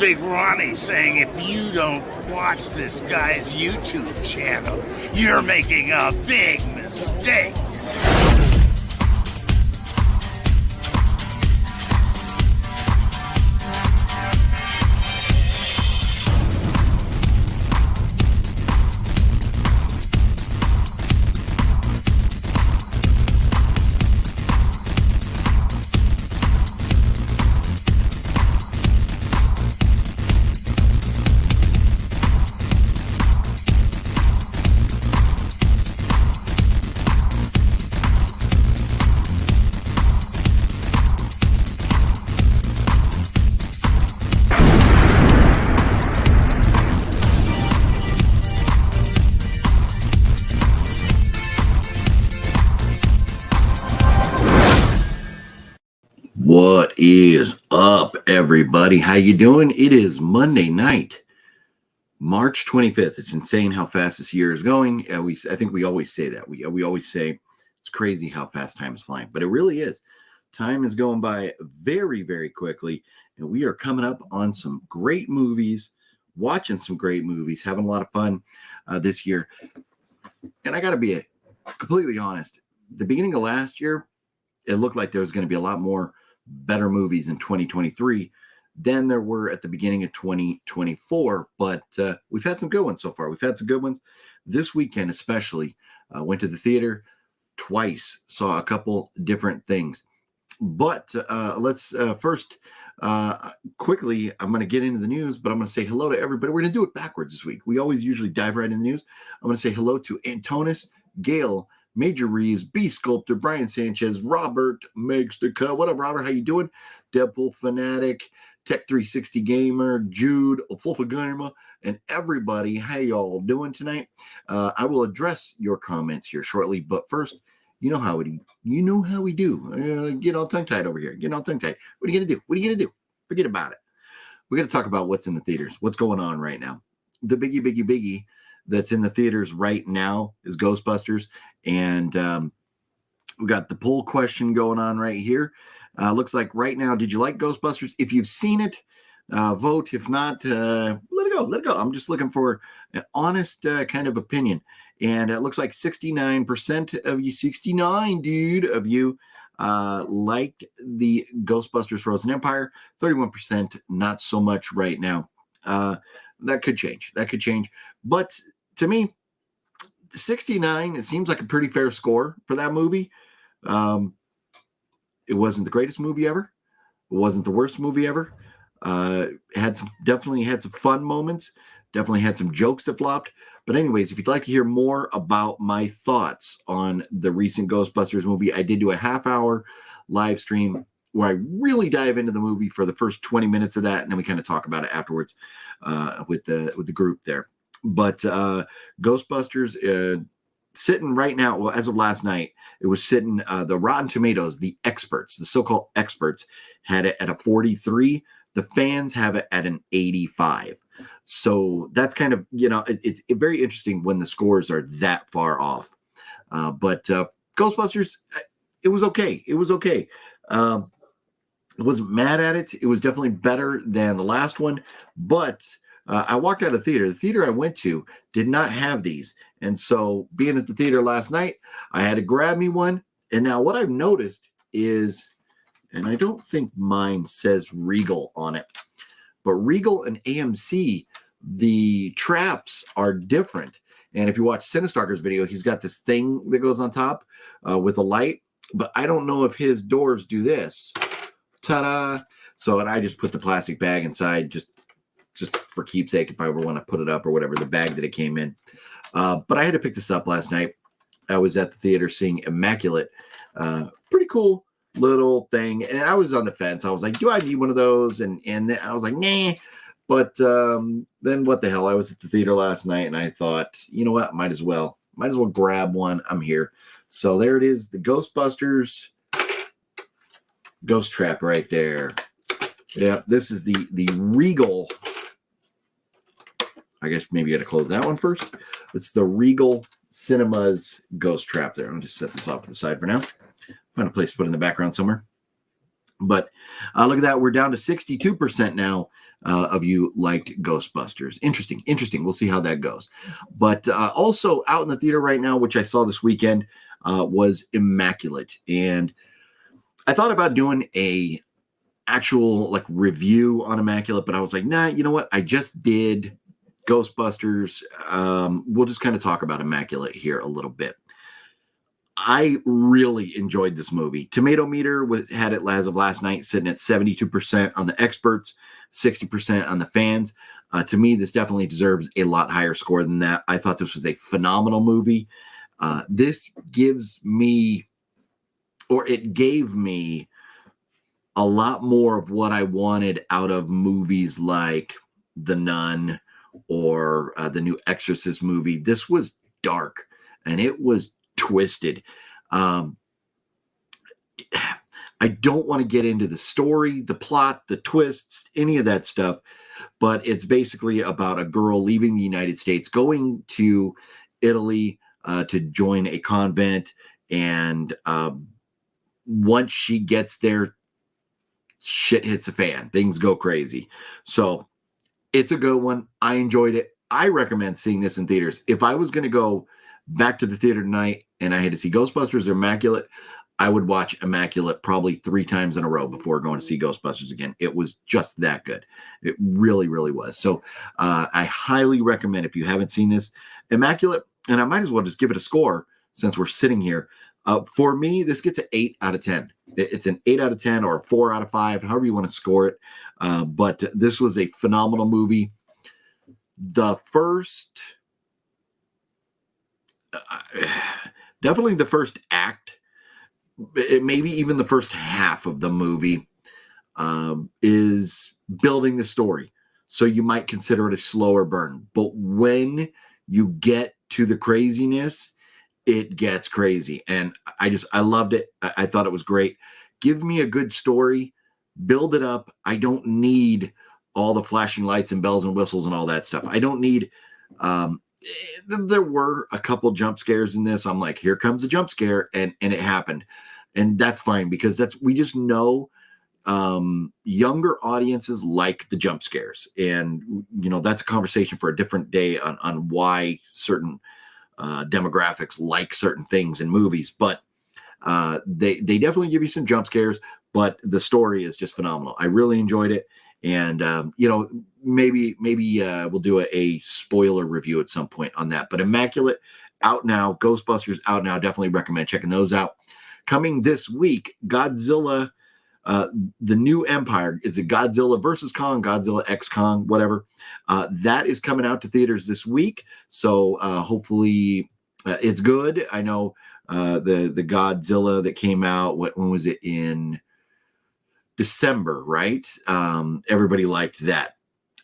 Big Ronnie saying if you don't watch this guy's YouTube channel, you're making a big mistake. What is up, everybody? How you doing? It is Monday night, March 25th. It's insane how fast this year is going. I think we always say that. We always say it's crazy how fast time is flying, but it really is. Time is going by very, very quickly, and we are coming up on some great movies, watching some great movies, having a lot of fun this year. And I got to be completely honest. The beginning of last year, it looked like there was going to be a lot more better movies in 2023 than there were at the beginning of 2024, but we've had some good ones so far. We've had some good ones this weekend, especially. Went to the theater twice, saw a couple different things. But let's first quickly, I'm going to get into the news, but I'm going to say hello to everybody. We're going to do it backwards this week. We always usually dive right in the news. I'm going to say hello to Antonis, Gail, Major Reeves, B Sculptor, Brian Sanchez, Robert makes the cut. What up, Robert? How you doing? Deadpool Fanatic, Tech 360 Gamer, Jude, Fulfa Gamer, and everybody. How y'all doing tonight? I will address your comments here shortly, but first, you know how we do. Get all tongue-tied over here. Get all tongue-tied. What are you gonna do? Forget about it. We're gonna talk about what's in the theaters. What's going on right now? The biggie that's in the theaters right now is Ghostbusters. And we got the poll question going on right here. Looks like right now, did you like Ghostbusters? If you've seen it, vote. If not, let it go. I'm just looking for an honest kind of opinion. And it looks like 69% of you, 69, dude, of you like the Ghostbusters Frozen Empire. 31% not so much right now. That could change. But to me, 69, it seems like a pretty fair score for that movie. It wasn't the greatest movie ever. It wasn't the worst movie ever. Definitely had some fun moments. Definitely had some jokes that flopped. But anyways, if you'd like to hear more about my thoughts on the recent Ghostbusters movie, I did do a half-hour live stream where I really dive into the movie for the first 20 minutes of that, and then we kind of talk about it afterwards with the group there. But Ghostbusters sitting right now, well, as of last night, it was sitting, the Rotten Tomatoes, the experts, the so-called experts, had it at a 43. The fans have it at an 85. So that's kind of, it's very interesting when the scores are that far off. But Ghostbusters, it was okay. I wasn't mad at it. It was definitely better than the last one, but I walked out of the theater. The theater I went to did not have these. And so being at the theater last night, I had to grab me one. And now what I've noticed is, and I don't think mine says Regal on it, but Regal and AMC, the traps are different. And if you watch Cinestalker's video, he's got this thing that goes on top with a light, but I don't know if his doors do this. Ta-da! So, and I just put the plastic bag inside just for keepsake if I ever want to put it up or whatever, the bag that it came in. But I had to pick this up last night. I was at the theater seeing Immaculate. Pretty cool little thing. And I was on the fence. I was like, do I need one of those? And I was like, nah. But then what the hell? I was at the theater last night and I thought, you know what? Might as well grab one. I'm here. So there it is. The Ghostbusters Ghost Trap right there. Yeah, this is the Regal. I guess maybe you got to close that one first. It's the Regal Cinemas Ghost Trap there. I'll just set this off to the side for now. Find a place to put in the background somewhere. But look at that. We're down to 62% now of you liked Ghostbusters. Interesting. We'll see how that goes. But also out in the theater right now, which I saw this weekend, was Immaculate. And I thought about doing a actual like review on Immaculate, but I was like, nah, you know what? I just did Ghostbusters. We'll just kind of talk about Immaculate here a little bit. I really enjoyed this movie. Tomato meter had it as of last night sitting at 72% on the experts, 60% on the fans. To me, this definitely deserves a lot higher score than that. I thought this was a phenomenal movie. This gives me, or it gave me, a lot more of what I wanted out of movies like The Nun or the new Exorcist movie. This was dark and it was twisted. I don't want to get into the story, the plot, the twists, any of that stuff, but it's basically about a girl leaving the United States, going to Italy to join a convent, and once she gets there, shit hits the fan. Things go crazy. So it's a good one. I enjoyed it. I recommend seeing this in theaters. If I was going to go back to the theater tonight and I had to see Ghostbusters or Immaculate, I would watch Immaculate probably 3 times in a row before going to see Ghostbusters again. It was just that good. It really, really was. So I highly recommend, if you haven't seen this, Immaculate, and I might as well just give it a score since we're sitting here. For me, this gets an 8 out of 10. It's an 8 out of 10 or a 4 out of 5, however you want to score it. But this was a phenomenal movie. Definitely the first act, maybe even the first half of the movie, is building the story. So you might consider it a slower burn. But when you get to the craziness, it gets crazy. And I loved it. I thought it was great. Give me a good story, build it up. I don't need all the flashing lights and bells and whistles and all that stuff. I don't need, there were a couple jump scares in this. I'm like, here comes a jump scare. And it happened. And that's fine, because we just know younger audiences like the jump scares. And, that's a conversation for a different day on why certain demographics like certain things in movies, but they definitely give you some jump scares, but the story is just phenomenal. I really enjoyed it. And maybe we'll do a spoiler review at some point on that. But Immaculate out now, Ghostbusters out now. Definitely recommend checking those out. Coming this week, Godzilla, the new Empire. Is it Godzilla versus Kong, Godzilla X Kong, whatever? That is coming out to theaters this week. So hopefully it's good. I know the Godzilla that came out, when was it, in December, right? Everybody liked that.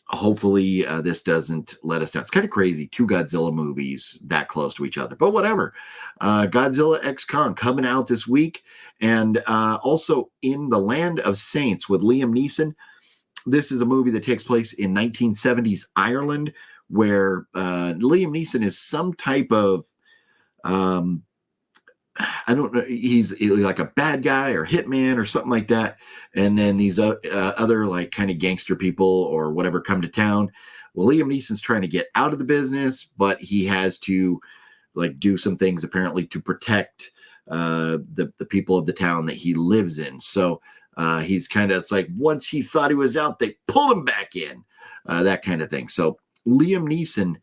Hopefully this doesn't let us down. It's kind of crazy, 2 Godzilla movies that close to each other, but whatever. Godzilla X Kong coming out this week. And also In the Land of Saints with Liam Neeson. This is a movie that takes place in 1970s Ireland, where Liam Neeson is some type of, I don't know, he's like a bad guy or hitman or something like that. And then these other like kind of gangster people or whatever come to town. Well, Liam Neeson's trying to get out of the business, but he has to like do some things apparently to protect the people of the town that he lives in. So he's kind of, it's like once he thought he was out, they pulled him back in, that kind of thing. So Liam Neeson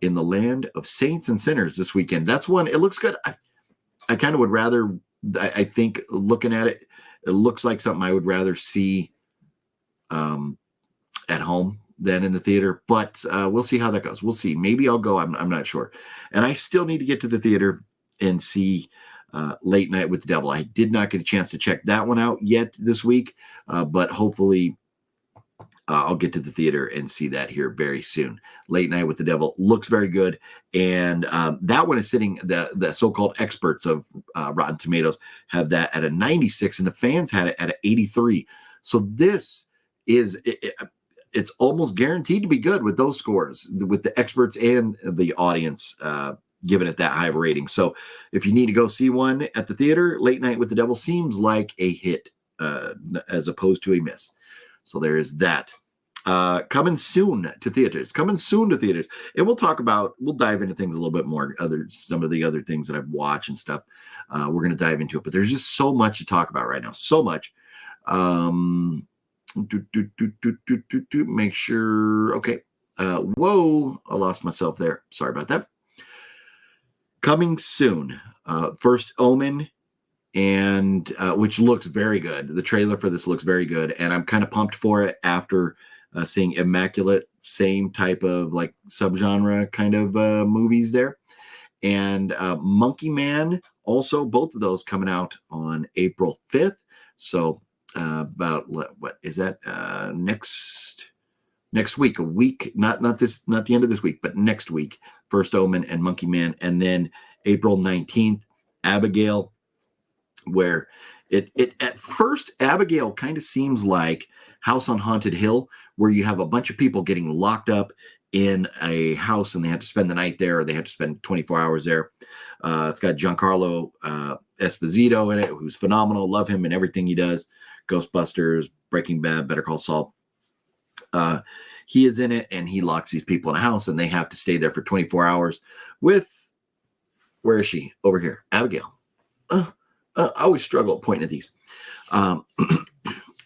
in the Land of Saints and Sinners this weekend. That's one. It looks good. I kind of would rather, I think looking at it, it looks like something I would rather see at home than in the theater, but we'll see how that goes. We'll see. Maybe I'll go. I'm not sure. And I still need to get to the theater and see Late Night with the Devil. I did not get a chance to check that one out yet this week, but hopefully I'll get to the theater and see that here very soon. Late Night with the Devil looks very good. And that one is sitting, the so-called experts of Rotten Tomatoes have that at a 96, and the fans had it at an 83. So this is, it's almost guaranteed to be good with those scores, with the experts and the audience giving it that high of a rating. So if you need to go see one at the theater, Late Night with the Devil seems like a hit as opposed to a miss. So there is that. Coming soon to theaters. Coming soon to theaters. And we'll dive into things a little bit more. Some of the other things that I've watched and stuff. We're going to dive into it. But there's just so much to talk about right now. So much. Make sure. Okay. Whoa. I lost myself there. Sorry about that. Coming soon. First Omen, and which looks very good. The trailer for this looks very good. And I'm kind of pumped for it after seeing Immaculate, same type of like subgenre kind of movies there. And Monkey Man, also both of those coming out on April 5th. So about what is that? Next week, a week, not the end of this week, but next week, First Omen and Monkey Man. And then April 19th, Abigail, where it at first, Abigail kind of seems like House on Haunted Hill, where you have a bunch of people getting locked up in a house and they have to spend the night there, or they have to spend 24 hours there. It's got Giancarlo Esposito in it, who's phenomenal. Love him and everything he does. Ghostbusters, Breaking Bad, Better Call Saul. He is in it, and he locks these people in a house, and they have to stay there for 24 hours with, where is she? Over here, Abigail. I always struggle pointing at these.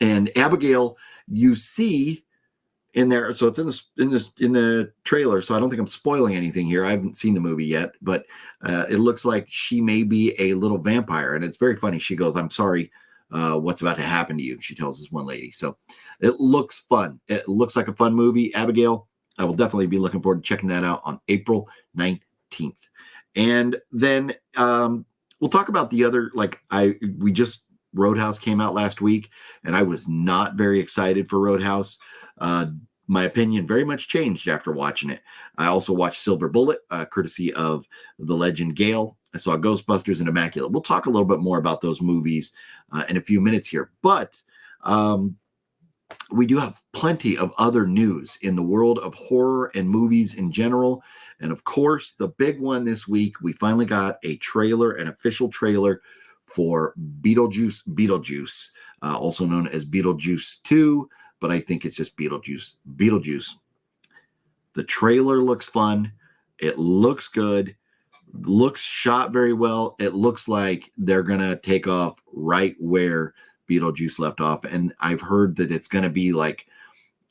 And Abigail, you see in there, so it's in the trailer, so I don't think I'm spoiling anything here. I haven't seen the movie yet, but it looks like she may be a little vampire, and it's very funny. She goes, "I'm sorry, what's about to happen to you?" She tells this one lady. So it looks fun. It looks like a fun movie. Abigail, I will definitely be looking forward to checking that out on April 19th. And then we'll talk about the other, Roadhouse came out last week, and I was not very excited for Roadhouse. My opinion very much changed after watching it. I also watched Silver Bullet, courtesy of the legend Gale. I saw Ghostbusters and Immaculate. We'll talk a little bit more about those movies in a few minutes here. But we do have plenty of other news in the world of horror and movies in general. And of course, the big one this week, we finally got a trailer, an official trailer for Beetlejuice, also known as Beetlejuice 2, but I think it's just Beetlejuice. The trailer looks fun. It looks good. Looks shot very well. It looks like they're going to take off right where Beetlejuice left off. And I've heard that it's going to be like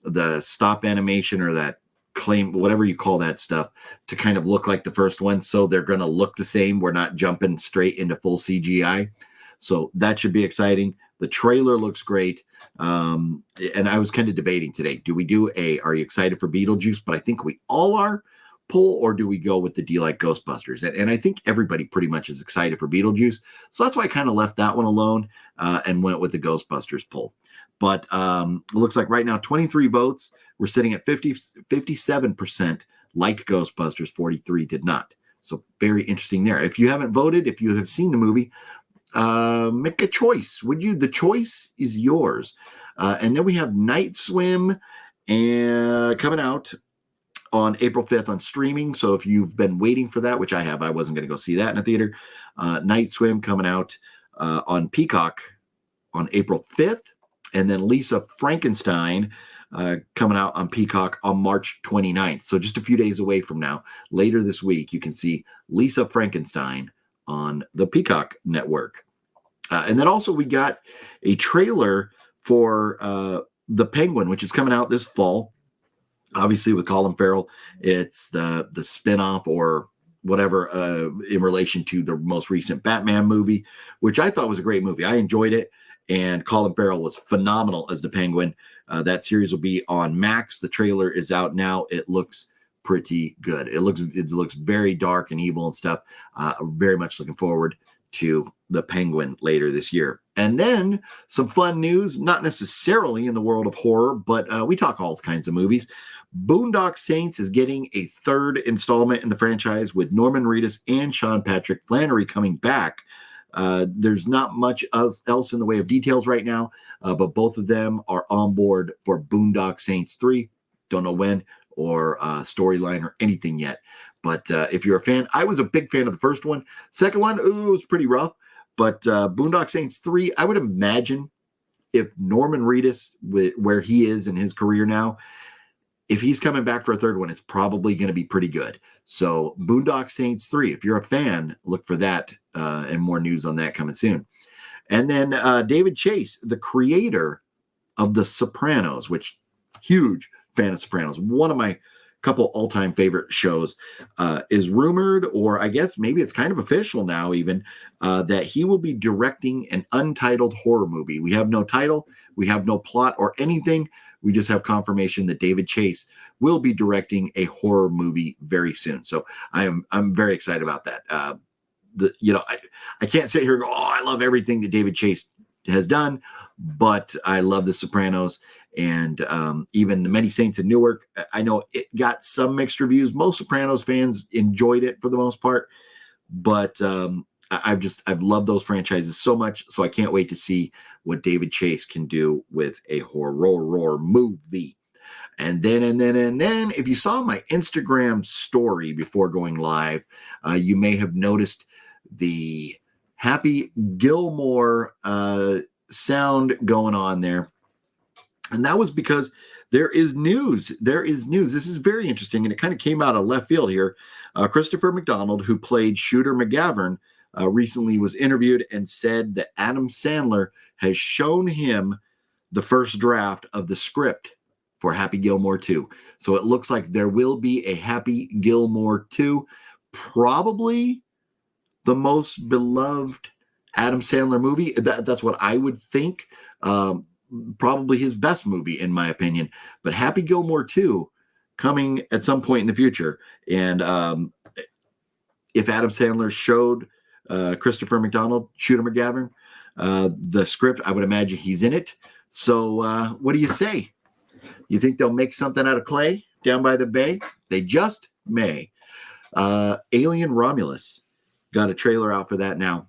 the stop animation, or that claim, whatever you call that stuff, to kind of look like the first one. So they're going to look the same. We're not jumping straight into full CGI. So that should be exciting. The trailer looks great. And I was kind of debating today, do we do are you excited for Beetlejuice? But I think we all are. Pull, or do we go with the D like Ghostbusters? And I think everybody pretty much is excited for Beetlejuice. So that's why I kind of left that one alone and went with the Ghostbusters pull. But it looks like right now, 23 votes. We're sitting at 57% liked Ghostbusters, 43 did not. So very interesting there. If you haven't voted, if you have seen the movie, make a choice. Would you? The choice is yours. And then we have Night Swim coming out on April 5th on streaming. So if you've been waiting for that, which I have, I wasn't going to go see that in a theater. Night Swim coming out on Peacock on April 5th. And then Lisa Frankenstein coming out on Peacock on March 29th. So just a few days away from now. Later this week, you can see Lisa Frankenstein on the Peacock network. And then also we got a trailer for The Penguin, which is coming out this fall. Obviously with Colin Farrell, it's the spinoff or whatever in relation to the most recent Batman movie, which I thought was a great movie. I enjoyed it, and Colin Farrell was phenomenal as the Penguin. That series will be on Max. The trailer is out now. It looks pretty good. It looks very dark and evil and stuff. Very much looking forward to the Penguin later this year. And then some fun news, not necessarily in the world of horror, but we talk all kinds of movies. Boondock Saints is getting a third installment in the franchise with Norman Reedus and Sean Patrick Flannery coming back. There's not much else in the way of details right now, but both of them are on board for Boondock Saints 3. Don't know when or storyline or anything yet. But if you're a fan, I was a big fan of the first one. Second one, it was pretty rough. But Boondock Saints 3, I would imagine if Norman Reedus, where he is in his career now, if he's coming back for a third one, it's probably going to be pretty good. So Boondock Saints 3, if you're a fan, look for that and more news on that coming soon. And then David Chase, the creator of The Sopranos, which huge fan of Sopranos, one of my couple all-time favorite shows, is rumored, or I guess maybe it's kind of official now even, that he will be directing an untitled horror movie. We have no title, we have no plot or anything. We just have confirmation that David Chase will be directing a horror movie very soon. So I'm very excited about that. I can't sit here and go, oh, I love everything that David Chase has done, but I love The Sopranos and even The Many Saints in Newark. I know it got some mixed reviews. Most Sopranos fans enjoyed it for the most part, but I've loved those franchises so much, so I can't wait to see what David Chase can do with a horror movie. And then, if you saw my Instagram story before going live, you may have noticed the Happy Gilmore sound going on there. And that was because there is news. This is very interesting, and it kind of came out of left field here. Christopher McDonald, who played Shooter McGavin, recently was interviewed and said that Adam Sandler has shown him the first draft of the script for Happy Gilmore 2. So it looks like there will be a Happy Gilmore 2, probably the most beloved Adam Sandler movie. That's what I would think. Probably his best movie, in my opinion. But Happy Gilmore 2 coming at some point in the future. And if Adam Sandler showed Christopher McDonald, Shooter McGavin, the script, I would imagine he's in it. So what do you say? You think they'll make something out of clay down by the bay? They just may. Alien Romulus, got a trailer out for that now,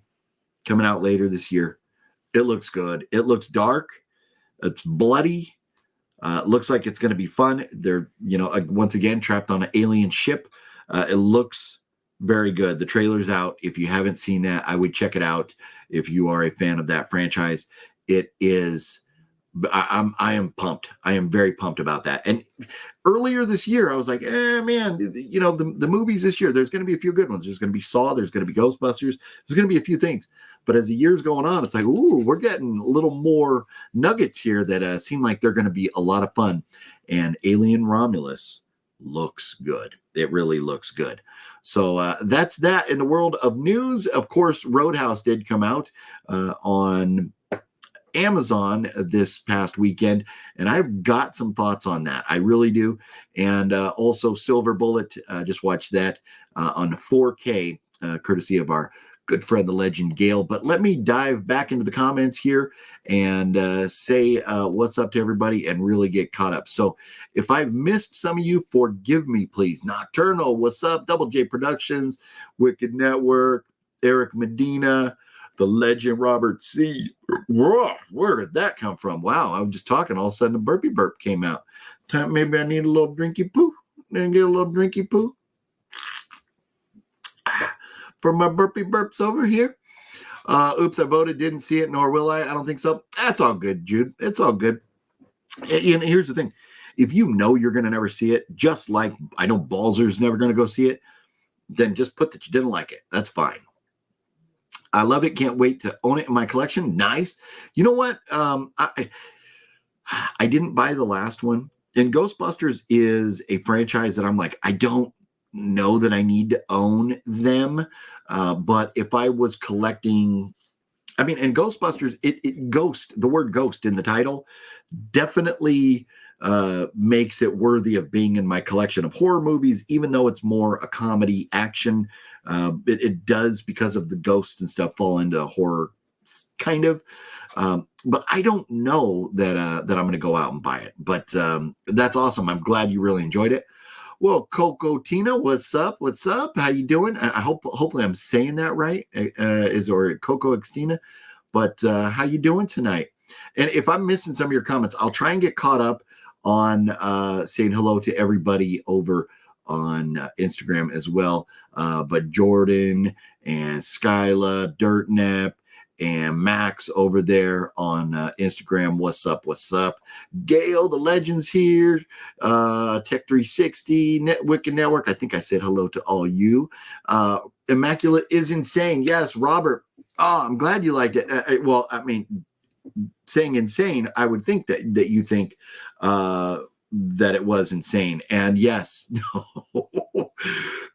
coming out later this year. It looks good. It looks dark. It's bloody. It looks like it's going to be fun. They're, once again, trapped on an alien ship. It looks very good. The trailer's out. If you haven't seen that, I would check it out if you are a fan of that franchise. It is, I am pumped. I am very pumped about that. And earlier this year, I was like, man, the movies this year, there's going to be a few good ones. There's going to be Saw. There's going to be Ghostbusters. There's going to be a few things. But as the year's going on, it's like, ooh, we're getting a little more nuggets here that seem like they're going to be a lot of fun. And Alien Romulus looks good. It really looks good. So that's that in the world of news. Of course, Roadhouse did come out on Amazon this past weekend, and I've got some thoughts on that. I really do. And also Silver Bullet, just watched that on 4K, courtesy of our good friend, the legend Gail. But let me dive back into the comments here and say what's up to everybody and really get caught up. So if I've missed some of you, forgive me, please. Nocturnal, what's up? Double J Productions, Wicked Network, Eric Medina, the legend Robert C. Whoa, where did that come from? Wow, I was just talking. All of a sudden, a burpy burp came out. Maybe I need a little drinky poo. Then get a little drinky poo for my burpy burps over here. Oops, I voted. Didn't see it, nor will I. I don't think so. That's all good, Jude. It's all good. And here's the thing. If you know you're going to never see it, just like I know Balzer's never going to go see it, then just put that you didn't like it. That's fine. I love it. Can't wait to own it in my collection. Nice. You know what? I didn't buy the last one. And Ghostbusters is a franchise that I'm like, I don't know that I need to own them. But if I was collecting, and Ghostbusters, the word ghost in the title definitely makes it worthy of being in my collection of horror movies, even though it's more a comedy action. It does, because of the ghosts and stuff, fall into horror kind of. But I don't know that I'm going to go out and buy it. But that's awesome. I'm glad you really enjoyed it. Well, Coco Tina, what's up? What's up? How you doing? I hopefully I'm saying that right. Or Coco Xtina. But how you doing tonight? And if I'm missing some of your comments, I'll try and get caught up on saying hello to everybody over on Instagram as well. But Jordan and Skyla, Dirtnap, and Max over there on Instagram. What's up? What's up? Gail, the legend's here. Tech 360, Wicked Network. I think I said hello to all you. Immaculate is insane. Yes, Robert. Oh, I'm glad you liked it. Well, I mean, saying insane, I would think that you think that it was insane. And yes,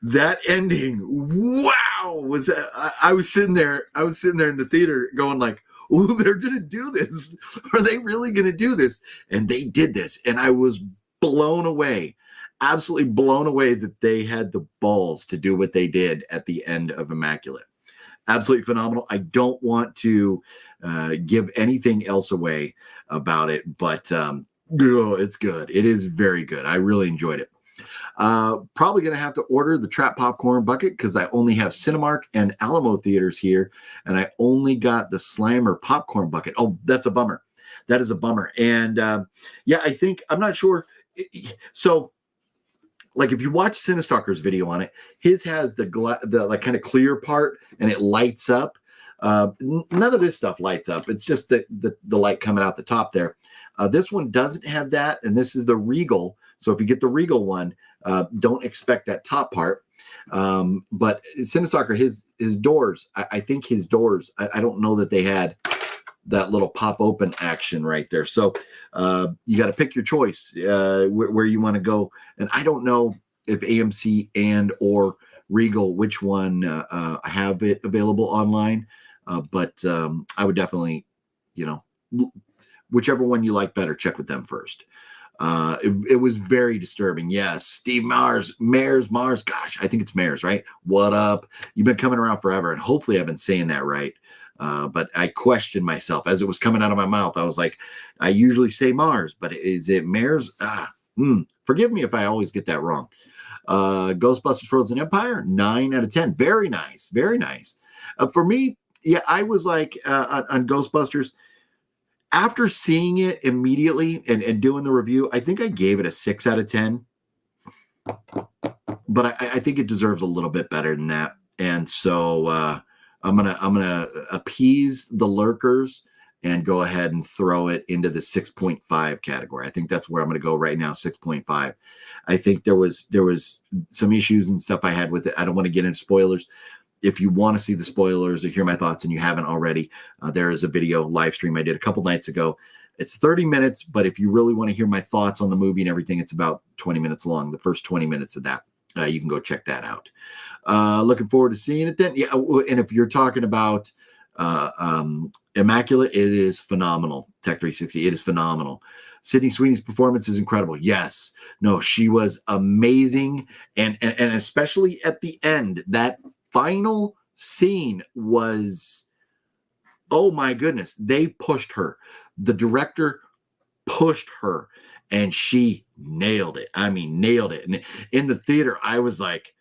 that ending, wow, was I was sitting there in the theater going like, oh, they're gonna do this. Are they really gonna do this? And they did this, and I was blown away, absolutely blown away that they had the balls to do what they did at the end of Immaculate. Absolutely phenomenal. I don't want to give anything else away about it, but it's good. It is very good. I really enjoyed it. Probably going to have to order the Trap Popcorn Bucket because I only have Cinemark and Alamo theaters here, and I only got the Slimer Popcorn Bucket. Oh, that's a bummer. That is a bummer. And yeah, I think, I'm not sure. So, like if you watch Cinestalker's video on it, his has the like kind of clear part and it lights up. None of this stuff lights up. It's just the light coming out the top there. This one doesn't have that, and this is the Regal. So if you get the Regal one, don't expect that top part. But Cinestalker, his doors, I think his doors, I don't know that they had that little pop open action right there. So you got to pick your choice where you want to go. And I don't know if AMC and or Regal, which one have it available online. But I would definitely, whichever one you like better, check with them first. It was very disturbing. Yes, Steve Mars. Gosh, I think it's Mares, right? What up? You've been coming around forever, and hopefully I've been saying that right. But I questioned myself as it was coming out of my mouth. I was like, I usually say Mars, but is it Mares? Forgive me if I always get that wrong. Ghostbusters Frozen Empire, 9 out of 10. Very nice. Very nice. For me, yeah, I was like on Ghostbusters, after seeing it immediately and doing the review, I think I gave it a 6 out of 10. But I think it deserves a little bit better than that. And so I'm gonna appease the lurkers and go ahead and throw it into the 6.5 category. I think that's where I'm gonna go right now, 6.5. I think there was some issues and stuff I had with it. I don't want to get into spoilers. If you want to see the spoilers or hear my thoughts and you haven't already, there is a video live stream I did a couple nights ago. It's 30 minutes, but if you really want to hear my thoughts on the movie and everything, it's about 20 minutes long. The first 20 minutes of that. You can go check that out. Looking forward to seeing it then. Yeah, and if you're talking about Immaculate, it is phenomenal. Tech 360, it is phenomenal. Sydney Sweeney's performance is incredible. Yes. No, she was amazing. And especially at the end, that final scene was, oh my goodness, they pushed her. The director pushed her and she nailed it. I mean, nailed it. And in the theater, I was like,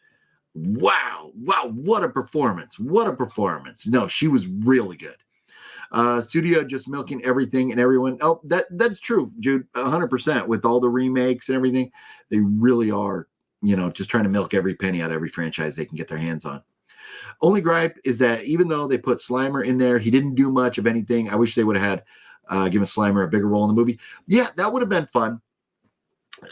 wow, what a performance. What a performance. No, she was really good. Studio just milking everything and everyone. Oh, that's true, Jude, 100%. With all the remakes and everything, they really are, just trying to milk every penny out of every franchise they can get their hands on. Only gripe is that even though they put Slimer in there, he didn't do much of anything. I wish they would have had given Slimer a bigger role in the movie. Yeah, that would have been fun.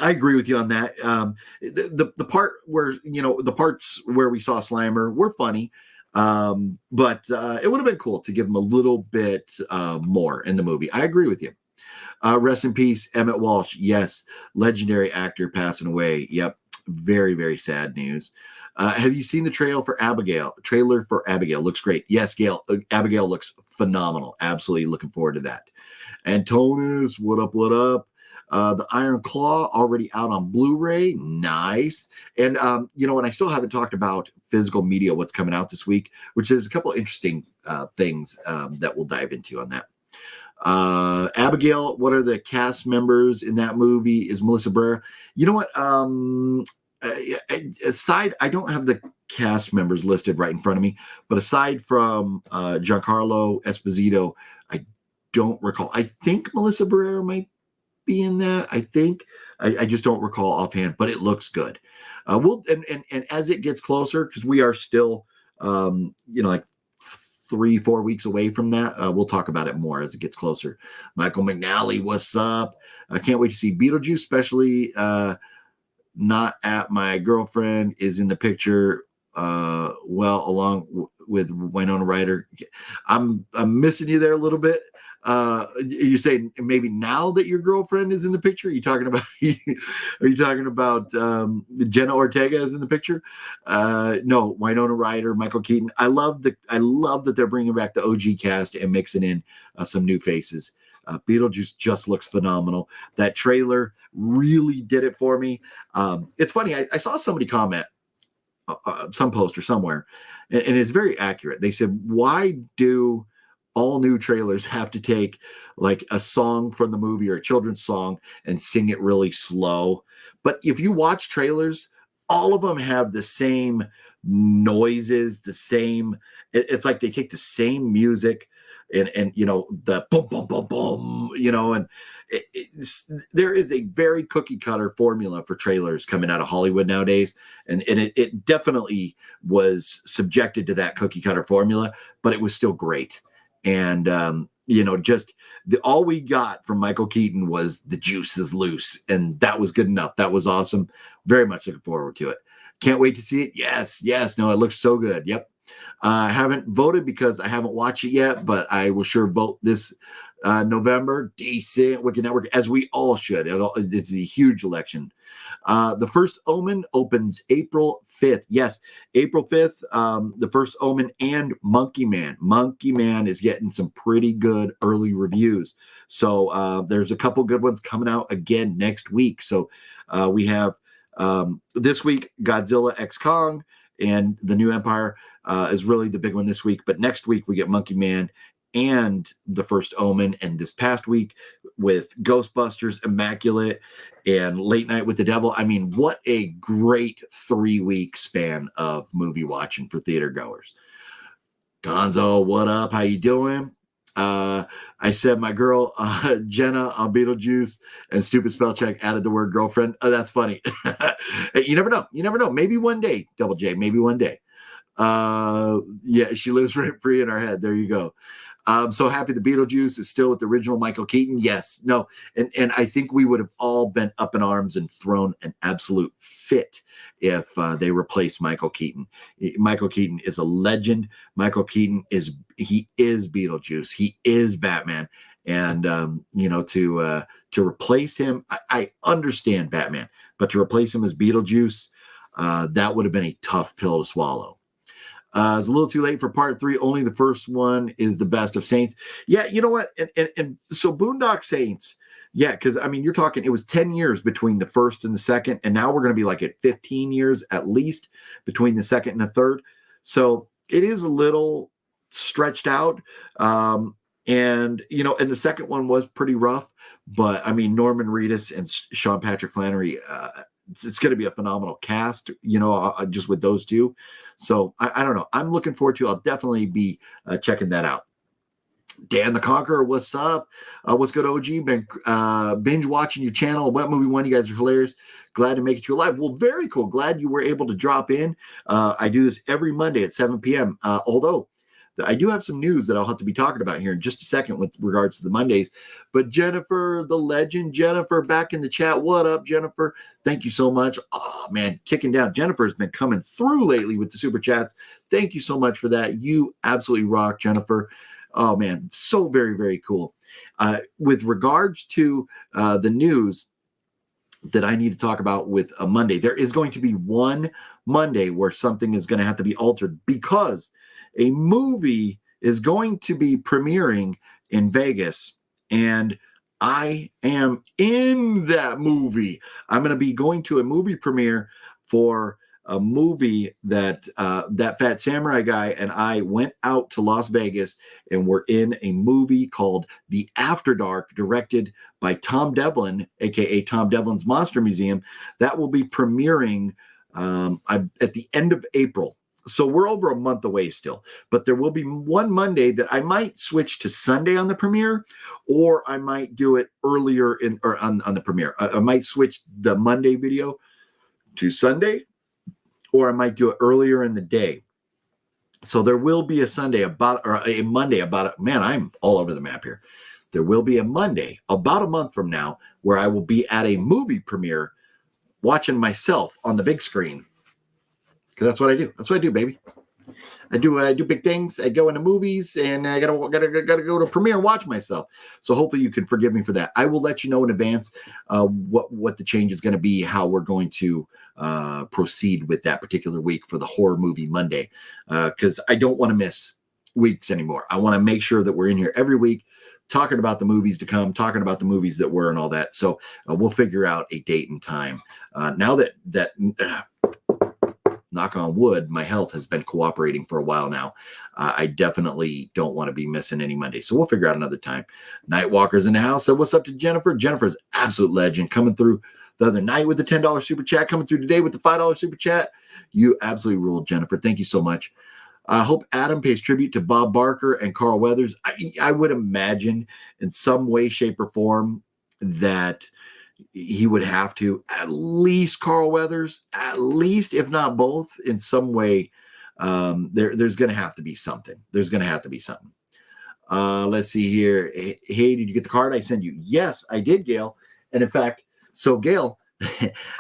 I agree with you on that. The part where, the parts where we saw Slimer were funny, but it would have been cool to give him a little bit more in the movie. I agree with you. Rest in peace, Emmett Walsh. Yes, legendary actor passing away. Yep, very, very sad news. Have you seen the trailer for Abigail? Looks great. Yes, Gail. Abigail looks phenomenal. Absolutely looking forward to that. Antonis, what up? The Iron Claw already out on Blu-ray. Nice. And, and I still haven't talked about physical media, what's coming out this week, which there's a couple interesting things that we'll dive into on that. Abigail, what are the cast members in that movie? Is Melissa Barrera? You know what? Aside, I don't have the cast members listed right in front of me, but aside from Giancarlo Esposito, I don't recall. I think Melissa Barrera might be in that. I think I just don't recall offhand, but it looks good. We'll and as it gets closer, because we are still like 3-4 weeks away from that. We'll talk about it more as it gets closer. Michael McNally, what's up? I can't wait to see Beetlejuice, especially Not At My Girlfriend is in the picture. Well, along with Winona Ryder. I'm missing you there a little bit. You say maybe now that your girlfriend is in the picture? Are you talking about Jenna Ortega is in the picture? No, Winona Ryder, Michael Keaton. I love that they're bringing back the OG cast and mixing in some new faces. Beetlejuice just looks phenomenal. That trailer really did it for me. It's funny. I saw somebody comment some poster somewhere, and it's very accurate. They said, why do all new trailers have to take like a song from the movie or a children's song and sing it really slow? But if you watch trailers, all of them have the same noises, it's like they take the same music and the boom, boom, boom, boom, and there is a very cookie cutter formula for trailers coming out of Hollywood nowadays. And it definitely was subjected to that cookie cutter formula, but it was still great. And, all we got from Michael Keaton was the juice is loose. And that was good enough. That was awesome. Very much looking forward to it. Can't wait to see it. Yes. No, it looks so good. Yep. I haven't voted because I haven't watched it yet, but I will sure vote this November. Decent Wicked Network, as we all should. It's a huge election. The First Omen opens April 5th. Yes, April 5th. The First Omen and Monkey Man. Monkey Man is getting some pretty good early reviews. So there's a couple good ones coming out again next week. So we have this week Godzilla x Kong and the new Empire is really the big one this week. But next week we get Monkey Man and The First Omen, and this past week with Ghostbusters, Immaculate, and Late Night with the Devil. I mean, what a great 3-week span of movie watching for theater goers. Gonzo, what up? How you doing? I said my girl Jenna on Beetlejuice and Stupid Spell Check added the word girlfriend. Oh, that's funny. You never know. Maybe one day, Double J, maybe one day. Yeah, she lives rent free in our head. There you go. I'm so happy the Beetlejuice is still with the original Michael Keaton. Yes, no, and I think we would have all been up in arms and thrown an absolute fit if they replaced Michael Keaton. Michael Keaton is a legend. Michael Keaton is Beetlejuice. He is Batman, and to replace him, I understand Batman, but to replace him as Beetlejuice, that would have been a tough pill to swallow. It's a little too late for part 3. Only the first one is the best of Saints. Yeah, you know what? And so Boondock Saints, yeah, because I mean, you're talking, it was 10 years between the first and the second, and now we're going to be like at 15 years at least between the second and the third. So it is a little stretched out. And the second one was pretty rough, but I mean, Norman Reedus and Sean Patrick Flannery, it's going to be a phenomenal cast, just with those two. So I don't know. I'm looking forward to. I'll definitely be checking that out. Dan the Conqueror, what's up? What's good, OG? Been binge watching your channel. What Movie One? You guys are hilarious. Glad to make it to your live. Well, very cool. Glad you were able to drop in. I do this every Monday at 7 p.m. Although I do have some news that I'll have to be talking about here in just a second with regards to the Mondays. But Jennifer, the legend, Jennifer, back in the chat. What up, Jennifer? Thank you so much. Oh, man, kicking down. Jennifer has been coming through lately with the super chats. Thank you so much for that. You absolutely rock, Jennifer. Oh, man, so very, very cool. With regards to the news that I need to talk about with a Monday, there is going to be one Monday where something is going to have to be altered because a movie is going to be premiering in Vegas, and I am in that movie. I'm going to be going to a movie premiere for a movie that that Phat Samurai guy and I went out to Las Vegas, and we're in a movie called The After Dark, directed by Tom Devlin, aka Tom Devlin's Monster Museum. That will be premiering at the end of April. So we're over a month away still, but there will be one Monday that I might switch to Sunday on the premiere, or I might do it earlier on the premiere. I might switch the Monday video to Sunday, or I might do it earlier in the day. So there will be a Sunday or a Monday man, I'm all over the map here. There will be a Monday about a month from now where I will be at a movie premiere watching myself on the big screen. Because that's what I do. That's what I do, baby. I do big things. I go into movies and I gotta go to premiere and watch myself. So hopefully you can forgive me for that. I will let you know in advance what the change is going to be, how we're going to proceed with that particular week for the horror movie Monday, because I don't want to miss weeks anymore. I want to make sure that we're in here every week talking about the movies to come, talking about the movies that were and all that. So we'll figure out a date and time. Now that knock on wood, my health has been cooperating for a while now. I definitely don't want to be missing any Monday. So we'll figure out another time. Nightwalker's in the house. So what's up to Jennifer? Jennifer's absolute legend, coming through the other night with the $10 super chat, coming through today with the $5 super chat. You absolutely ruled, Jennifer. Thank you so much. I hope Adam pays tribute to Bob Barker and Carl Weathers. I would imagine in some way, shape, or form that he would have to, at least Carl Weathers, at least, if not both, in some way. There's going to have to be something. There's going to have to be something. Let's see here. Hey, did you get the card I sent you? Yes, I did, Gail. And in fact, so Gail,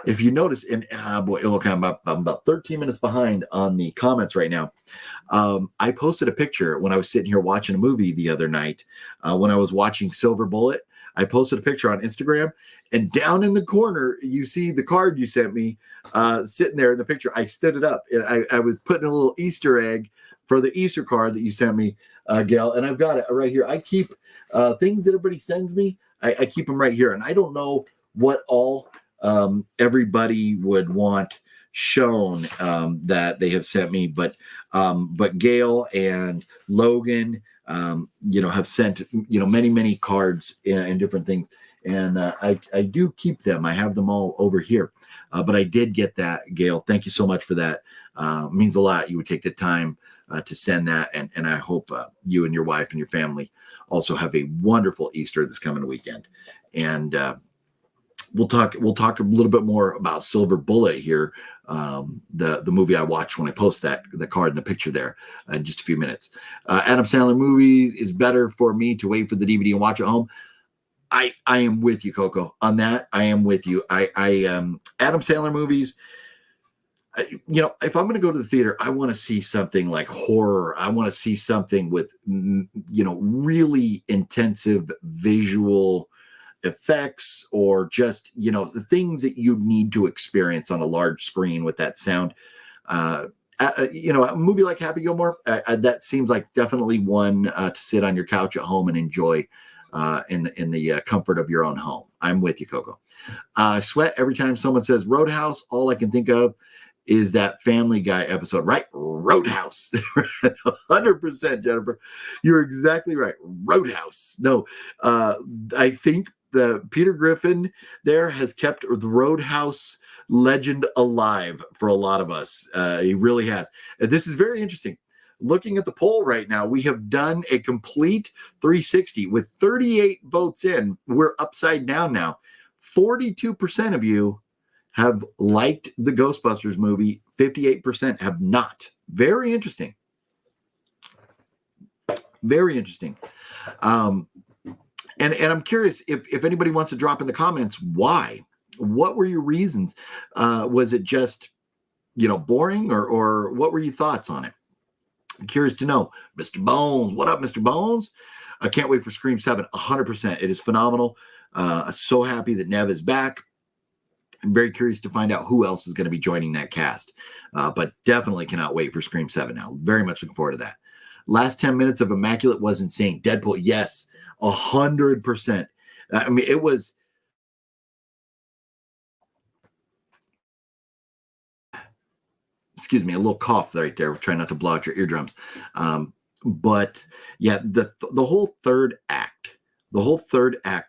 if you notice, and boy, look, I'm about 13 minutes behind on the comments right now. I posted a picture when I was sitting here watching a movie the other night, when I was watching Silver Bullet. I posted a picture on Instagram, and down in the corner, you see the card you sent me sitting there in the picture. I stood it up, and I was putting a little Easter egg for the Easter card that you sent me, Gail, and I've got it right here. I keep things that everybody sends me. I keep them right here, and I don't know what all everybody would want shown that they have sent me, but Gail and Logan, have sent, many cards and different things. And I do keep them. I have them all over here. But I did get that, Gail. Thank you so much for that. It means a lot. You would take the time to send that. And I hope you and your wife and your family also have a wonderful Easter this coming weekend. And we'll talk a little bit more about Silver Bullet here, the movie I watched when I post the card and the picture there in just a few minutes. Adam Sandler movies is better for me to wait for the DVD and watch at home. I am with you, Coco, on that. I am with you. Adam Sandler movies, if I'm going to go to the theater, I want to see something like horror. I want to see something with, really intensive visual effects, or just the things that you need to experience on a large screen with that sound. A movie like Happy Gilmore, that seems like definitely one to sit on your couch at home and enjoy in the comfort of your own home. I'm with you, Coco. Sweat every time someone says Roadhouse. All I can think of is that Family Guy episode, right? Roadhouse. 100%, Jennifer. You're exactly right. Roadhouse. No, I think the Peter Griffin there has kept the Roadhouse legend alive for a lot of us. He really has. And this is very interesting. Looking at the poll right now, we have done a complete 360 with 38 votes in. We're upside down now. 42% of you have liked the Ghostbusters movie. 58% have not. Very interesting. Very interesting. And I'm curious if anybody wants to drop in the comments, why? What were your reasons? Was it just, boring, or what were your thoughts on it? I'm curious to know. Mr. Bones, what up, Mr. Bones? I can't wait for Scream 7. 100%. It is phenomenal. So happy that Nev is back. I'm very curious to find out who else is going to be joining that cast. But definitely cannot wait for Scream 7 now. Very much looking forward to that. Last 10 minutes of Immaculate was insane. Deadpool, yes, 100%. I mean, it was. Excuse me, a little cough right there. We're trying not to blow out your eardrums. But yeah, the whole third act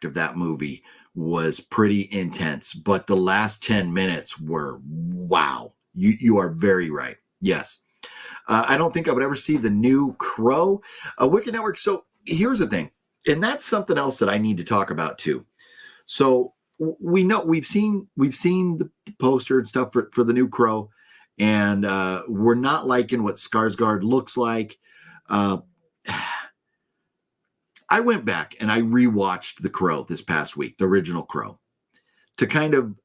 of that movie was pretty intense. But the last 10 minutes were wow. You are very right. Yes. I don't think I would ever see the new Crow, Wicked Network. So here's the thing, and that's something else that I need to talk about too. So we know we've seen the poster and stuff for the new Crow, and we're not liking what Skarsgård looks like. I went back and I rewatched The Crow this past week, the original Crow, to kind of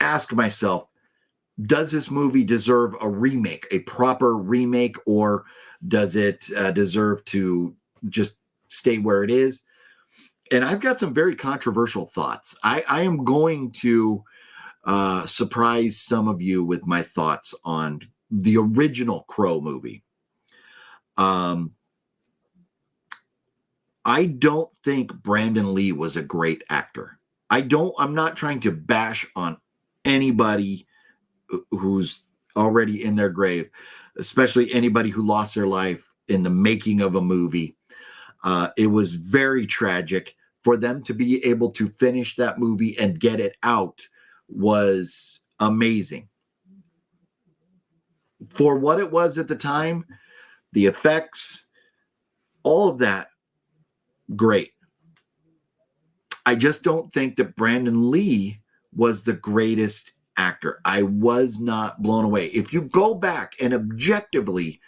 ask myself, does this movie deserve a remake, a proper remake, or does it deserve to just stay where it is? And I've got some very controversial thoughts. I am going to surprise some of you with my thoughts on the original Crow movie. I don't think Brandon Lee was a great actor. I'm not trying to bash on anybody who's already in their grave, especially anybody who lost their life in the making of a movie. It was very tragic. For them to be able to finish that movie and get it out was amazing. For what it was at the time, the effects, all of that, great. I just don't think that Brandon Lee was the greatest actor. I was not blown away. If you go back and objectively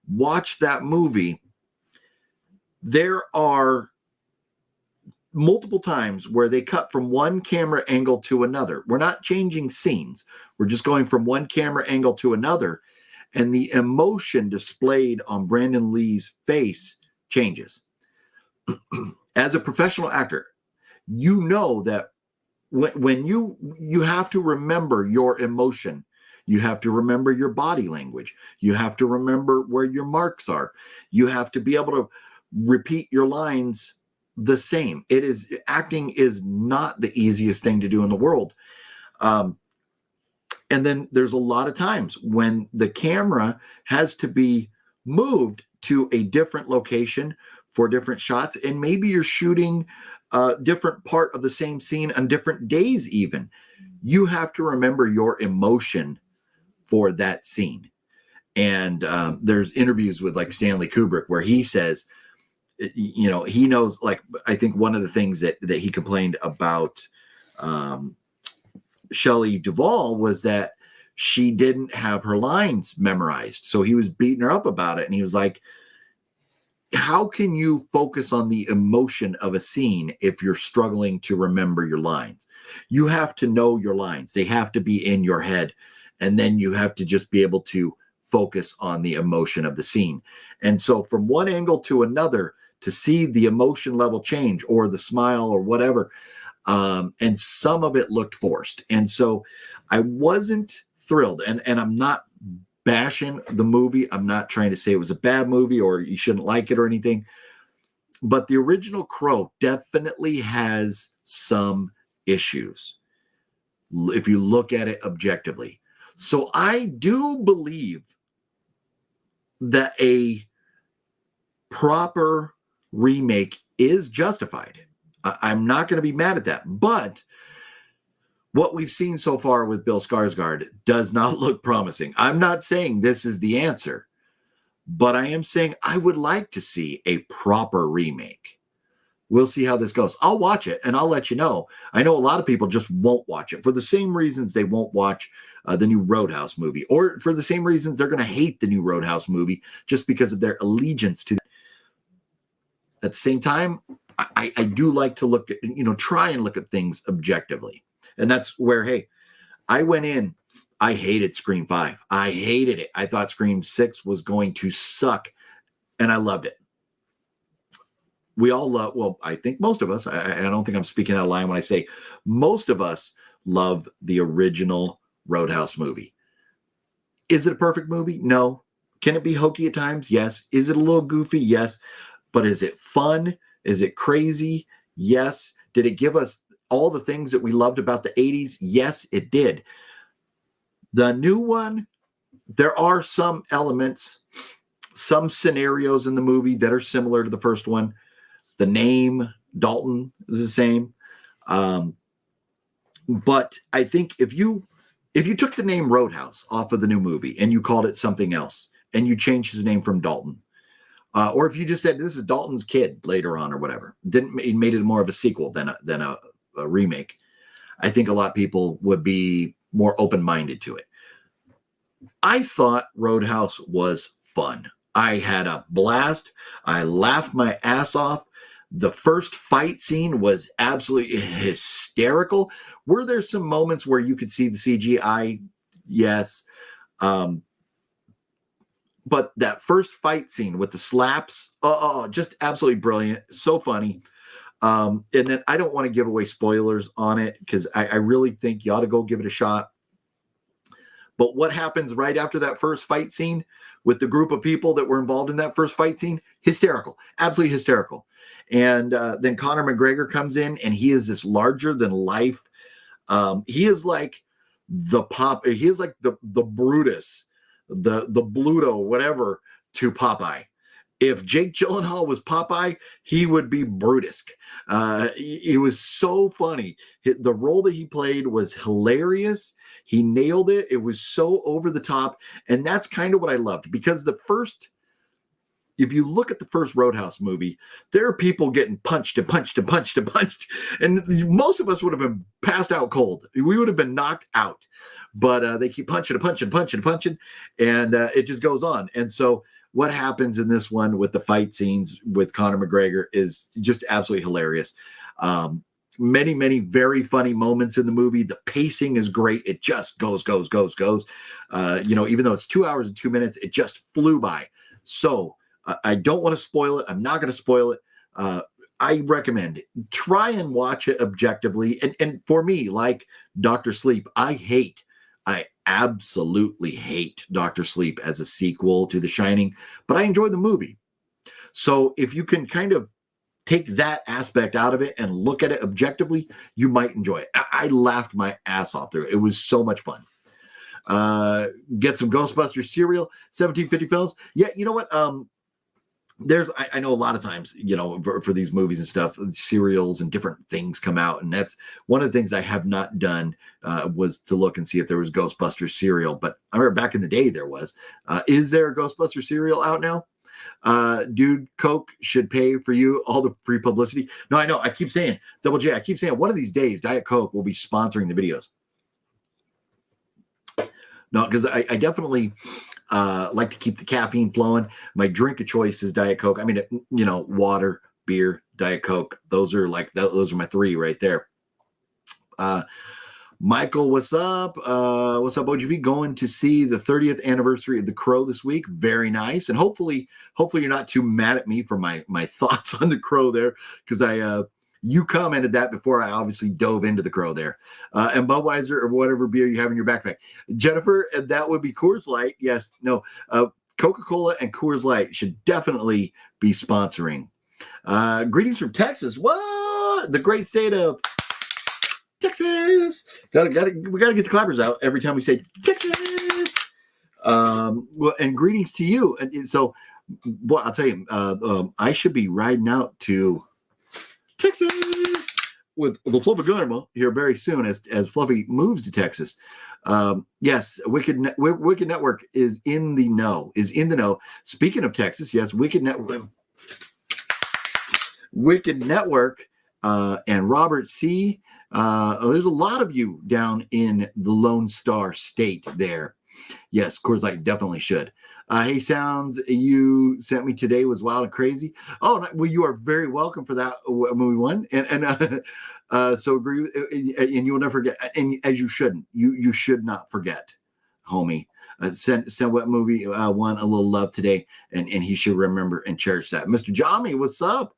watch that movie, there are multiple times where they cut from one camera angle to another. We're not changing scenes. We're just going from one camera angle to another. And the emotion displayed on Brandon Lee's face changes. As a professional actor, you know that when you have to remember your emotion, you have to remember your body language, you have to remember where your marks are, you have to be able to repeat your lines the same. Acting is not the easiest thing to do in the world. And then there's a lot of times when the camera has to be moved to a different location for different shots, and maybe you're shooting a different part of the same scene on different days even. You have to remember your emotion for that scene. And there's interviews with like Stanley Kubrick where he says, you know, he knows, like, I think one of the things that he complained about Shelley Duvall was that she didn't have her lines memorized. So he was beating her up about it. And he was like, how can you focus on the emotion of a scene if you're struggling to remember your lines? You have to know your lines. They have to be in your head. And then you have to just be able to focus on the emotion of the scene. And so from one angle to another, to see the emotion level change or the smile or whatever, and some of it looked forced. And so I wasn't thrilled. And I'm not bashing the movie. I'm not trying to say it was a bad movie or you shouldn't like it or anything. But the original Crow definitely has some issues if you look at it objectively. So I do believe that a proper remake is justified. I'm not going to be mad at that. But what we've seen so far with Bill Skarsgård does not look promising. I'm not saying this is the answer, but I am saying I would like to see a proper remake. We'll see how this goes. I'll watch it and I'll let you know. I know a lot of people just won't watch it for the same reasons they won't watch the new Roadhouse movie, or for the same reasons they're going to hate the new Roadhouse movie just because of their allegiance to that. At the same time, I do like to look at, try and look at things objectively. And that's where, hey, I went in, I hated Scream 5. I hated it. I thought Scream 6 was going to suck, and I loved it. We all love, well, I think most of us, I don't think I'm speaking out of line when I say most of us love the original Roadhouse movie. Is it a perfect movie? No. Can it be hokey at times? Yes. Is it a little goofy? Yes. But is it fun? Is it crazy? Yes. Did it give us all the things that we loved about the 80s? Yes, it did. The new one, there are some elements, some scenarios in the movie that are similar to the first one. The name, Dalton, is the same. But I think if you took the name Roadhouse off of the new movie and you called it something else and you changed his name from Dalton, or if you just said this is Dalton's kid later on or whatever, it made it more of a sequel than a remake, I think a lot of people would be more open-minded to it. I thought Roadhouse was fun. I had a blast. I laughed my ass off. The first fight scene was absolutely hysterical. Were there some moments where you could see the CGI? Yes. Um, but that first fight scene with the slaps, just absolutely brilliant. So funny. And then I don't want to give away spoilers on it because I really think you ought to go give it a shot. But what happens right after that first fight scene with the group of people that were involved in that first fight scene? Hysterical, absolutely hysterical. And then Conor McGregor comes in, and he is this larger than life. He is like the He is like the Brutus, the Bluto, whatever, to Popeye. If Jake Gyllenhaal was Popeye, he would be Brutus. He was so funny. The role that he played was hilarious. He nailed it. It was so over the top. And that's kind of what I loved, because if you look at the first Roadhouse movie, there are people getting punched and punched and punched and punched. And most of us would have been passed out cold. We would have been knocked out. But they keep punching and punching and punching and punching. And it just goes on. And so what happens in this one with the fight scenes with Conor McGregor is just absolutely hilarious. Many, many very funny moments in the movie. The pacing is great. It just goes. Even though it's 2 hours and 2 minutes, it just flew by. So I don't want to spoil it. I'm not going to spoil it. I recommend it. Try and watch it objectively. And for me, like Dr. Sleep, I absolutely hate Dr. Sleep as a sequel to The Shining, but I enjoy the movie. So if you can kind of take that aspect out of it and look at it objectively, you might enjoy it. I laughed my ass off through it. It was so much fun. Get some Ghostbusters cereal, 1750 films. Yeah, you know what? I know a lot of times, for these movies and stuff, serials and different things come out. And that's one of the things I have not done was to look and see if there was Ghostbusters cereal. But I remember back in the day there was. Is there a Ghostbusters cereal out now? Dude, Coke should pay for you all the free publicity. No, I know. I keep saying, Double J, I keep saying one of these days, Diet Coke will be sponsoring the videos. No, because I definitely like to keep the caffeine flowing. My drink of choice is Diet Coke. I mean, water, beer, Diet Coke. Those are my three right there. Michael, what's up? What's up, OGB? Going to see the 30th anniversary of The Crow this week. Very nice. And hopefully you're not too mad at me for my thoughts on The Crow there, because you commented that before I obviously dove into The Crow there. And Budweiser or whatever beer you have in your backpack. Jennifer, that would be Coors Light. Yes. No. Coca-Cola and Coors Light should definitely be sponsoring. Greetings from Texas. What? The great state of Texas. We gotta get the clappers out every time we say Texas. Well, and greetings to you. And so, well, I'll tell you, I should be riding out to Texas with the Fluffy Gunner here very soon as Fluffy moves to Texas. Yes, Wicked Network is in the know. Speaking of Texas, yes, Wicked Network and Robert C. There's a lot of you down in the Lone Star State there. Yes, Coors Light definitely should. Hey, Sounds, you sent me today was wild and crazy. Oh, well, you are very welcome for that movie one. And so agree, and you will never forget. And as you shouldn't, you should not forget, homie. Send Wet Movie one a little love today, and he should remember and cherish that. Mr. Jami, what's up?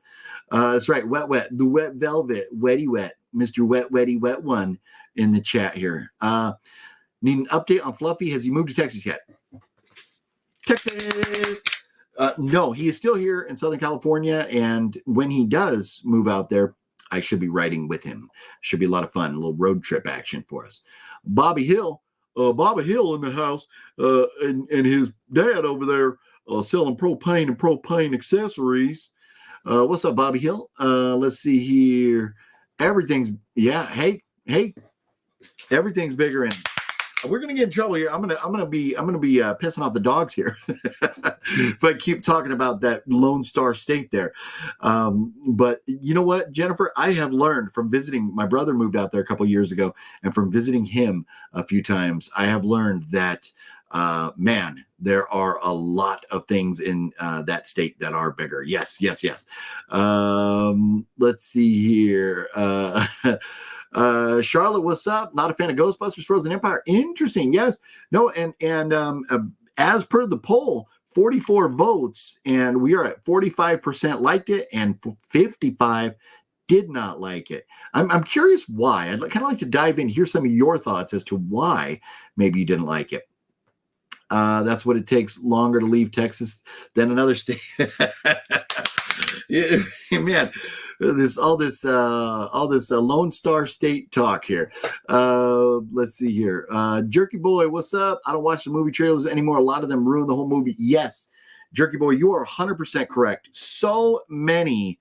That's right, Wet, the Wet Velvet, Wetty Wet, Mr. Wetty Wet one in the chat here. Need an update on Fluffy. Has he moved to Texas yet? Texas. No, he is still here in Southern California, and when he does move out there, I should be riding with him. Should be a lot of fun, a little road trip action for us. Bobby Hill in the house, and his dad over there selling propane and propane accessories. What's up, Bobby Hill? Let's see here. Everything's everything's bigger, and we're gonna get in trouble here. I'm gonna be pissing off the dogs here if I keep talking about that Lone Star State there. But you know what, Jennifer, I have learned from visiting. My brother moved out there a couple years ago, and from visiting him a few times, I have learned that Man, there are a lot of things in that state that are bigger. Yes. Let's see here. Charlotte, what's up? Not a fan of Ghostbusters, Frozen Empire. Interesting. Yes. No. And as per the poll, 44 votes, and we are at 45% liked it, and 55 did not like it. I'm curious why. I'd kind of like to dive in, hear some of your thoughts as to why maybe you didn't like it. That's what it takes longer to leave Texas than another state. Yeah, man, all this Lone Star State talk here. Let's see here. Jerky Boy, what's up? I don't watch the movie trailers anymore. A lot of them ruin the whole movie. Yes, Jerky Boy, you are 100% correct. So many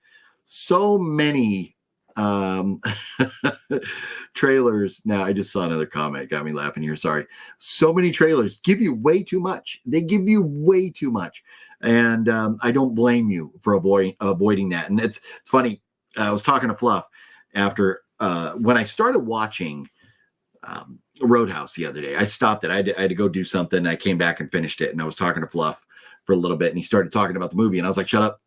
trailers. Now, I just saw another comment, got me laughing here. Sorry. So many trailers give you way too much. They give you way too much. And I don't blame you for avoiding that. And it's funny. I was talking to Fluff after when I started watching Roadhouse the other day. I stopped it. I had to go do something. I came back and finished it. And I was talking to Fluff for a little bit. And he started talking about the movie. And I was like, shut up.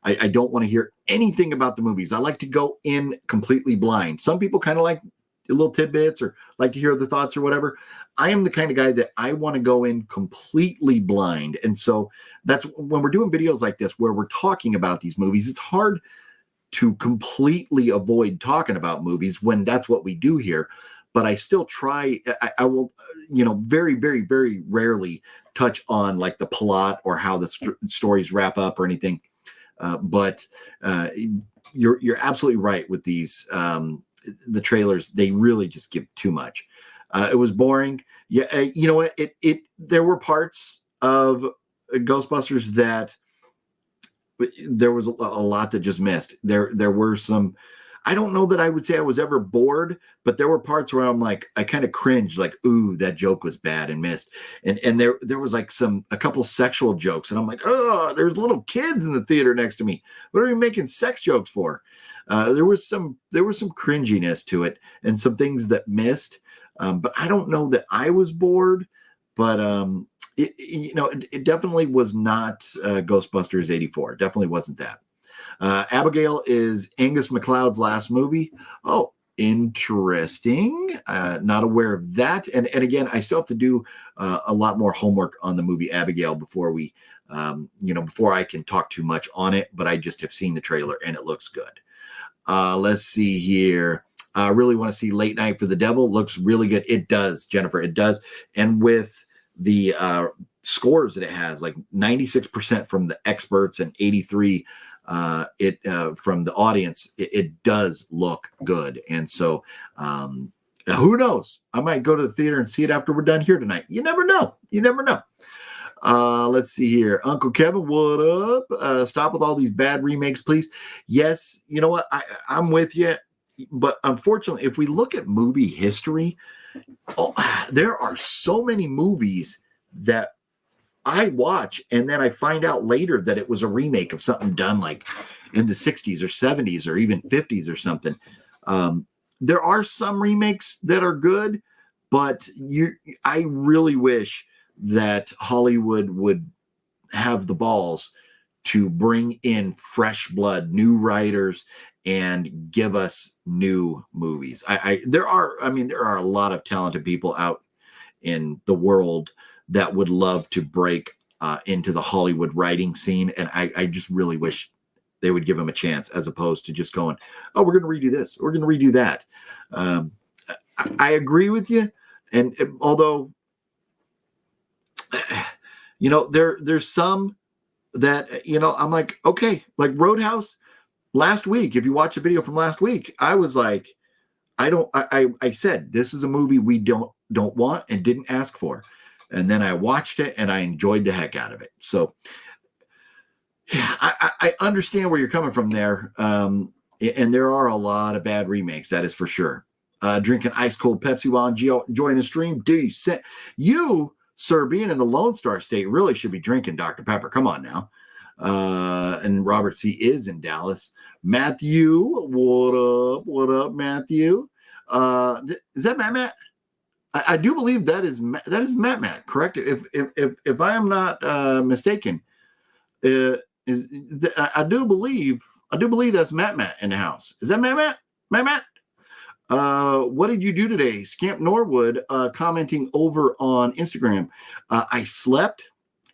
I don't want to hear anything about the movies. I like to go in completely blind. Some people kind of like little tidbits or like to hear the thoughts or whatever. I am the kind of guy that I want to go in completely blind. And so that's when we're doing videos like this, where we're talking about these movies, it's hard to completely avoid talking about movies when that's what we do here. But I still try. I will, very, very, very rarely touch on like the plot or how the stories wrap up or anything. But you're absolutely right with these. The trailers, they really just give too much. It was boring. Yeah, you know what? There were parts of Ghostbusters that there was a lot that just missed. There were some. I don't know that I would say I was ever bored, but there were parts where I'm like, I kind of cringed, like, ooh, that joke was bad and missed. And there was like a couple sexual jokes, and I'm like, oh, there's little kids in the theater next to me. What are you making sex jokes for? There was some cringiness to it and some things that missed. But I don't know that I was bored, but it definitely was not Ghostbusters 84. Definitely wasn't that. Abigail is Angus MacLeod's last movie. Oh, interesting. Not aware of that. And again, I still have to do a lot more homework on the movie Abigail before before I can talk too much on it. But I just have seen the trailer and it looks good. Let's see here. I really want to see Late Night for the Devil. Looks really good. It does, Jennifer. It does. And with the scores that it has, like 96% from the experts and 83 from the audience, it does look good. And so who knows? I might go to the theater and see it after we're done here tonight. You never know. Let's see here. Uncle Kevin, what up? Stop with all these bad remakes, please. Yes, you know what? I'm with you. But unfortunately, if we look at movie history, there are so many movies that I watch and then I find out later that it was a remake of something done like in the 60s or 70s or even 50s or something. There are some remakes that are good, but I really wish that Hollywood would have the balls to bring in fresh blood, new writers, and give us new movies. There are a lot of talented people out in the world that would love to break into the Hollywood writing scene. And I just really wish they would give them a chance, as opposed to just going, oh, we're going to redo this, we're going to redo that. I agree with you. And although, there's some that, I'm like, okay, like Roadhouse last week. If you watch the video from last week, I was like, I said, this is a movie we don't want and didn't ask for. And then I watched it and I enjoyed the heck out of it. So yeah, I understand where you're coming from there. And there are a lot of bad remakes. That is for sure. Drinking ice cold Pepsi while enjoying the stream. You, sir, being in the Lone Star State, really should be drinking Dr. Pepper. Come on now. And Robert C. is in Dallas. Matthew, what up? What up, Matthew? Is that Matt? I do believe that is Matt, correct? If I am not mistaken, I do believe that's Matt in the house. Is that Matt? What did you do today? Scamp Norwood commenting over on Instagram. I slept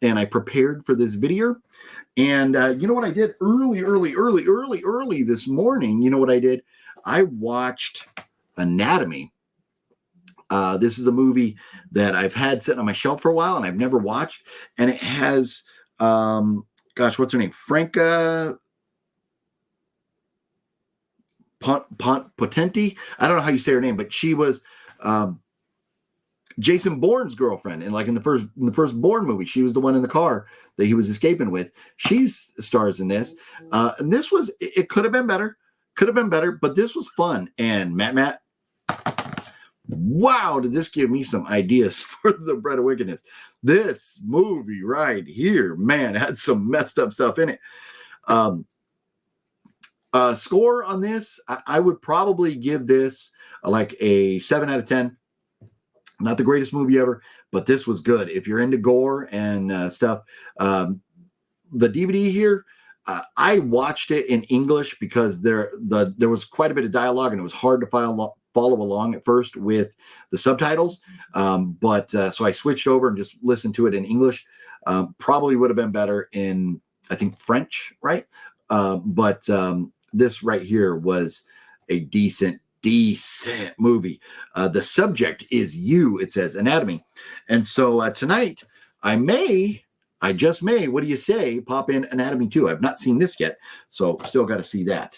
and I prepared for this video. And you know what I did early this morning? You know what I did? I watched Anatomy. This is a movie that I've had sitting on my shelf for a while and I've never watched. And it has, what's her name? Franca Potenti. I don't know how you say her name, but she was Jason Bourne's girlfriend. And like in the first Bourne movie, she was the one in the car that he was escaping with. She's stars in this. And this was, it could have been better, but this was fun. And Matt, wow, did this give me some ideas for the Bread of Wickedness. This movie right here, man, had some messed up stuff in it. Score on this, I would probably give this like a 7 out of 10. Not the greatest movie ever, but this was good. If you're into gore and stuff, the DVD here, I watched it in English because there was quite a bit of dialogue and it was hard to follow along at first with the subtitles. So I switched over and just listened to it in English. Probably would have been better in, I think, French, right? But this right here was a decent movie. The subject is you, it says, Anatomy. And so tonight I just may, what do you say, pop in Anatomy 2. I've not seen this yet, so still got to see that.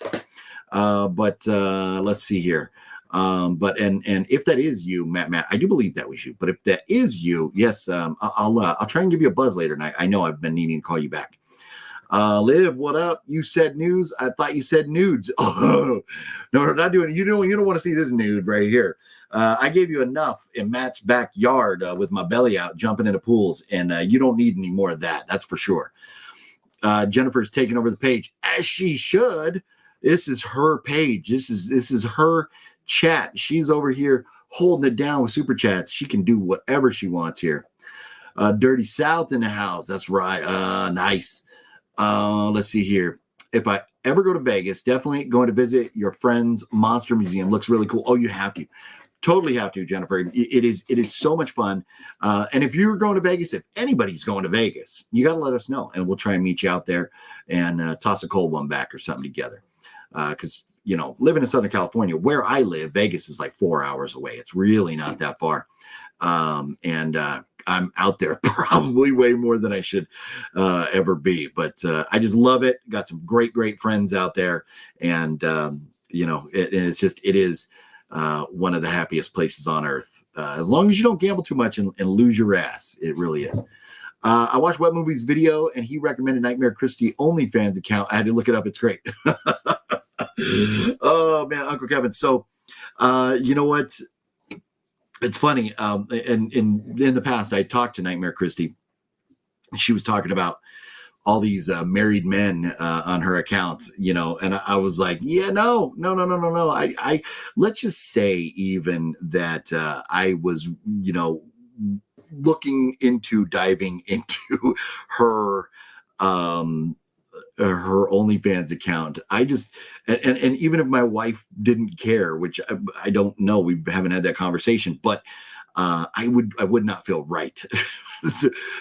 But let's see here. But if that is you, Matt, I do believe that was you. But if that is you, yes, I'll try and give you a buzz later tonight. I know I've been needing to call you back. Liv, what up? You said news. I thought you said nudes. Oh, no, we're not doing it. You don't want to see this nude right here. I gave you enough in Matt's backyard with my belly out, jumping into pools, and you don't need any more of that. That's for sure. Jennifer's taking over the page, as she should. This is her page. This is her chat. She's over here holding it down with super chats. She can do whatever she wants here. Dirty South in the house. That's right. Nice. Let's see here. If I ever go to Vegas, definitely going to visit your friend's Monster Museum. Looks really cool. Oh, you have to. Totally have to, Jennifer. It is so much fun. And if you're going to Vegas, if anybody's going to Vegas, you got to let us know, and we'll try and meet you out there and toss a cold one back or something together. Because living in Southern California, where I live, Vegas is like 4 hours away. It's really not that far. And I'm out there probably way more than I should ever be. But I just love it. Got some great friends out there. And, it is one of the happiest places on earth. As long as you don't gamble too much and lose your ass. It really is. I watched Wet Movie's video, and he recommended Nightmare Christie OnlyFans account. I had to look it up. It's great. Oh, man, Uncle Kevin. So, you know what? It's funny. And in the past, I talked to Nightmare Christie. She was talking about all these married men on her accounts, and I was like, yeah, no. I let's just say even that I was, diving into her OnlyFans account. I just, and even if my wife didn't care, which I don't know, we haven't had that conversation, but I would not feel right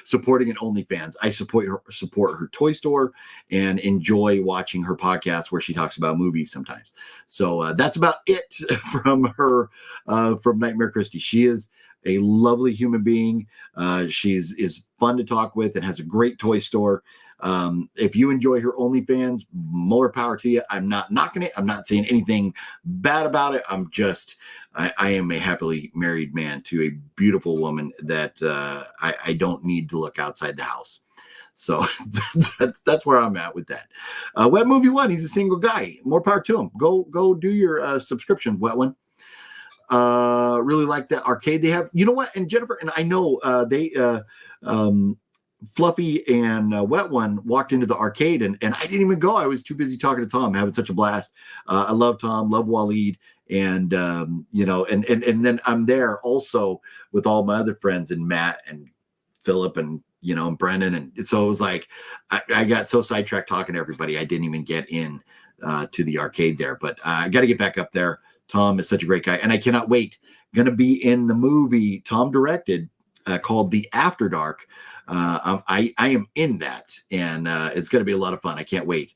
supporting an OnlyFans. I support her toy store and enjoy watching her podcast where she talks about movies sometimes. So that's about it from her, from Nightmare Christie. She is a lovely human being. Is fun to talk with and has a great toy store. If you enjoy her OnlyFans, more power to you. I'm not knocking it. I'm not saying anything bad about it. I'm just, I am a happily married man to a beautiful woman that I don't need to look outside the house. So that's where I'm at with that. Wet Movie One, he's a single guy. More power to him. Go do your subscription, Wet One. Really like that arcade they have. You know what? And Jennifer, and I know Fluffy and Wet One walked into the arcade and I didn't even go. I was too busy talking to Tom, having such a blast. I love Tom, love Waleed, And and then I'm there also with all my other friends and Matt and Philip and and Brendan, and so it was like I got so sidetracked talking to everybody I didn't even get in to the arcade there. But I got to get back up there. Tom is such a great guy, and I cannot wait. Going to be in the movie Tom directed called The After Dark. I am in that, and it's going to be a lot of fun. I can't wait.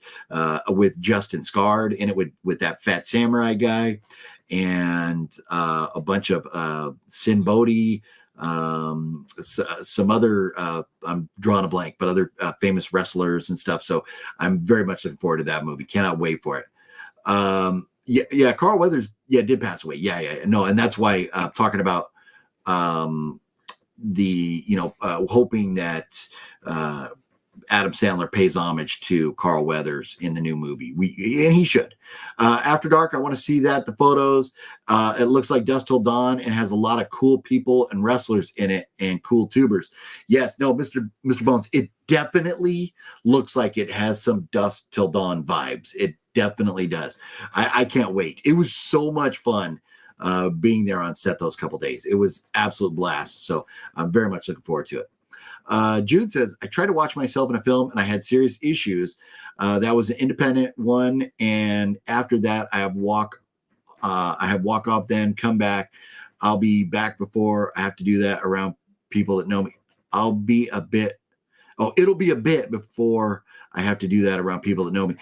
With Justin Scard in it, with that fat samurai guy, and a bunch of Sin Bodhi, some other I'm drawing a blank, but other famous wrestlers and stuff. So I'm very much looking forward to that movie. Cannot wait for it. Carl Weathers did pass away. No, and that's why talking about hoping that Adam Sandler pays homage to Carl Weathers in the new movie. And he should. After Dark, I want to see that. The photos. It looks like Dusk Till Dawn and has a lot of cool people and wrestlers in it and cool tubers. Yes, no, Mr. Bones, it definitely looks like it has some Dusk Till Dawn vibes. It definitely does. I can't wait. It was so much fun being there on set those couple days. It was absolute blast. So I'm very much looking forward to it. Jude says, I tried to watch myself in a film and I had serious issues. That was an independent one. And after that, I have walk off, then come back. I'll be back before I have to do that around people that know me. It'll be a bit before I have to do that around people that know me.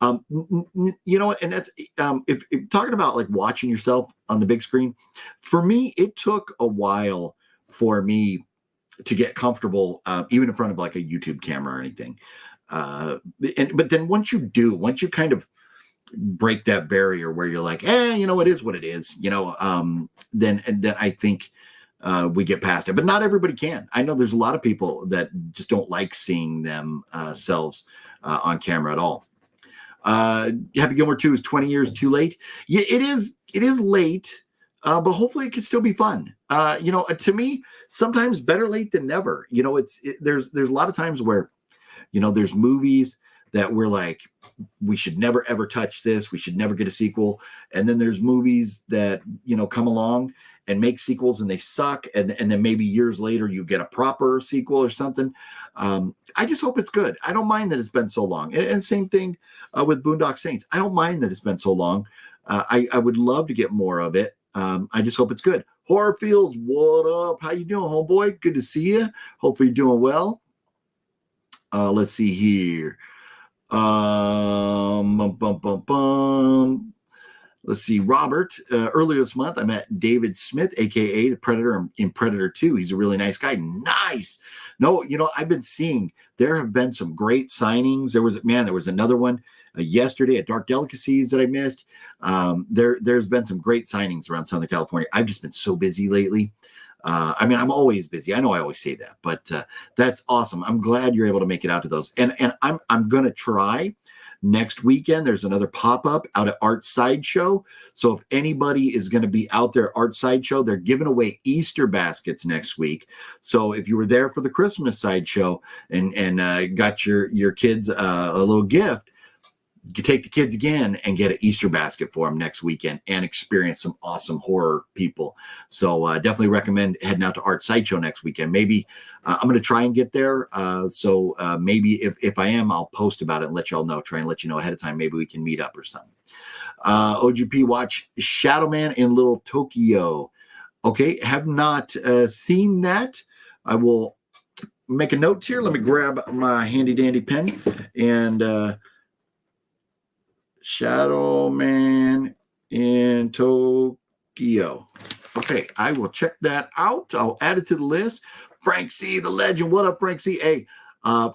And that's if talking about like watching yourself on the big screen, for me, it took a while for me to get comfortable, even in front of like a YouTube camera or anything. But then once you kind of break that barrier where you're like, it is what it is, then I think we get past it. But not everybody can. I know there's a lot of people that just don't like seeing themselves on camera at all. Happy Gilmore 2 is 20 years too late. Yeah, it is late, but hopefully it can still be fun. To me, sometimes better late than never. There's a lot of times where, there's movies that we're like, we should never ever touch this. We should never get a sequel. And then there's movies that, come along and make sequels and they suck. And then maybe years later you get a proper sequel or something. I just hope it's good. I don't mind that it's been so long. And same thing with Boondock Saints. I don't mind that it's been so long. I would love to get more of it. I just hope it's good. Horror Feels, what up? How you doing, homeboy? Good to see you. Hopefully you're doing well. Let's see here. Let's see, Robert. Earlier this month, I met David Smith, aka the Predator in Predator 2. He's a really nice guy. Nice. No, I've been seeing there have been some great signings. There was another one yesterday at Dark Delicacies that I missed. There's been some great signings around Southern California. I've just been so busy lately. I'm always busy. I know I always say that, but that's awesome. I'm glad you're able to make it out to those. And I'm going to try next weekend. There's another pop-up out at Art Sideshow. So if anybody is going to be out there, Art Sideshow, they're giving away Easter baskets next week. So if you were there for the Christmas Sideshow and got your kids a little gift, you can take the kids again and get an Easter basket for them next weekend and experience some awesome horror people. So definitely recommend heading out to Art Sideshow next weekend. Maybe I'm going to try and get there. So maybe if I am, I'll post about it and let y'all know. Try and let you know ahead of time. Maybe we can meet up or something. OGP watch Shadow Man in Little Tokyo. Okay, have not seen that. I will make a note here. Let me grab my handy dandy pen and Shadow Man in Tokyo. Okay, I will check that out. I'll add it to the list. Frank C, the legend. What up, Frank C? Hey,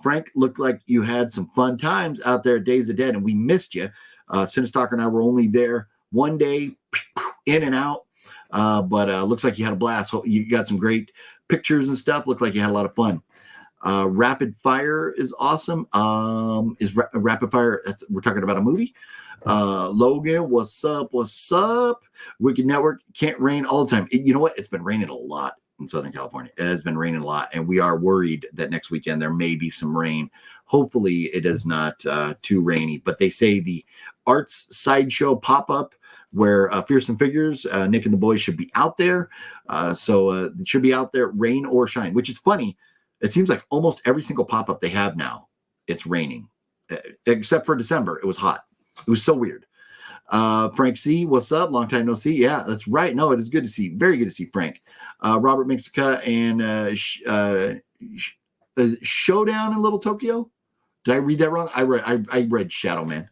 Frank, looked like you had some fun times out there at Days of Dead, and we missed you. Cinestalker and I were only there one day, in and out, but looks like you had a blast. You got some great pictures and stuff. Looked like you had a lot of fun. Rapid Fire is awesome. Rapid Fire, we're talking about a movie. Logan, what's up? Wicked Network, can't rain all the time. You know what? It's been raining a lot in Southern California. It has been raining a lot, and we are worried that next weekend there may be some rain. Hopefully it is not too rainy, but they say the Arts Sideshow pop-up where Fearsome figures, Nick and the boys should be out there. So it should be out there, rain or shine, which is funny. It seems like almost every single pop-up they have now, it's raining. Except for December, it was hot. It was so weird. Frank C, what's up? Long time no see. Yeah, that's right. No, it is good to see. Very good to see Frank. Robert Mexica and Showdown in Little Tokyo. Did I read that wrong? I read Shadow Man.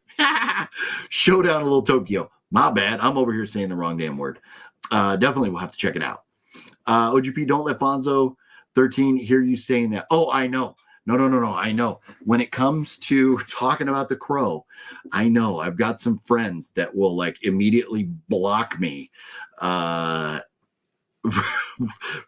Showdown in Little Tokyo. My bad. I'm over here saying the wrong damn word. Definitely we'll have to check it out. OGP, don't let Fonzo 13 hear you saying that. Oh, I know. No. I know. When it comes to talking about the Crow, I know I've got some friends that will like immediately block me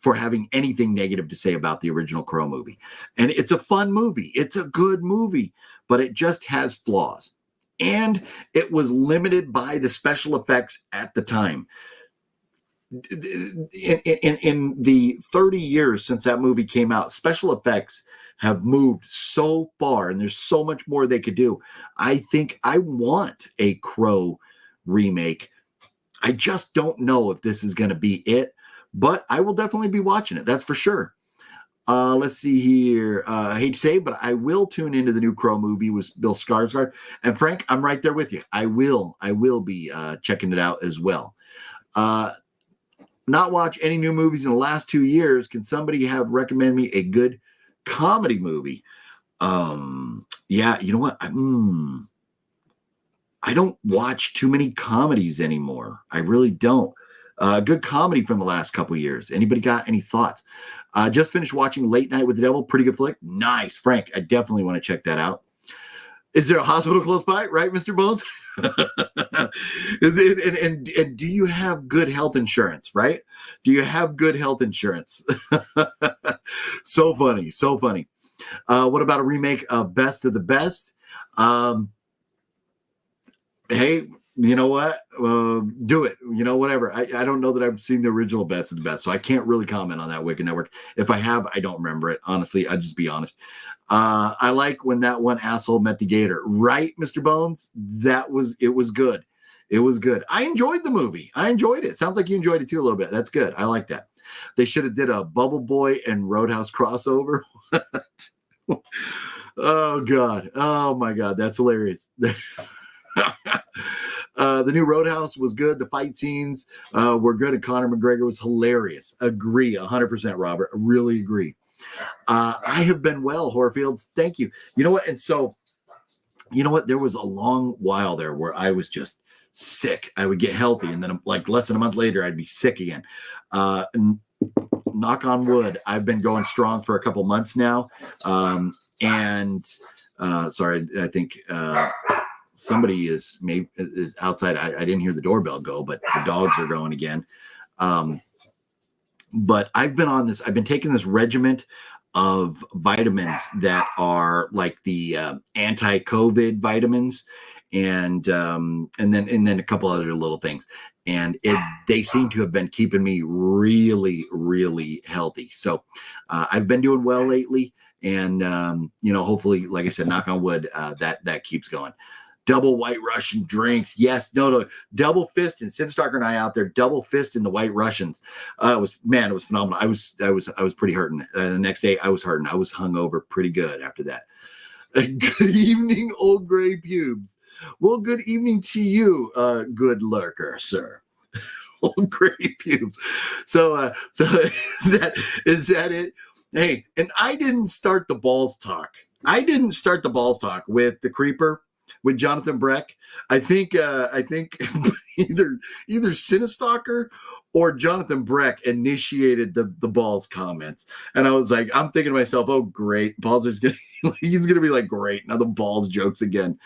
for having anything negative to say about the original Crow movie. And it's a fun movie. It's a good movie, but it just has flaws. And it was limited by the special effects at the time. In the 30 years since that movie came out, special effects have moved so far, and there's so much more they could do. I think I want a Crow remake. I just don't know if this is going to be it, but I will definitely be watching it. That's for sure. Let's see here. I hate to say it, but I will tune into the new Crow movie with Bill Skarsgård. And Frank, I'm right there with you. I will be checking it out as well. Not watch any new movies in the last 2 years. Can somebody recommend me a good comedy movie? Yeah, you know what? I don't watch too many comedies anymore. I really don't. Good comedy from the last couple years. Anybody got any thoughts? Just finished watching Late Night with the Devil. Pretty good flick. Nice, Frank. I definitely want to check that out. Is there a hospital close by? Right, Mr. Bones? Is it? And do you have good health insurance? Right? Do you have good health insurance? So funny. What about a remake of Best of the Best? Hey, you know what? Do it. You know, whatever. I don't know that I've seen the original Best of the Best, so I can't really comment on that Wicked Network. If I have, I don't remember it. Honestly, I'll just be honest. I like when that one asshole met the gator. Right, Mr. Bones? It was good. It was good. I enjoyed the movie. I enjoyed it. Sounds like you enjoyed it too a little bit. That's good. I like that. They should have did a Bubble Boy and Roadhouse crossover. Oh, God. Oh, my God. That's hilarious. The new Roadhouse was good. The fight scenes were good, and Conor McGregor was hilarious. Agree, 100%, Robert. I really agree. I have been well, Horfields. Thank you. You know what? And so, you know what? There was a long while there where I was just sick. I would get healthy, and then like less than a month later, I'd be sick again. Knock on wood, I've been going strong for a couple months now. Sorry, I think somebody is outside. I didn't hear the doorbell go, but the dogs are going again. But I've been taking this regiment of vitamins that are like the anti-COVID vitamins, and then a couple other little things. And they seem to have been keeping me really, really healthy. So I've been doing well lately. And, hopefully, like I said, knock on wood, that keeps going. Double White Russian drinks. Yes, no. Double fist, and Cinestalker and I out there, double fist in the White Russians. It was phenomenal. I was pretty hurting. The next day I was hurting. I was hungover pretty good after that. Good evening, old gray pubes. Well, good evening to you, good lurker, sir. Old gray pubes. So is that it? Hey, and I didn't start the balls talk. With the creeper, with Jonathan Breck. I think either Cinestalker or Jonathan Breck initiated the balls comments. And I was like, I'm thinking to myself, oh great, he's gonna be like, great, now the balls jokes again.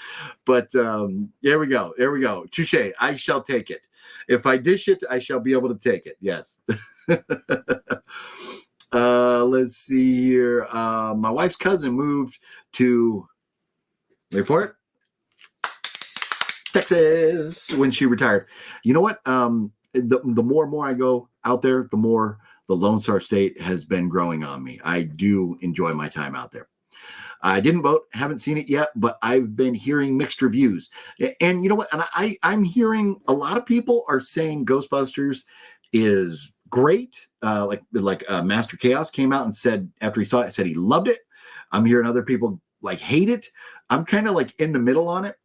But there we go. Touche. I shall take it. If I dish it, I shall be able to take it. Yes. Let's see here. My wife's cousin moved to, wait for it, Texas, when she retired. You know what? The more and more I go out there, the more the Lone Star State has been growing on me. I do enjoy my time out there. I didn't vote, haven't seen it yet, but I've been hearing mixed reviews. And you know what? And I'm hearing a lot of people are saying Ghostbusters is great. Like Master Chaos came out and said after he saw it, said he loved it. I'm hearing other people like hate it. I'm kind of like in the middle on it,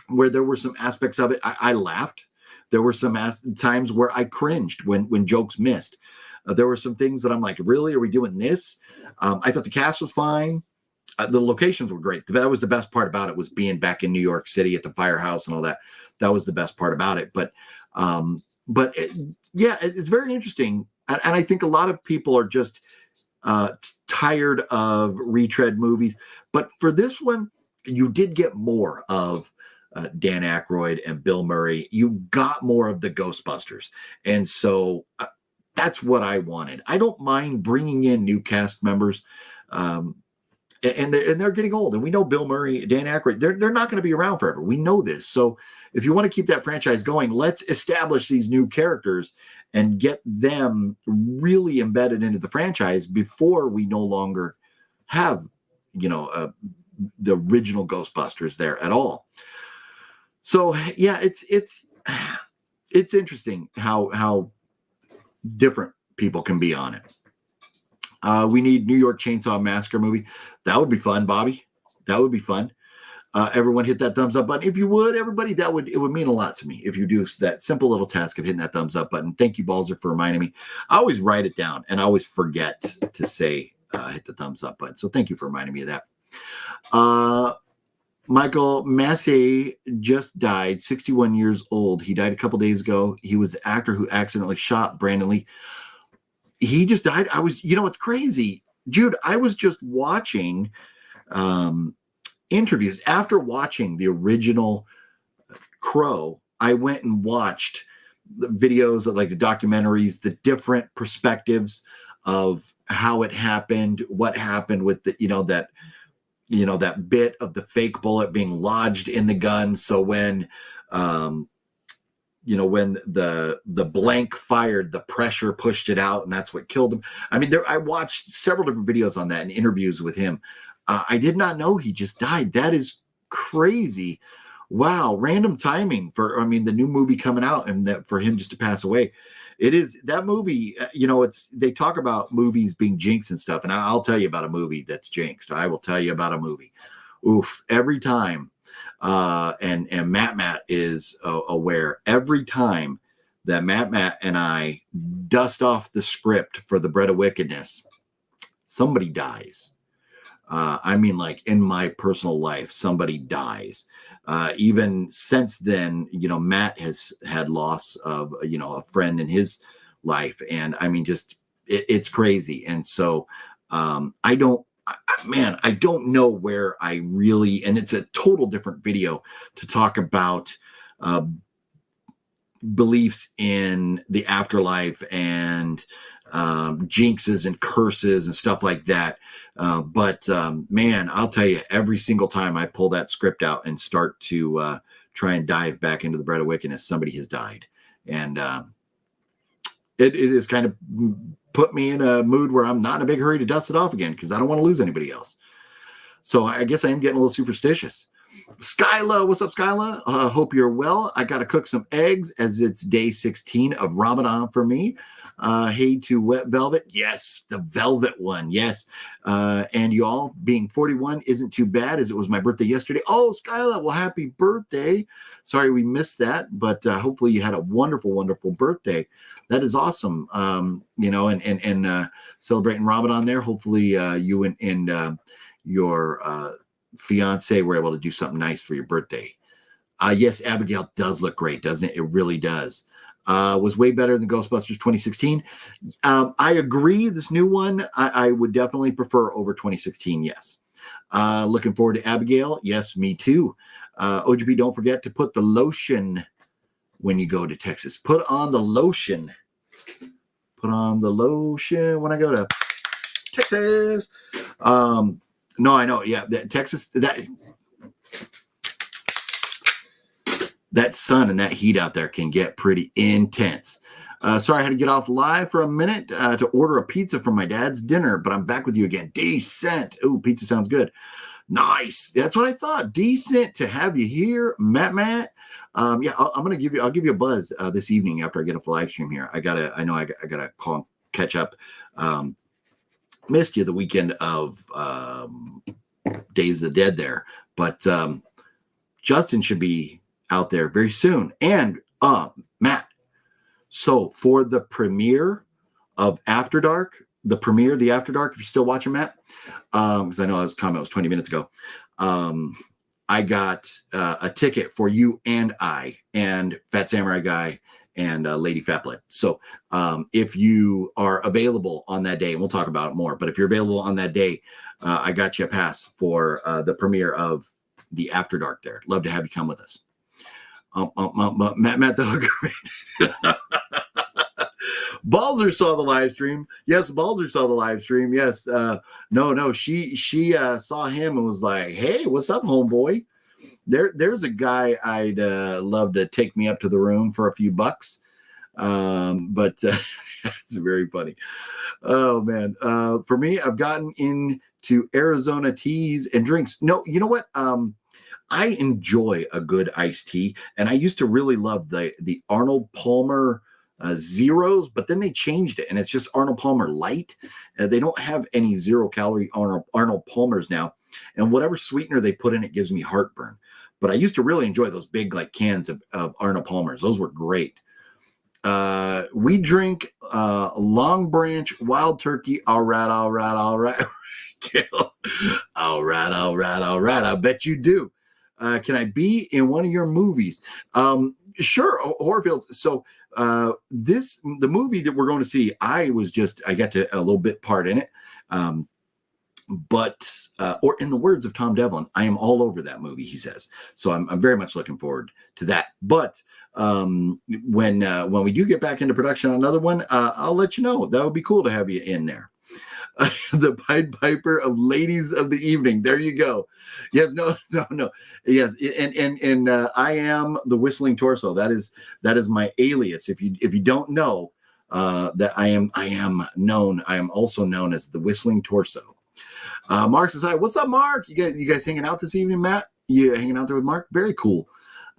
where there were some aspects of it I laughed. There were some times where I cringed when jokes missed. There were some things that I'm like, really, are we doing this? I thought the cast was fine. The locations were great. That was the best part about it, was being back in New York City at the firehouse and all that. That was the best part about it. But it's very interesting. And I think a lot of people are just tired of retread movies. But for this one, you did get more of Dan Aykroyd and Bill Murray. You got more of the Ghostbusters. And so that's what I wanted. I don't mind bringing in new cast members. And they're getting old, and we know Bill Murray, Dan Aykroyd, they're not going to be around forever. We know this. So if you want to keep that franchise going, let's establish these new characters and get them really embedded into the franchise before we no longer have, the original Ghostbusters there at all. So yeah, it's interesting how different people can be on it. We need New York Chainsaw Massacre movie. That would be fun, Bobby. That would be fun. Everyone hit that thumbs up button. If you would, everybody, it would mean a lot to me if you do that simple little task of hitting that thumbs up button. Thank you, Balzer, for reminding me. I always write it down, and I always forget to say hit the thumbs up button. So thank you for reminding me of that. Michael Massey just died, 61 years old. He died a couple days ago. He was the actor who accidentally shot Brandon Lee. He just died. It's crazy. Jude, I was just watching interviews. After watching the original Crow, I went and watched the videos of like the documentaries, the different perspectives of how it happened, what happened with the, that bit of the fake bullet being lodged in the gun. So when when the blank fired, the pressure pushed it out, and that's what killed him. I mean, I watched several different videos on that and interviews with him. I did not know he just died. That is crazy. Wow. Random timing for, the new movie coming out, and that for him just to pass away. It is that movie, they talk about movies being jinxed and stuff. And I'll tell you about a movie that's jinxed. I will tell you about a movie. Oof. Every time. And Matt is aware, every time that Matt and I dust off the script for The Bread of Wickedness, somebody dies. Like in my personal life, somebody dies. Even since then, Matt has had loss of, a friend in his life. And it's crazy. And so I don't know where I really, and it's a total different video to talk about beliefs in the afterlife and jinxes and curses and stuff like that. But I'll tell you, every single time I pull that script out and start to try and dive back into The Bread of Wickedness, somebody has died. And it is kind of put me in a mood where I'm not in a big hurry to dust it off again, because I don't want to lose anybody else. So I guess I am getting a little superstitious. Skyla, what's up, Skyla? Hope you're well. I got to cook some eggs as it's day 16 of Ramadan for me. Hey to Wet Velvet. Yes, the velvet one. Yes. And you all, being 41 isn't too bad, as it was my birthday yesterday. Oh, Skyla, well, happy birthday. Sorry we missed that, but hopefully you had a wonderful, wonderful birthday. That is awesome. And celebrating Ramadan there. Hopefully you and your fiance were able to do something nice for your birthday. Yes, Abigail does look great, doesn't it? It really does. Was way better than Ghostbusters 2016. I agree. This new one, I would definitely prefer over 2016. Yes. Looking forward to Abigail. Yes, me too. OGB, don't forget to put the lotion when you go to Texas. Put on the lotion. Put on the lotion when I go to Texas. No, I know. Yeah, Texas, that sun and that heat out there can get pretty intense. Sorry I had to get off live for a minute to order a pizza for my dad's dinner, but I'm back with you again. Decent. Ooh, pizza sounds good. Nice. That's what I thought. Decent to have you here, Matt. Yeah, I'll give you a buzz this evening after I get off the live stream here. I gotta call, catch up. Missed you the weekend of Days of the Dead there, but Justin should be out there very soon. And Matt, so for the premiere of After Dark, the After Dark, if you're still watching, Matt, because I know this comment was 20 minutes ago, I got a ticket for you and I and Fat Samurai Guy and Lady Fatblood. So if you are available on that day, and we'll talk about it more, but if you're available on that day, I got you a pass for the premiere of the After Dark there. Love to have you come with us. Matt the Hooker. Balzer saw the live stream. Yes, Balzer saw the live stream. Yes. No, she saw him and was like, hey, what's up, homeboy? There's a guy I'd love to take me up to the room for a few bucks. But it's very funny. Oh man. For me, I've gotten into Arizona teas and drinks. No, you know what? I enjoy a good iced tea, and I used to really love the Arnold Palmer zeros, but then they changed it, and it's just Arnold Palmer Light. They don't have any 0-calorie Arnold Palmers now, and whatever sweetener they put in it gives me heartburn. But I used to really enjoy those big like cans of Arnold Palmers. Those were great. We drink Long Branch Wild Turkey. All right. All right. I bet you do. Can I be in one of your movies? Sure, Horrorfields. So the movie that we're going to see, I got to a little bit part in it. But or in the words of Tom Devlin, I am all over that movie, he says. So I'm very much looking forward to that. But when we do get back into production on another one, I'll let you know. That would be cool to have you in there. The Pied Piper of Ladies of the Evening. There you go. Yes, no. Yes, and I am the Whistling Torso. That is my alias. If you don't know that I am known. I am also known as the Whistling Torso. Mark says hi. What's up, Mark? You guys hanging out this evening, Matt? You hanging out there with Mark? Very cool.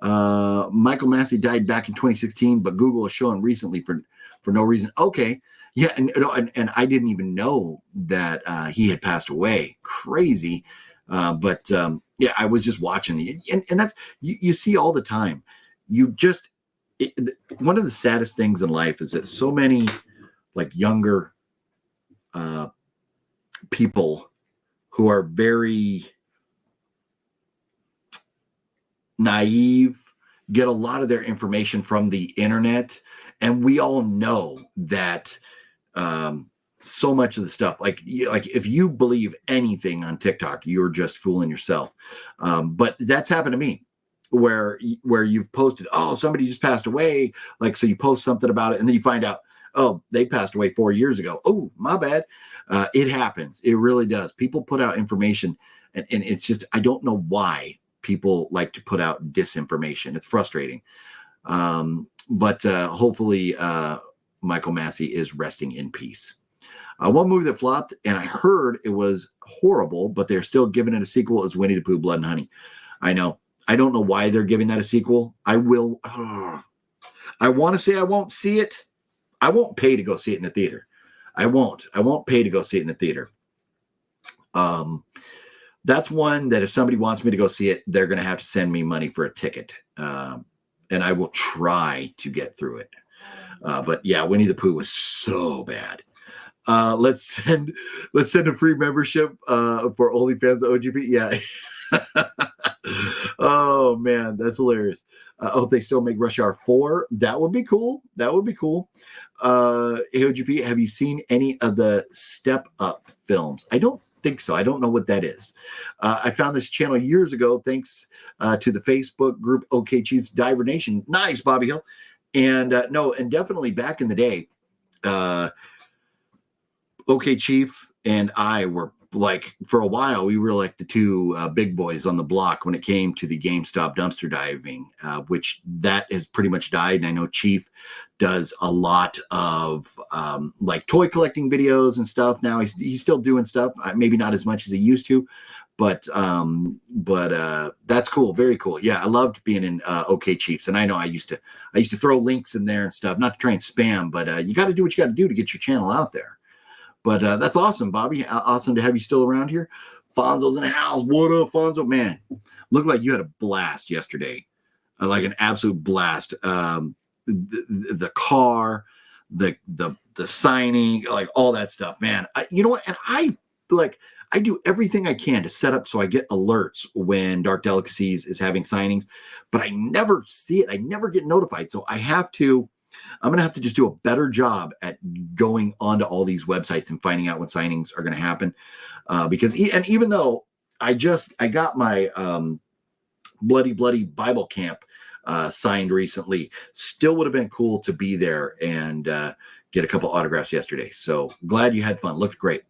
Michael Massey died back in 2016, but Google is showing recently for no reason. Okay. Yeah, and I didn't even know that he had passed away. Crazy, but yeah, I was just watching and that's you see all the time. One of the saddest things in life is that so many like younger people who are very naive get a lot of their information from the internet, and we all know that. So much of the stuff, like if you believe anything on TikTok, you're just fooling yourself. But that's happened to me, where you've posted, oh, somebody just passed away. Like, so you post something about it, and then you find out, oh, they passed away 4 years ago. Oh, my bad. It happens. It really does. People put out information, and it's just, I don't know why people like to put out disinformation. It's frustrating. But hopefully, Michael Massey is resting in peace. One movie that flopped, and I heard it was horrible, but they're still giving it a sequel, is Winnie the Pooh, Blood and Honey. I know. I don't know why they're giving that a sequel. I will. I want to say I won't see it. I won't pay to go see it in the theater. I won't pay to go see it in the theater. That's one that if somebody wants me to go see it, they're going to have to send me money for a ticket. And I will try to get through it. But yeah, Winnie the Pooh was so bad. Let's send a free membership for OnlyFans OGP. Yeah. Oh man, that's hilarious. I hope they still make Rush Hour 4. That would be cool. OGP, have you seen any of the Step Up films? I don't think so. I don't know what that is. I found this channel years ago thanks to the Facebook group OK Chiefs Diver Nation. Nice, Bobby Hill. And and definitely back in the day, OK Chief and I were like for a while, we were like the two big boys on the block when it came to the GameStop dumpster diving, which that has pretty much died. And I know Chief does a lot of like toy collecting videos and stuff. Now he's still doing stuff, maybe not as much as he used to, but that's cool. Very cool. Yeah, I loved being in OK Chiefs, and I know I used to throw links in there and stuff, not to try and spam, but you got to do what you got to do to get your channel out there. But that's awesome, Bobby. Awesome to have you still around here. Fonzo's in the house. What up, Fonzo? Man, looked like you had a blast yesterday. Like an absolute blast. The car, the signing, like all that stuff, man. You know what? And I do everything I can to set up so I get alerts when Dark Delicacies is having signings, but I never see it. I never get notified. So I'm going to have to just do a better job at going onto all these websites and finding out when signings are going to happen. Because even though I got my Bloody Bible Camp signed recently, still would have been cool to be there and get a couple autographs yesterday. So glad you had fun. Looked great.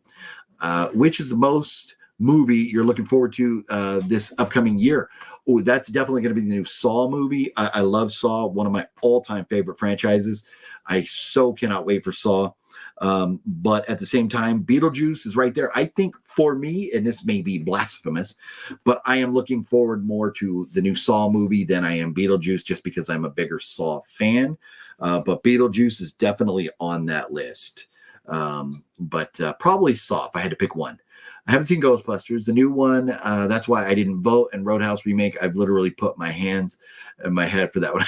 Which is the most movie you're looking forward to this upcoming year? Oh, that's definitely going to be the new Saw movie. I love Saw, one of my all-time favorite franchises. I so cannot wait for Saw. But at the same time, Beetlejuice is right there. I think for me, and this may be blasphemous, but I am looking forward more to the new Saw movie than I am Beetlejuice, just because I'm a bigger Saw fan. But Beetlejuice is definitely on that list. But probably Saw if I had to pick one. I haven't seen Ghostbusters, the new one. That's why I didn't vote. And Roadhouse remake, I've literally put my hands in my head for that one.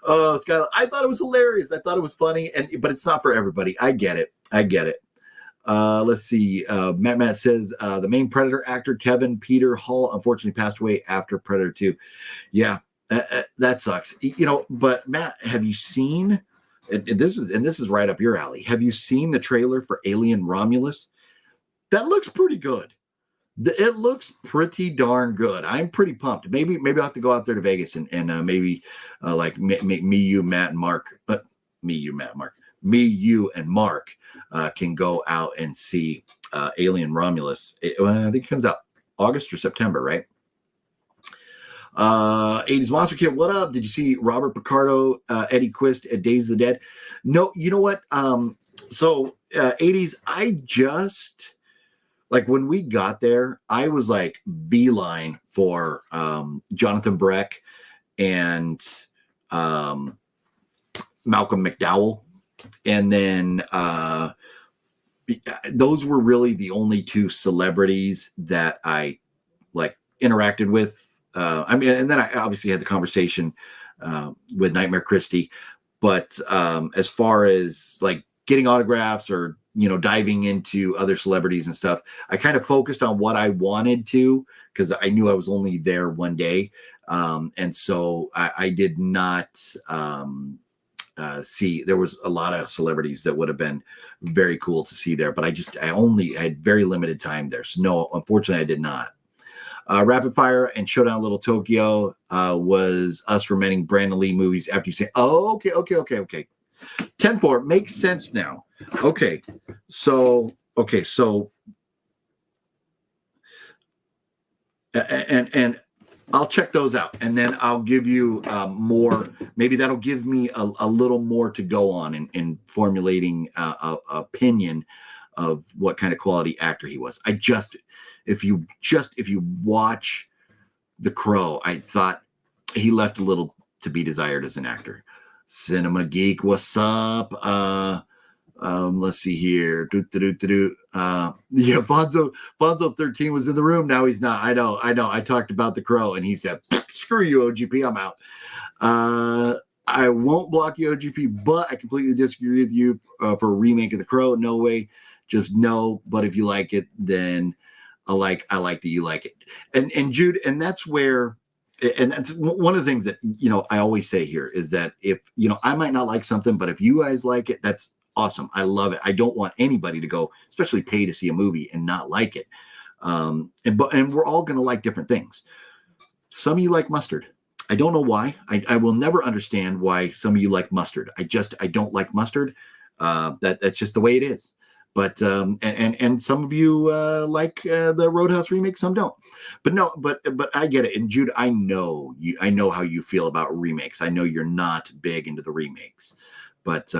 Oh, Skylar, I thought it was hilarious. I thought it was funny, but it's not for everybody. I get it. Let's see. Matt says the main Predator actor Kevin Peter Hall unfortunately passed away after Predator 2. Yeah, that sucks. But Matt, have you seen? And this is right up your alley. Have you seen the trailer for Alien Romulus? That looks pretty good. It looks pretty darn good. I'm pretty pumped. Maybe I'll have to go out there to Vegas and maybe like me, you, Matt, and Mark. But me, you, and Mark can go out and see Alien Romulus. I think it comes out August or September, right? 80s Monster Kid, what up? Did you see Robert Picardo, Eddie Quist at Days of the Dead? No, you know what? So 80s, I just like when we got there, I was like beeline for Jonathan Breck and Malcolm McDowell. And then those were really the only two celebrities that I like interacted with. And then I obviously had the conversation with Nightmare Christie, but as far as like getting autographs or, diving into other celebrities and stuff, I kind of focused on what I wanted to, because I knew I was only there one day. And so I did not see, there was a lot of celebrities that would have been very cool to see there, but I had very limited time there. So no, unfortunately I did not. Rapid Fire and Showdown Little Tokyo was us remaining Brandon Lee movies after you say, oh, okay. 10-4 makes sense now. Okay, so and I'll check those out, and then I'll give you more. Maybe that'll give me a little more to go on in formulating a opinion of what kind of quality actor he was. If you watch The Crow, I thought he left a little to be desired as an actor. Cinema Geek, what's up? Let's see here. Yeah, Bonzo 13 was in the room. Now he's not. I know. I talked about The Crow, and he said, "Screw you, OGP. I'm out." I won't block you, OGP, but I completely disagree with you for a remake of The Crow. No way. Just no. But if you like it, then I like that you like it. And Jude, and that's where. And that's one of the things that, I always say here is that if, I might not like something, but if you guys like it, that's awesome. I love it. I don't want anybody to go, especially pay to see a movie and not like it. And we're all going to like different things. Some of you like mustard. I don't know why. I will never understand why some of you like mustard. I don't like mustard. That's just the way it is. But and some of you like the Roadhouse remake, some don't. But no, but I get it. And Jude, I know how you feel about remakes. I know you're not big into the remakes, but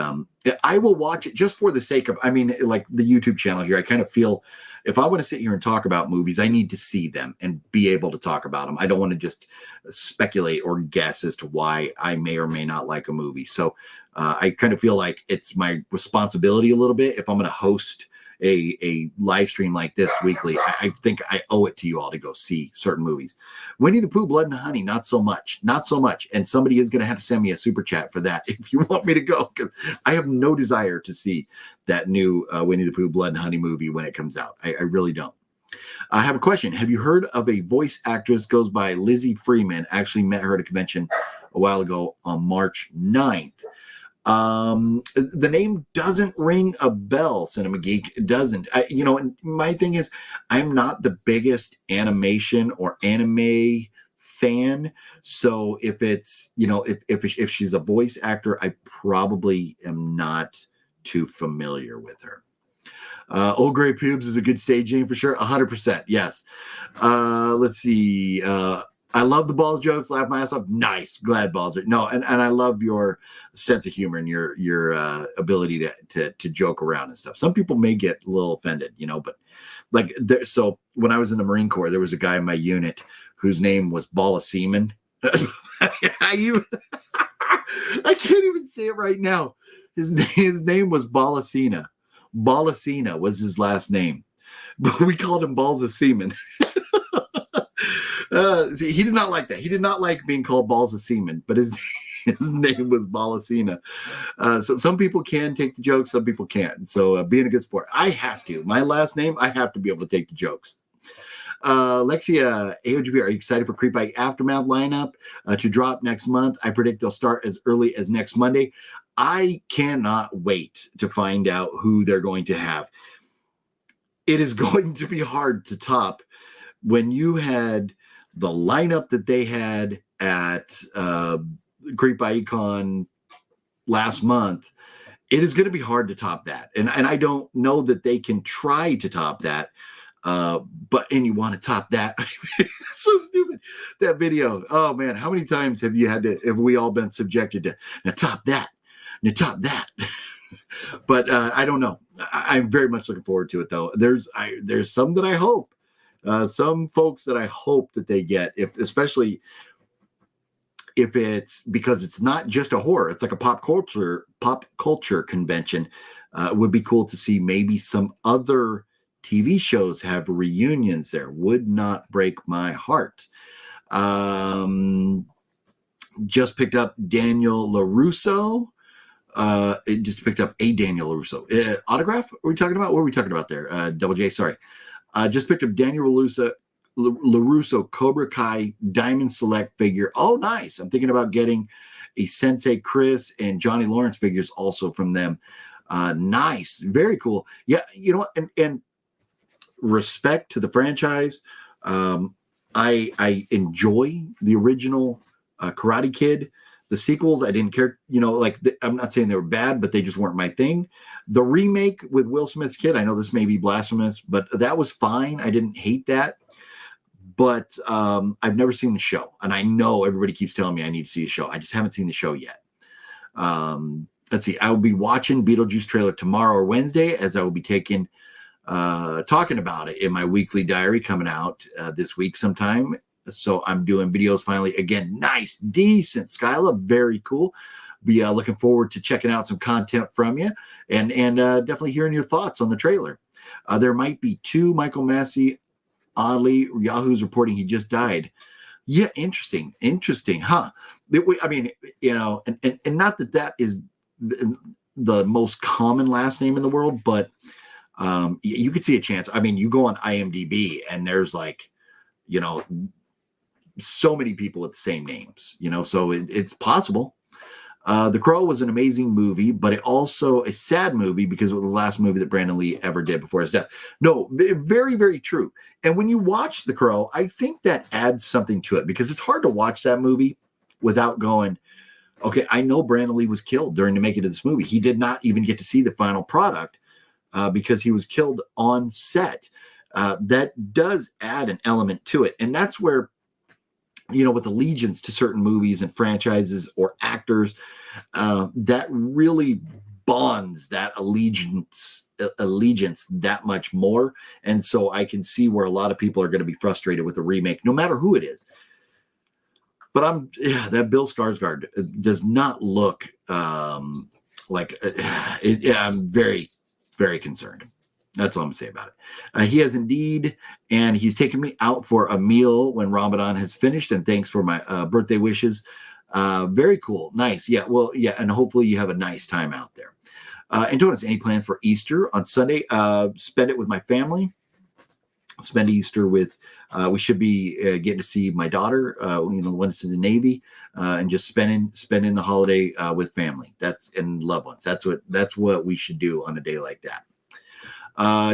I will watch it just for the sake of. I mean, like the YouTube channel here. I kind of feel if I want to sit here and talk about movies, I need to see them and be able to talk about them. I don't want to just speculate or guess as to why I may or may not like a movie. So I kind of feel like it's my responsibility a little bit if I'm going to host a live stream like this weekly. I think I owe it to you all to go see certain movies. Winnie the Pooh, Blood and Honey, not so much. And somebody is going to have to send me a super chat for that if you want me to go, because I have no desire to see that new Winnie the Pooh, Blood and Honey movie when it comes out. I really don't. I have a question. Have you heard of a voice actress goes by Lizzie Freeman? Actually met her at a convention a while ago on March 9th. The name doesn't ring a bell, Cinema Geek. It doesn't. And my thing is, I'm not the biggest animation or anime fan. So if it's, if she's a voice actor, I probably am not too familiar with her. Old Gray Pubes is a good stage name for sure. 100%. Yes. Let's see. I love the balls jokes, laugh my ass off. Nice, glad balls. No, and I love your sense of humor and your ability to joke around and stuff. Some people may get a little offended, but like so when I was in the Marine Corps, there was a guy in my unit whose name was Ball of Seaman. I can't even say it right now. His name was Ballasina. Ballasina was his last name, but we called him Balls of Seaman. See, he did not like that. He did not like being called Balls of Seaman, but his name was Ballasina. So some people can take the jokes, some people can't. So being a good sport, I have to. My last name, I have to be able to take the jokes. Lexia, AOGB, are you excited for Creep I.E Aftermath lineup to drop next month? I predict they'll start as early as next Monday. I cannot wait to find out who they're going to have. It is going to be hard to top when you had the lineup that they had at Creep I.E Con last month. It is going to be hard to top that. And I don't know that they can try to top that. But you want to top that. So stupid. That video. Oh man, how many times have we all been subjected to now top that? Now top that. But I don't know. I'm very much looking forward to it though. There's some that I hope. Some folks that I hope that they get, especially if it's because it's not just a horror, it's like a pop culture convention. It would be cool to see maybe some other TV shows have reunions there. Would not break my heart. Just picked up Daniel LaRusso. It just picked up a Daniel LaRusso. Autograph? What are we talking about? What are we talking about there? Double J, sorry. Just picked up Daniel LaRusso Cobra Kai Diamond Select figure. Oh, nice. I'm thinking about getting a Sensei Chris and Johnny Lawrence figures also from them. Nice. Very cool. Yeah, you know what? And respect to the franchise. I enjoy the original Karate Kid. The sequels, I didn't care. I'm not saying they were bad, but they just weren't my thing. The remake with Will Smith's kid, I know this may be blasphemous, but that was fine. I didn't hate that. But I've never seen the show. And I know everybody keeps telling me I need to see the show. I just haven't seen the show yet. Let's see. I will be watching Beetlejuice trailer tomorrow or Wednesday, as I will be talking about it in my weekly diary coming out this week sometime. So I'm doing videos finally. Again, nice, decent, Skyla. Very cool. Be looking forward to checking out some content from you and definitely hearing your thoughts on the trailer. There might be two. Michael Massey, oddly, Yahoo's reporting he just died. Yeah, interesting, huh? I mean, and not that is the most common last name in the world, but you could see a chance. I mean, you go on IMDb and there's so many people with the same names, so it's possible. The Crow was an amazing movie, but it also a sad movie because it was the last movie that Brandon Lee ever did before his death. No, very, very true. And when you watch The Crow, I think that adds something to it because it's hard to watch that movie without going, okay, I know Brandon Lee was killed during the making of this movie. He did not even get to see the final product. because he was killed on set. That does add an element to it. And that's where, with allegiance to certain movies and franchises or actors, that really bonds that allegiance that much more. And so I can see where a lot of people are going to be frustrated with the remake, no matter who it is. But that Bill Skarsgård does not look like I'm very, very concerned. That's all I'm going to say about it. He has indeed, and he's taken me out for a meal when Ramadan has finished. And thanks for my birthday wishes. Very cool. Nice. Yeah. Well, yeah. And hopefully you have a nice time out there. And don't have any plans for Easter on Sunday. Spend it with my family. Spend Easter with, we should be getting to see my daughter, the one that's in the Navy, and just spending the holiday with family. And loved ones. That's what we should do on a day like that.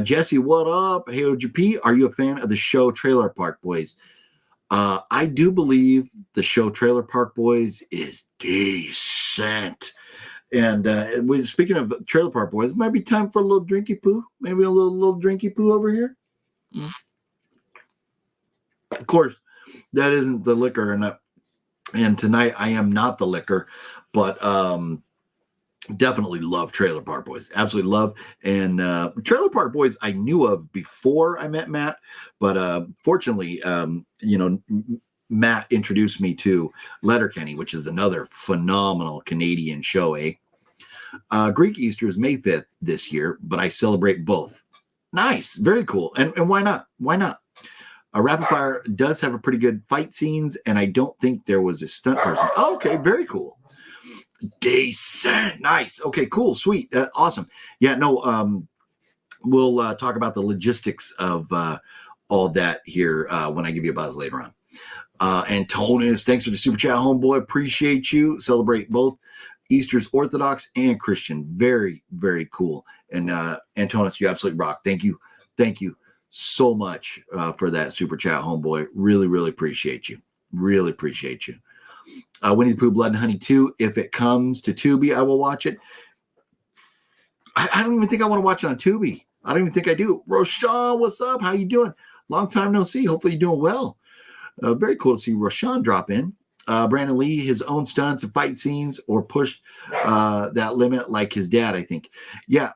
Jesse, what up? Hey, OGP, are you a fan of the show Trailer Park Boys? I do believe the show Trailer Park Boys is decent. And speaking of Trailer Park Boys, it might be time for a little drinky poo. Maybe a little drinky poo over here. Of course, that isn't the liquor, and tonight I am not the liquor, but definitely love Trailer Park Boys. Absolutely love. And Trailer Park Boys I knew of before I met Matt, but fortunately, Matt introduced me to Letterkenny, which is another phenomenal Canadian show, Greek Easter is May 5th this year, but I celebrate both. Nice. Very cool. And why not? Why not? Rapid Fire does have a pretty good fight scenes, and I don't think there was a stunt person. Oh, okay. Very cool. Decent. Nice. Okay, cool. Sweet. Awesome. Yeah, no, we'll talk about the logistics of all that here when I give you a buzz later on. Antonis, thanks for the super chat, homeboy. Appreciate you. Celebrate both Easter's Orthodox and Christian. Very, very cool. And Antonis, you absolutely rock. Thank you. Thank you so much for that super chat, homeboy. Really, really appreciate you. Really appreciate you. Winnie the Pooh, Blood and Honey 2. If it comes to Tubi, I will watch it. I don't even think I want to watch it on Tubi. I don't even think I do. Roshan, what's up? How you doing? Long time no see. Hopefully you're doing well. Very cool to see Roshan drop in. Brandon Lee, his own stunts and fight scenes or pushed that limit like his dad, I think. Yeah.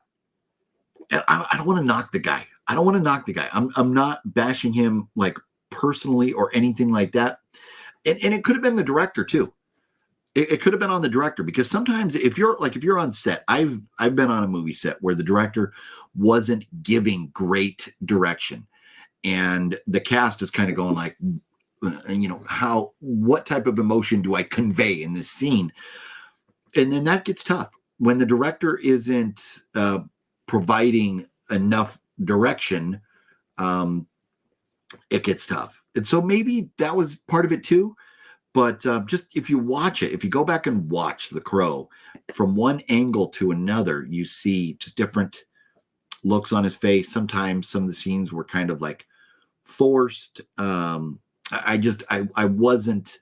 And I don't want to knock the guy. I don't want to knock the guy. I'm not bashing him like personally or anything like that. And it could have been the director too. It could have been on the director, because sometimes if you're on set, I've been on a movie set where the director wasn't giving great direction, and the cast is kind of going like, what type of emotion do I convey in this scene? And then that gets tough when the director isn't providing enough direction. It gets tough. And so maybe that was part of it too. But just if you watch it, if you go back and watch The Crow from one angle to another, you see just different looks on his face. Sometimes some of the scenes were kind of like forced. I wasn't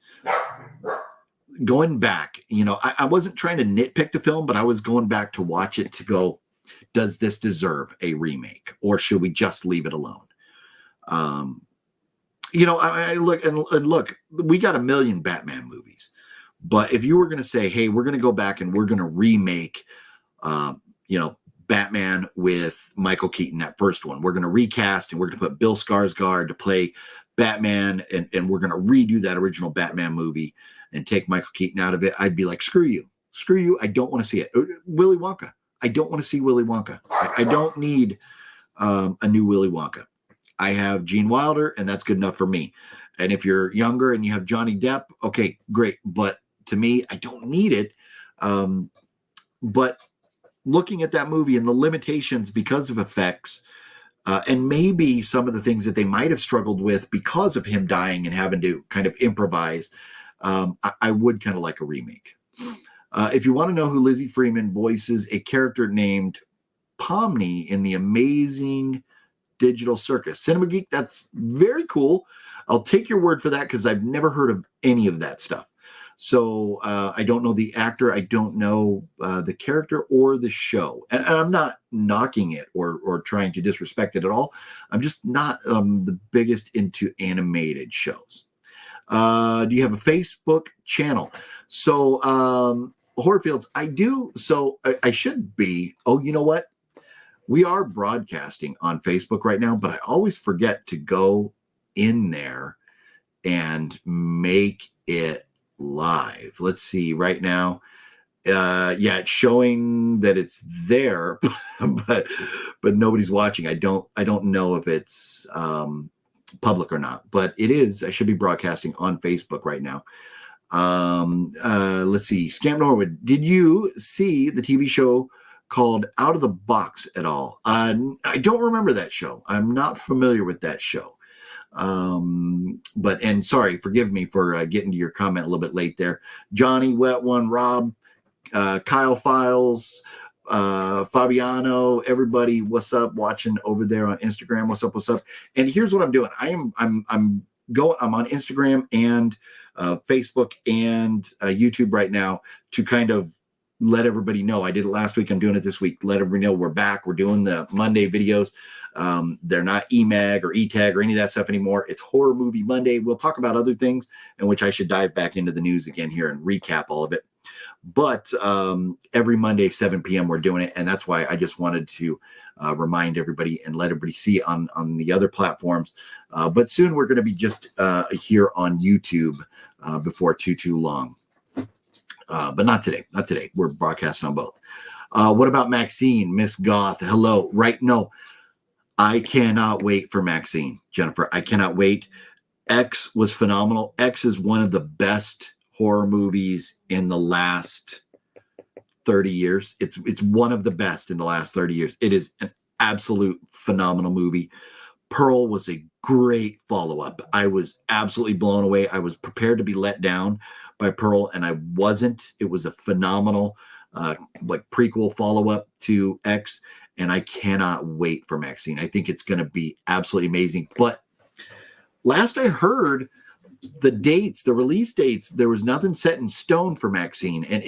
going back, I wasn't trying to nitpick the film, but I was going back to watch it to go, does this deserve a remake, or should we just leave it alone? I look, we got a million Batman movies, but if you were going to say, hey, we're going to go back and we're going to remake, Batman with Michael Keaton, that first one, we're going to recast and we're going to put Bill Skarsgård to play Batman, and we're going to redo that original Batman movie and take Michael Keaton out of it, I'd be like, screw you. I don't want to see it. Willy Wonka. I don't want to see Willy Wonka. I don't need a new Willy Wonka. I have Gene Wilder, and that's good enough for me. And if you're younger and you have Johnny Depp, okay, great. But to me, I don't need it. But looking at that movie and the limitations because of effects, and maybe some of the things that they might have struggled with because of him dying and having to kind of improvise, I would kind of like a remake. If you want to know who Lizzie Freeman voices a character named Pomni in The Amazing Digital Circus, Cinema Geek, that's very cool. I'll take your word for that because I've never heard of any of that stuff. So I don't know the actor. I don't know the character or the show. And I'm not knocking it or trying to disrespect it at all. I'm just not the biggest into animated shows. Do you have a Facebook channel? So Horrorfields, I do. So I should be. Oh, you know what? We are broadcasting on Facebook right now, but I always forget to go in there and make it live. Let's see right now. Yeah, it's showing that it's there, but nobody's watching. I don't know if it's public or not, but it is. I should be broadcasting on Facebook right now. Let's see. Scamp Norwood, did you see the TV show called Out of the Box at all? I don't remember that show. I'm not familiar with that show. But sorry, forgive me for getting to your comment a little bit late there. Johnny, Wet One, Rob, Kyle Files, Fabiano, everybody, what's up? Watching over there on Instagram. What's up? What's up? And here's what I'm doing. I'm on Instagram and Facebook and YouTube right now to kind of let everybody know. I did it last week. I'm doing it this week. Let everybody know we're back. We're doing the Monday videos. They're not EMAG or ETAG or any of that stuff anymore. It's Horror Movie Monday. We'll talk about other things in which I should dive back into the news again here and recap all of it. But every Monday, 7 p.m., we're doing it. And that's why I just wanted to remind everybody and let everybody see on the other platforms. But soon we're going to be just here on YouTube before too long. But not today. Not today. We're broadcasting on both. What about Maxine? Miss Goth. Hello. Right. No, I cannot wait for Maxine, Jennifer. I cannot wait. X was phenomenal. X is one of the best horror movies in the last 30 years. It's one of the best in the last 30 years. It is an absolute phenomenal movie. Pearl was a great follow-up. I was absolutely blown away. I was prepared to be let down by Pearl, and I wasn't. It was a phenomenal like prequel follow-up to X, and I cannot wait for Maxine. I think it's going to be absolutely amazing. But last I heard, the release dates, there was nothing set in stone for Maxine. And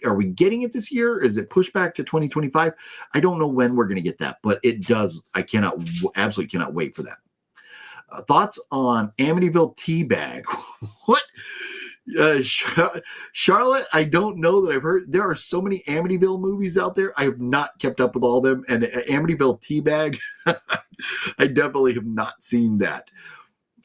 are we getting it this year? Is it pushed back to 2025? I don't know when we're going to get that, but it does. I absolutely cannot wait for that. Thoughts on Amityville Teabag? What? Charlotte, I don't know that I've heard. There are so many Amityville movies out there. I have not kept up with all of them. And Amityville Teabag, I definitely have not seen that.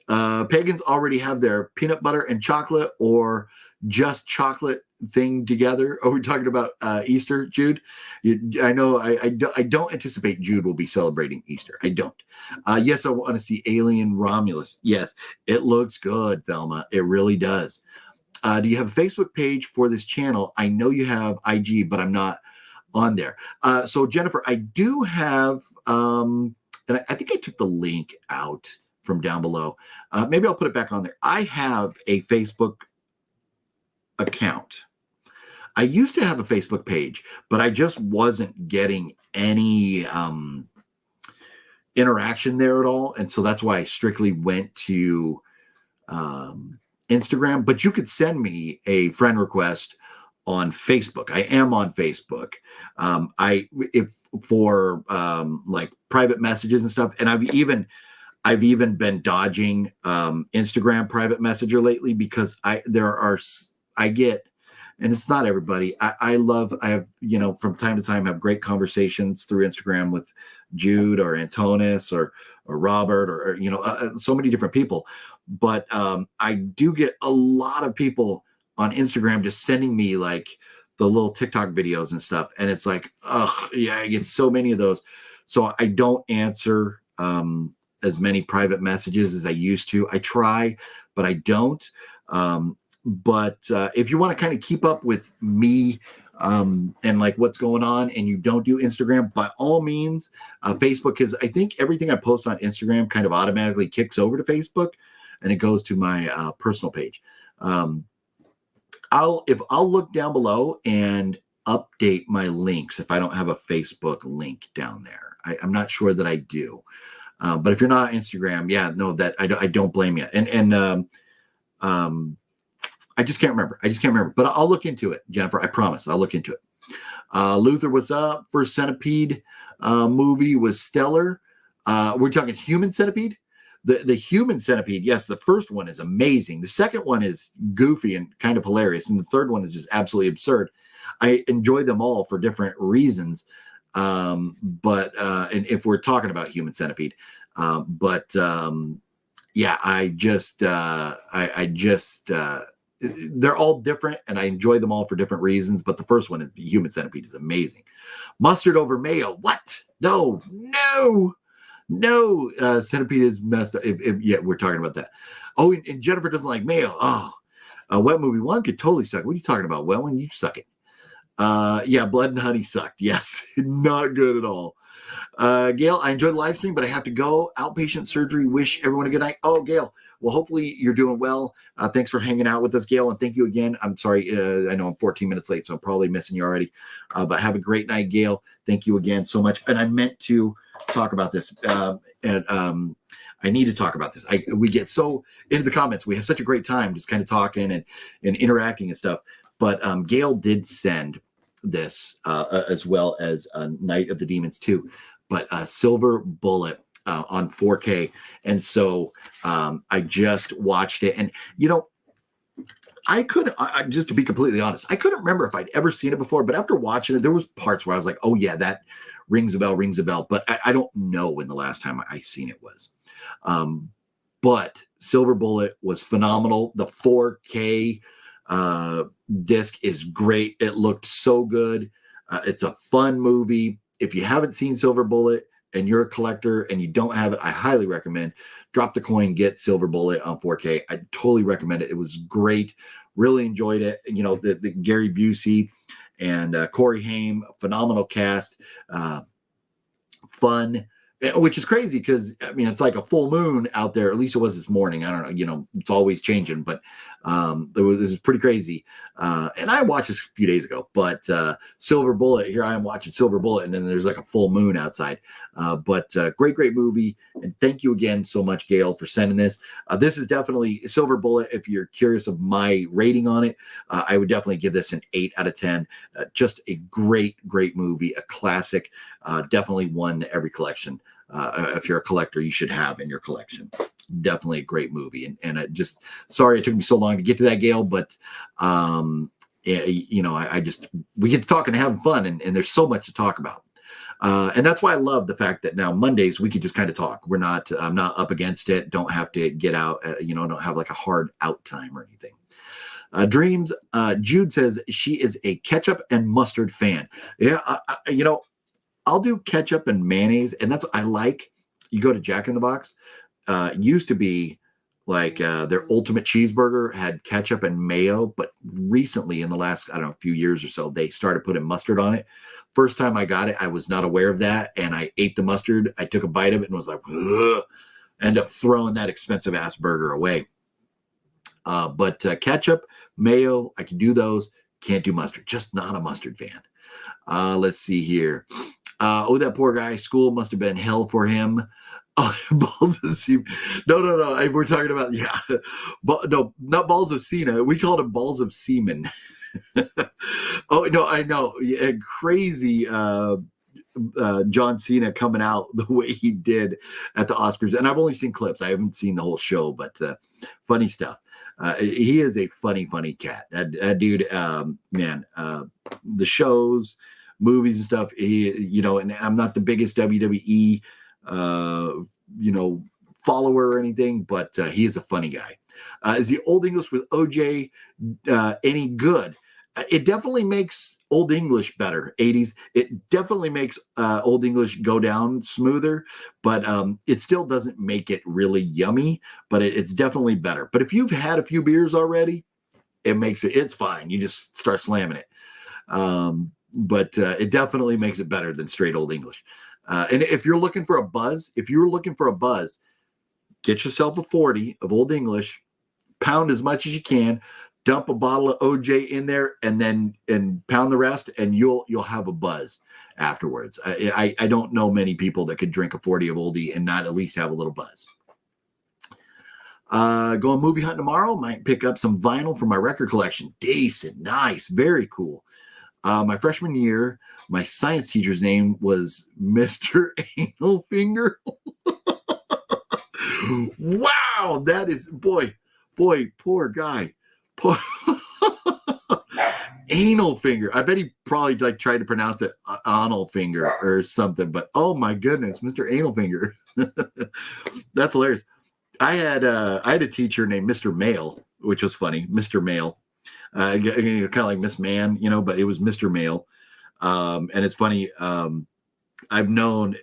Pagans already have their peanut butter and chocolate or just chocolate thing together. Are we talking about Easter, Jude? I know I don't anticipate Jude will be celebrating Easter. I don't. Yes, I want to see Alien Romulus. Yes, it looks good, Thelma. It really does. Do you have a Facebook page for this channel? I know you have IG, but I'm not on there. So Jennifer, I do have, and I think I took the link out from down below. Maybe I'll put it back on there. I have a Facebook account. I used to have a Facebook page, but I just wasn't getting any interaction there at all. And so that's why I strictly went to Instagram. But you could send me a friend request on Facebook. I am on Facebook. For like private messages and stuff. And I've even been dodging Instagram private messenger lately because I get, and it's not everybody. I have, from time to time have great conversations through Instagram with Jude or Antonis or Robert or so many different people. But I do get a lot of people on Instagram just sending me like the little TikTok videos and stuff. And it's like, oh yeah, I get so many of those. So I don't answer as many private messages as I used to. I try, but I don't. But if you want to kind of keep up with me and like what's going on and you don't do Instagram, by all means, Facebook, because I think everything I post on Instagram kind of automatically kicks over to Facebook and it goes to my personal page. I'll look down below and update my links if I don't have a Facebook link down there. I'm not sure that I do. But if you're not on Instagram, yeah, no, that I don't blame you. And I just can't remember. But I'll look into it, Jennifer. I promise. I'll look into it. Luther, what's up? First Centipede movie was stellar. We're talking Human Centipede. The Human Centipede, yes, the first one is amazing. The second one is goofy and kind of hilarious, and the third one is just absolutely absurd. I enjoy them all for different reasons. But if we're talking about Human Centipede, yeah, they're all different, and I enjoy them all for different reasons. But the first one, Human Centipede, is amazing. Mustard over mayo? What? No. Centipede is messed up. Yeah, we're talking about that. Oh, and Jennifer doesn't like mayo. Oh, Wet Movie 1 could totally suck. What are you talking about? Well, when you suck it. Yeah, Blood and Honey sucked. Yes, not good at all. Gail, I enjoyed the live stream, but I have to go. Outpatient surgery. Wish everyone a good night. Oh, Gail. Well, hopefully you're doing well. Thanks for hanging out with us, Gail, and thank you again. I'm sorry. I know I'm 14 minutes late, so I'm probably missing you already. But have a great night, Gail. Thank you again so much. And I meant to talk about this. I need to talk about this. We get so into the comments. We have such a great time just kind of talking and interacting and stuff. But Gail did send this as well as Night of the Demons 2, but Silver Bullet on 4K. And so I just watched it. And, I just to be completely honest, I couldn't remember if I'd ever seen it before. But after watching it, there was parts where I was like, oh, yeah, that rings a bell. But I don't know when the last time I seen it was. But Silver Bullet was phenomenal. The 4K disc is great. It looked so good. It's a fun movie. If you haven't seen Silver Bullet and you're a collector and you don't have it, I highly recommend drop the coin, get Silver Bullet on 4K. I totally recommend it. It was great. Really enjoyed it. The Gary Busey and Corey Haim, phenomenal cast, fun. Which is crazy because, it's like a full moon out there. At least it was this morning. I don't know. It's always changing, but this is pretty crazy. And I watched this a few days ago, but Silver Bullet, here I am watching Silver Bullet, and then there's like a full moon outside. But great movie. And thank you again so much, Gail, for sending this. This is definitely Silver Bullet. If you're curious of my rating on it, I would definitely give this an 8 out of 10. Just a great movie, a classic. Definitely one every collection. If you're a collector, you should have in your collection. Definitely a great movie. And sorry it took me so long to get to that, Gail, but we get to talk and having fun, and there's so much to talk about. And that's why I love the fact that now Mondays we can just kind of talk. I'm not up against it. Don't have to get out, don't have like a hard out time or anything. Dreams, Jude says she is a ketchup and mustard fan. Yeah, I'll do ketchup and mayonnaise, and that's what I like. You go to Jack in the Box. Used to be like their ultimate cheeseburger had ketchup and mayo, but recently in the last, few years or so, they started putting mustard on it. First time I got it, I was not aware of that, and I ate the mustard. I took a bite of it and was like, ugh. End up throwing that expensive ass burger away. But ketchup, mayo, I can do those. Can't do mustard. Just not a mustard fan. Let's see here. That poor guy. School must have been hell for him. Oh, balls of semen. No. We're talking about, no, not balls of Cena. We called him balls of semen. Oh, no, I know. Yeah, crazy John Cena coming out the way he did at the Oscars. And I've only seen clips. I haven't seen the whole show, but funny stuff. He is a funny cat. That dude, the shows, movies and stuff, and I'm not the biggest WWE follower or anything, but he is a funny guy. Is the Old English with OJ any good? It definitely makes Old English better. 80s. It definitely makes Old English go down smoother, but it still doesn't make it really yummy, but it's definitely better. But if you've had a few beers already, it's fine. You just start slamming it. But it definitely makes it better than straight Old English. And if you're looking for a buzz, get yourself a 40 of Old English, pound as much as you can, dump a bottle of OJ in there, and pound the rest, and you'll have a buzz afterwards. I don't know many people that could drink a 40 of Oldie and not at least have a little buzz. Going movie hunting tomorrow. Might pick up some vinyl for my record collection. Decent, nice, very cool. My freshman year, my science teacher's name was Mr. Analfinger. Wow, that is boy, poor guy. Poor anal finger. I bet he probably like tried to pronounce it anal finger or something, but oh my goodness, Mr. Anal Finger. That's hilarious. I had a teacher named Mr. Mail, which was funny. Mr. Mail. Kind of like Miss Man, but it was Mr. Mail. And it's funny. I've known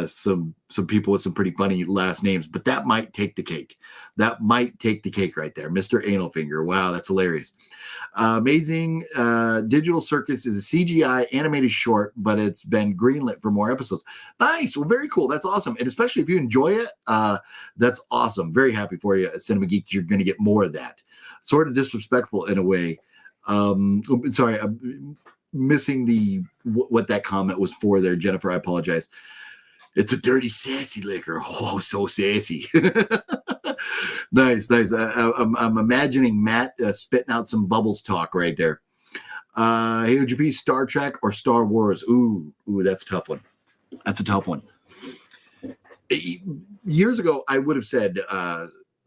some people with some pretty funny last names, but that might take the cake. That might take the cake right there. Mr. Anal Finger. Wow, that's hilarious. Amazing Digital Circus is a CGI animated short, but it's been greenlit for more episodes. Nice. Well, very cool. That's awesome. And especially if you enjoy it, that's awesome. Very happy for you, Cinema Geek. You're going to get more of that. Sort of disrespectful in a way. Sorry, I'm missing what that comment was for there, Jennifer. I apologize. It's a dirty, sassy liquor. Oh, so sassy. Nice. I'm imagining Matt spitting out some bubbles talk right there. Hey, would you be Star Trek or Star Wars? Ooh, that's a tough one. That's a tough one. Years ago, I would have said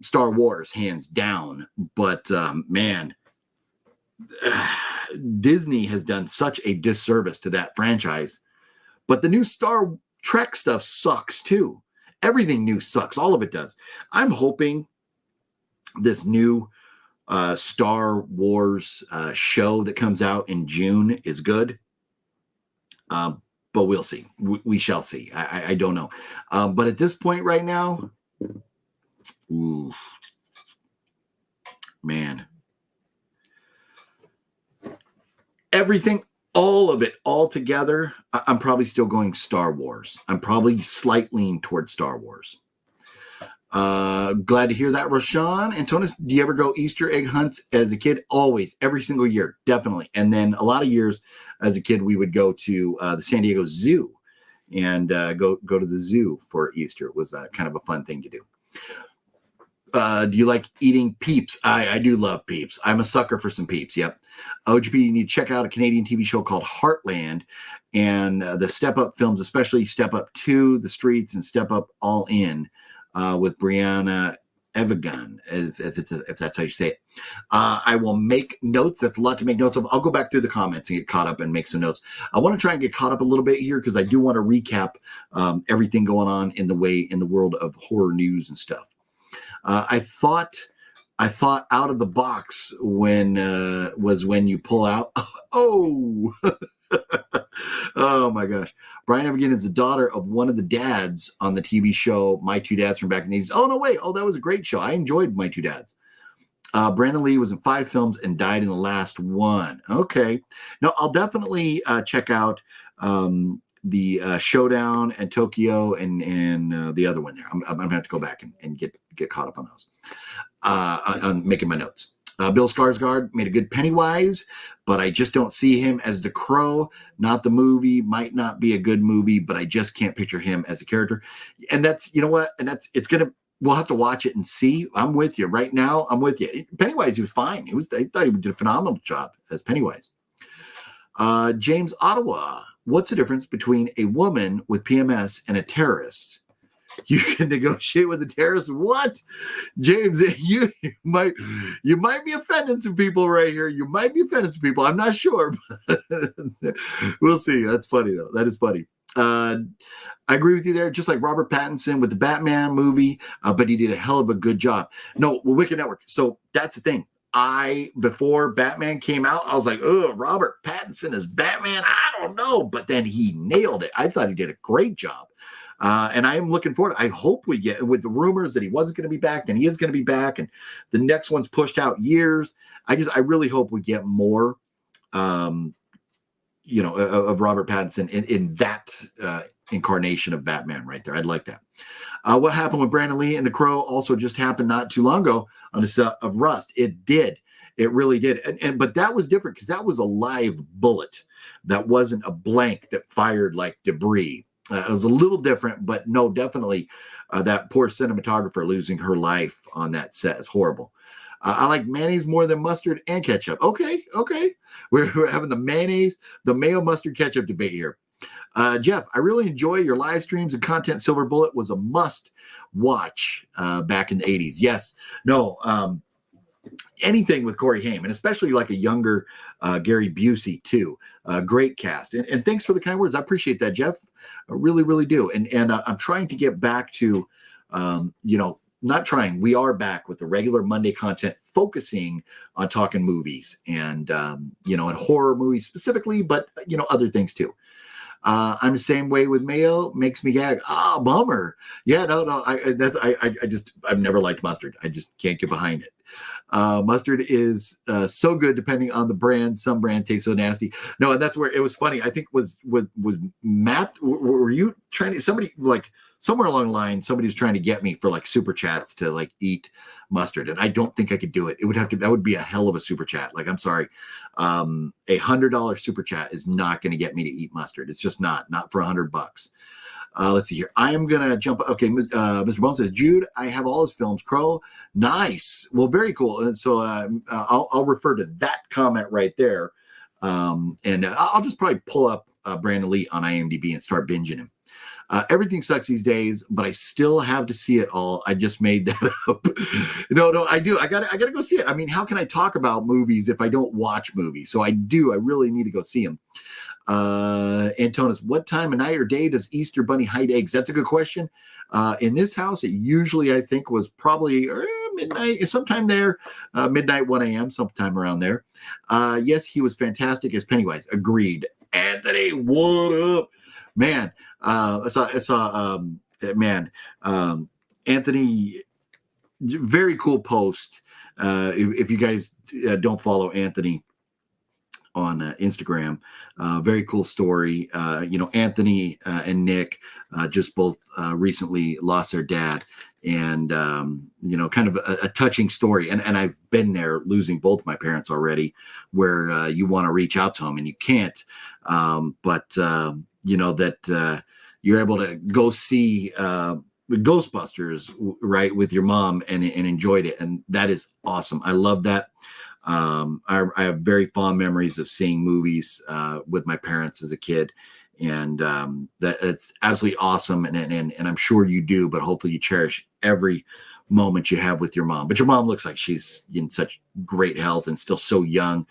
Star Wars, hands down. But man, Disney has done such a disservice to that franchise. But the new Star Trek stuff sucks too. Everything new sucks. All of it does. I'm hoping this new Star Wars show that comes out in June is good. But we'll see. We shall see. I don't know. But at this point right now, ooh, man. Everything, all of it, all together, I'm probably still going Star Wars. I'm probably slightly leaning towards Star Wars. Glad to hear that, Rashawn. Antonis, do you ever go Easter egg hunts as a kid? Always, every single year, definitely. And then a lot of years as a kid, we would go to the San Diego Zoo and go to the zoo for Easter. It was kind of a fun thing to do. Do you like eating Peeps? I do love Peeps. I'm a sucker for some Peeps. Yep. OGP, you need to check out a Canadian TV show called Heartland, and the Step Up films, especially Step Up 2, The Streets, and Step Up All In with Brianna Evigan, if that's how you say it. I will make notes. That's a lot to make notes of. I'll go back through the comments and get caught up and make some notes. I want to try and get caught up a little bit here because I do want to recap everything going on in the world of horror news and stuff. I thought out of the box when you pull out. Oh, oh my gosh. Brian Evigan is the daughter of one of the dads on the TV show My Two Dads from back in the 80s. Oh, no, wait. Oh, that was a great show. I enjoyed My Two Dads. Brandon Lee was in 5 films and died in the last one. Okay. No, I'll definitely check out the Showdown and Tokyo and the other one there. I'm going to have to go back and get caught up on those. On making my notes. Bill Skarsgård made a good Pennywise, but I just don't see him as the Crow. Not the movie, might not be a good movie, but I just can't picture him as a character. And that's, you know what? And we'll have to watch it and see. I'm with you right now. I'm with you. Pennywise, he was fine. I thought he did a phenomenal job as Pennywise. James Ottawa, what's the difference between a woman with PMS and a terrorist? You can negotiate with a terrorist. What, James? You might be offending some people right here. You might be offending some people. I'm not sure. We'll see. That's funny though. That is funny. I agree with you there. Just like Robert Pattinson with the Batman movie, but he did a hell of a good job. No, Wicked Network. So that's the thing. Before Batman came out, I was like, oh, Robert Pattinson as Batman. I don't know, but then he nailed it. I thought he did a great job. And I am looking forward. I hope we get, with the rumors that he wasn't going to be back and he is going to be back, and the next one's pushed out years. I really hope we get more, of Robert Pattinson in that incarnation of Batman right there. I'd like that. What happened with Brandon Lee and The Crow also just happened not too long ago on the set of Rust. It did. It really did. But that was different because that was a live bullet. That wasn't a blank that fired like debris. It was a little different, but no, definitely that poor cinematographer losing her life on that set is horrible. I like mayonnaise more than mustard and ketchup. Okay. We're having the mayonnaise, the mayo mustard ketchup debate here. Jeff, I really enjoy your live streams and content. Silver Bullet was a must watch back in the 80s. Yes. No. Anything with Corey Haim, and especially like a younger Gary Busey too. Great cast. And thanks for the kind words. I appreciate that, Jeff. I really, really do. And I'm trying to get back to, not trying. We are back with the regular Monday content, focusing on talking movies and, and horror movies specifically, but, other things too. I'm the same way with mayo. Makes me gag. Bummer. Yeah, no. I've never liked mustard. I just can't get behind it. Mustard is so good depending on the brand. Some brand tastes so nasty. No, and that's where it was funny. I think was Matt. Were you trying to somebody like somewhere along the line? Somebody was trying to get me for like super chats to like eat mustard, and I don't think I could do it. That would be a hell of a super chat. Like, I'm sorry, $100 super chat is not going to get me to eat mustard. It's just not for $100. Let's see here. I am going to jump. Okay. Mr. Bone says, Jude, I have all his films. Crow. Nice. Well, very cool. And so I'll refer to that comment right there. And I'll just probably pull up Brandon Lee on IMDb and start binging him. Everything sucks these days, but I still have to see it all. I just made that up. No, I do. I gotta go see it. I mean, how can I talk about movies if I don't watch movies? So I really need to go see them. Antonis, what time of night or day does Easter Bunny hide eggs? That's a good question. In this house, it usually, I think, was probably midnight, sometime there, midnight, 1 a.m., sometime around there. Yes, he was fantastic as Pennywise. Agreed. Anthony, what up? Man, I saw Anthony, very cool post. If you guys don't follow Anthony on Instagram, very cool story. Anthony and Nick just both recently lost their dad, and kind of a touching story. And I've been there, losing both my parents already, where you want to reach out to them and you can't. But you're able to go see Ghostbusters, right, with your mom and enjoyed it, and that is awesome. I love that. I have very fond memories of seeing movies with my parents as a kid, and that it's absolutely awesome. And I'm sure you do, but hopefully you cherish every moment you have with your mom. But your mom looks like she's in such great health and still so young.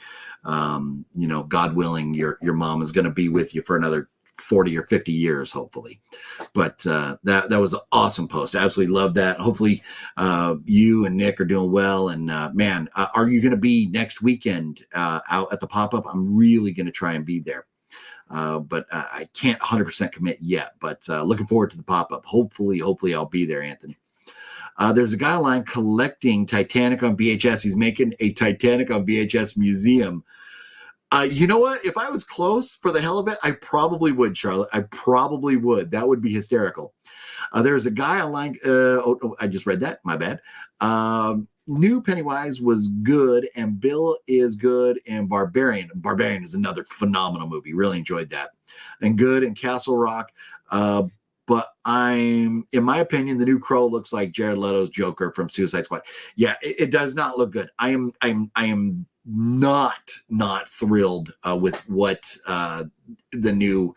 God willing, your mom is going to be with you for another 40 or 50 years, hopefully. But that was an awesome post. I absolutely love that. Hopefully you and Nick are doing well. And man, are you going to be next weekend out at the pop-up? I'm really going to try and be there. But I can't 100% commit yet, but looking forward to the pop-up. Hopefully I'll be there, Anthony. There's a guy online collecting Titanic on VHS. He's making a Titanic on VHS museum. You know what? If I was close for the hell of it, I probably would, Charlotte. I probably would. That would be hysterical. There's a guy online. I just read that. My bad. New Pennywise was good, and Bill is good, and Barbarian. Barbarian is another phenomenal movie. Really enjoyed that. And good, and Castle Rock. But in my opinion, the new Crow looks like Jared Leto's Joker from Suicide Squad. Yeah, it does not look good. I am not thrilled with what the new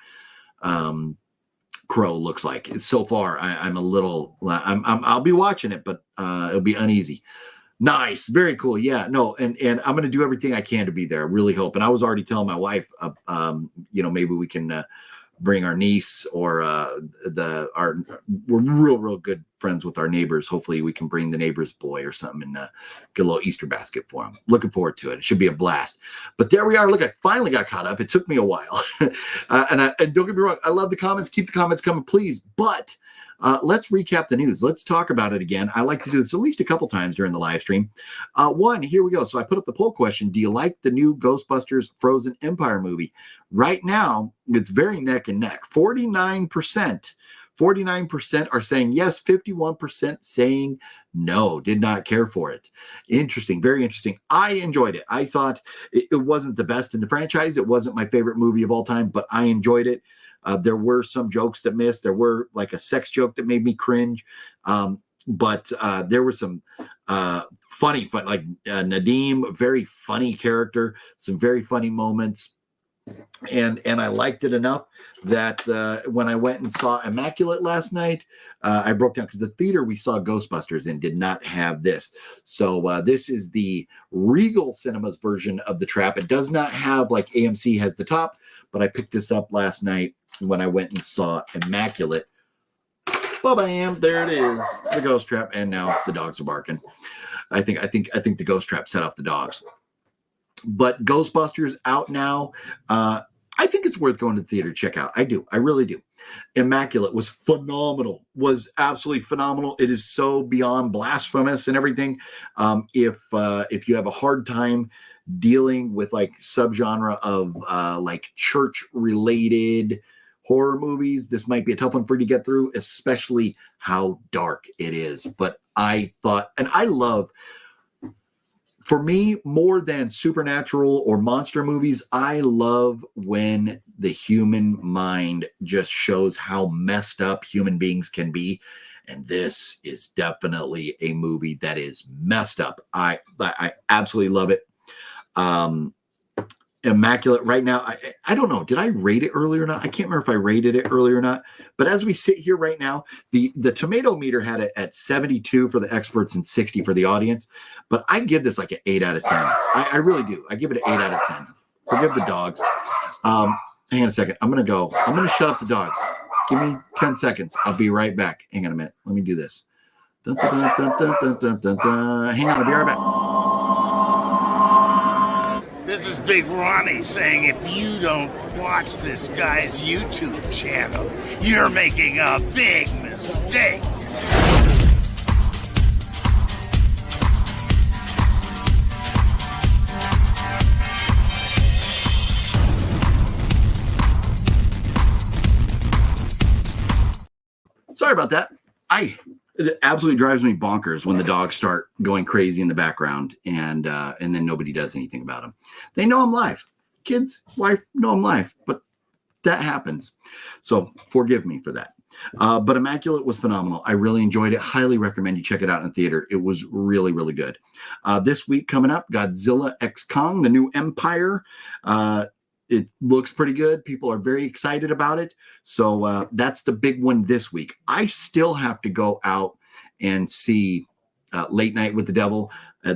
Crow looks like. So far, I'll be watching it, but it'll be uneasy. Nice, very cool. Yeah, no, and I'm going to do everything I can to be there. I really hope. And I was already telling my wife, maybe we can bring our niece or we're real good friends with our neighbors. Hopefully we can bring the neighbor's boy or something and get a little Easter basket for him. Looking forward to it. It should be a blast. But there we are. Look, I finally got caught up. It took me a while. And don't get me wrong, I love the comments. Keep the comments coming, please. But let's recap the news. Let's talk about it again. I like to do this at least a couple times during the live stream. Here we go. So I put up the poll question. Do you like the new Ghostbusters Frozen Empire movie? Right now, it's very neck and neck. 49% are saying yes, 51% saying no, did not care for it. Interesting, very interesting. I enjoyed it. I thought it wasn't the best in the franchise. It wasn't my favorite movie of all time, but I enjoyed it. There were some jokes that missed. There were like a sex joke that made me cringe. But there were some funny, like Nadim, very funny character, some very funny moments. And I liked it enough that when I went and saw Immaculate last night, I broke down because the theater we saw Ghostbusters in did not have this. So this is the Regal Cinemas version of The Trap. It does not have like AMC has the top, but I picked this up last night when I went and saw Immaculate. Bam, there it is, the Ghost Trap, and now the dogs are barking. I think the Ghost Trap set off the dogs. But Ghostbusters out now. I think it's worth going to the theater to check out. I do. I really do. Immaculate was phenomenal. Was absolutely phenomenal. It is so beyond blasphemous and everything. If you have a hard time dealing with like subgenre of like church related horror movies, this might be a tough one for you to get through, especially how dark it is. But I thought, and I love, for me, more than supernatural or monster movies, I love when the human mind just shows how messed up human beings can be. And this is definitely a movie that is messed up. I absolutely love it. Immaculate right now. I don't know. Did I rate it earlier or not? I can't remember if I rated it earlier or not. But as we sit here right now, the tomato meter had it at 72 for the experts and 60 for the audience. But I give this like an 8 out of 10. I really do. I give it an 8 out of 10. Forgive the dogs. Hang on a second. I'm going to shut up the dogs. Give me 10 seconds. I'll be right back. Hang on a minute. Let me do this. Dun, dun, dun, dun, dun, dun, dun, dun. Hang on. I'll be right back. This is Big Ronnie saying if you don't watch this guy's YouTube channel, you're making a big mistake. Sorry about that. It absolutely drives me bonkers when the dogs start going crazy in the background and then nobody does anything about them. They know I'm live. Kids, wife, know I'm live, but that happens. So forgive me for that. But Immaculate was phenomenal. I really enjoyed it. Highly recommend you check it out in the theater. It was really, really good. This week coming up, Godzilla x Kong, the new Empire. It looks pretty good. People are very excited about it. So that's the big one this week. I still have to go out and see Late Night with the Devil.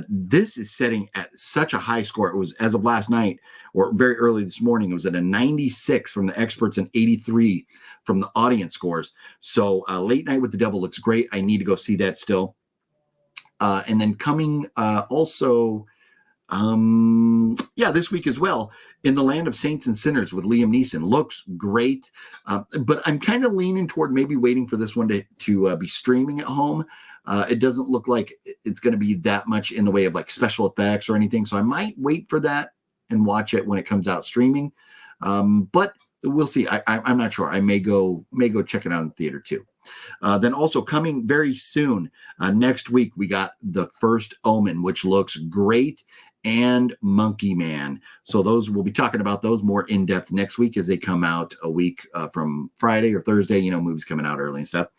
This is setting at such a high score. It was, as of last night or very early this morning, it was at a 96 from the experts and 83 from the audience scores. So Late Night with the Devil looks great. I need to go see that still. And then coming also... this week as well, In the Land of Saints and Sinners with Liam Neeson. Looks great, but I'm kind of leaning toward maybe waiting for this one to be streaming at home. It doesn't look like it's going to be that much in the way of like special effects or anything, so I might wait for that and watch it when it comes out streaming. But we'll see. I'm not sure. I may go check it out in the theater too. Then also coming very soon, next week, we got The First Omen, which looks great, and Monkey Man. So those, we'll be talking about those more in depth next week as they come out a week from Friday or Thursday, movies coming out early and stuff.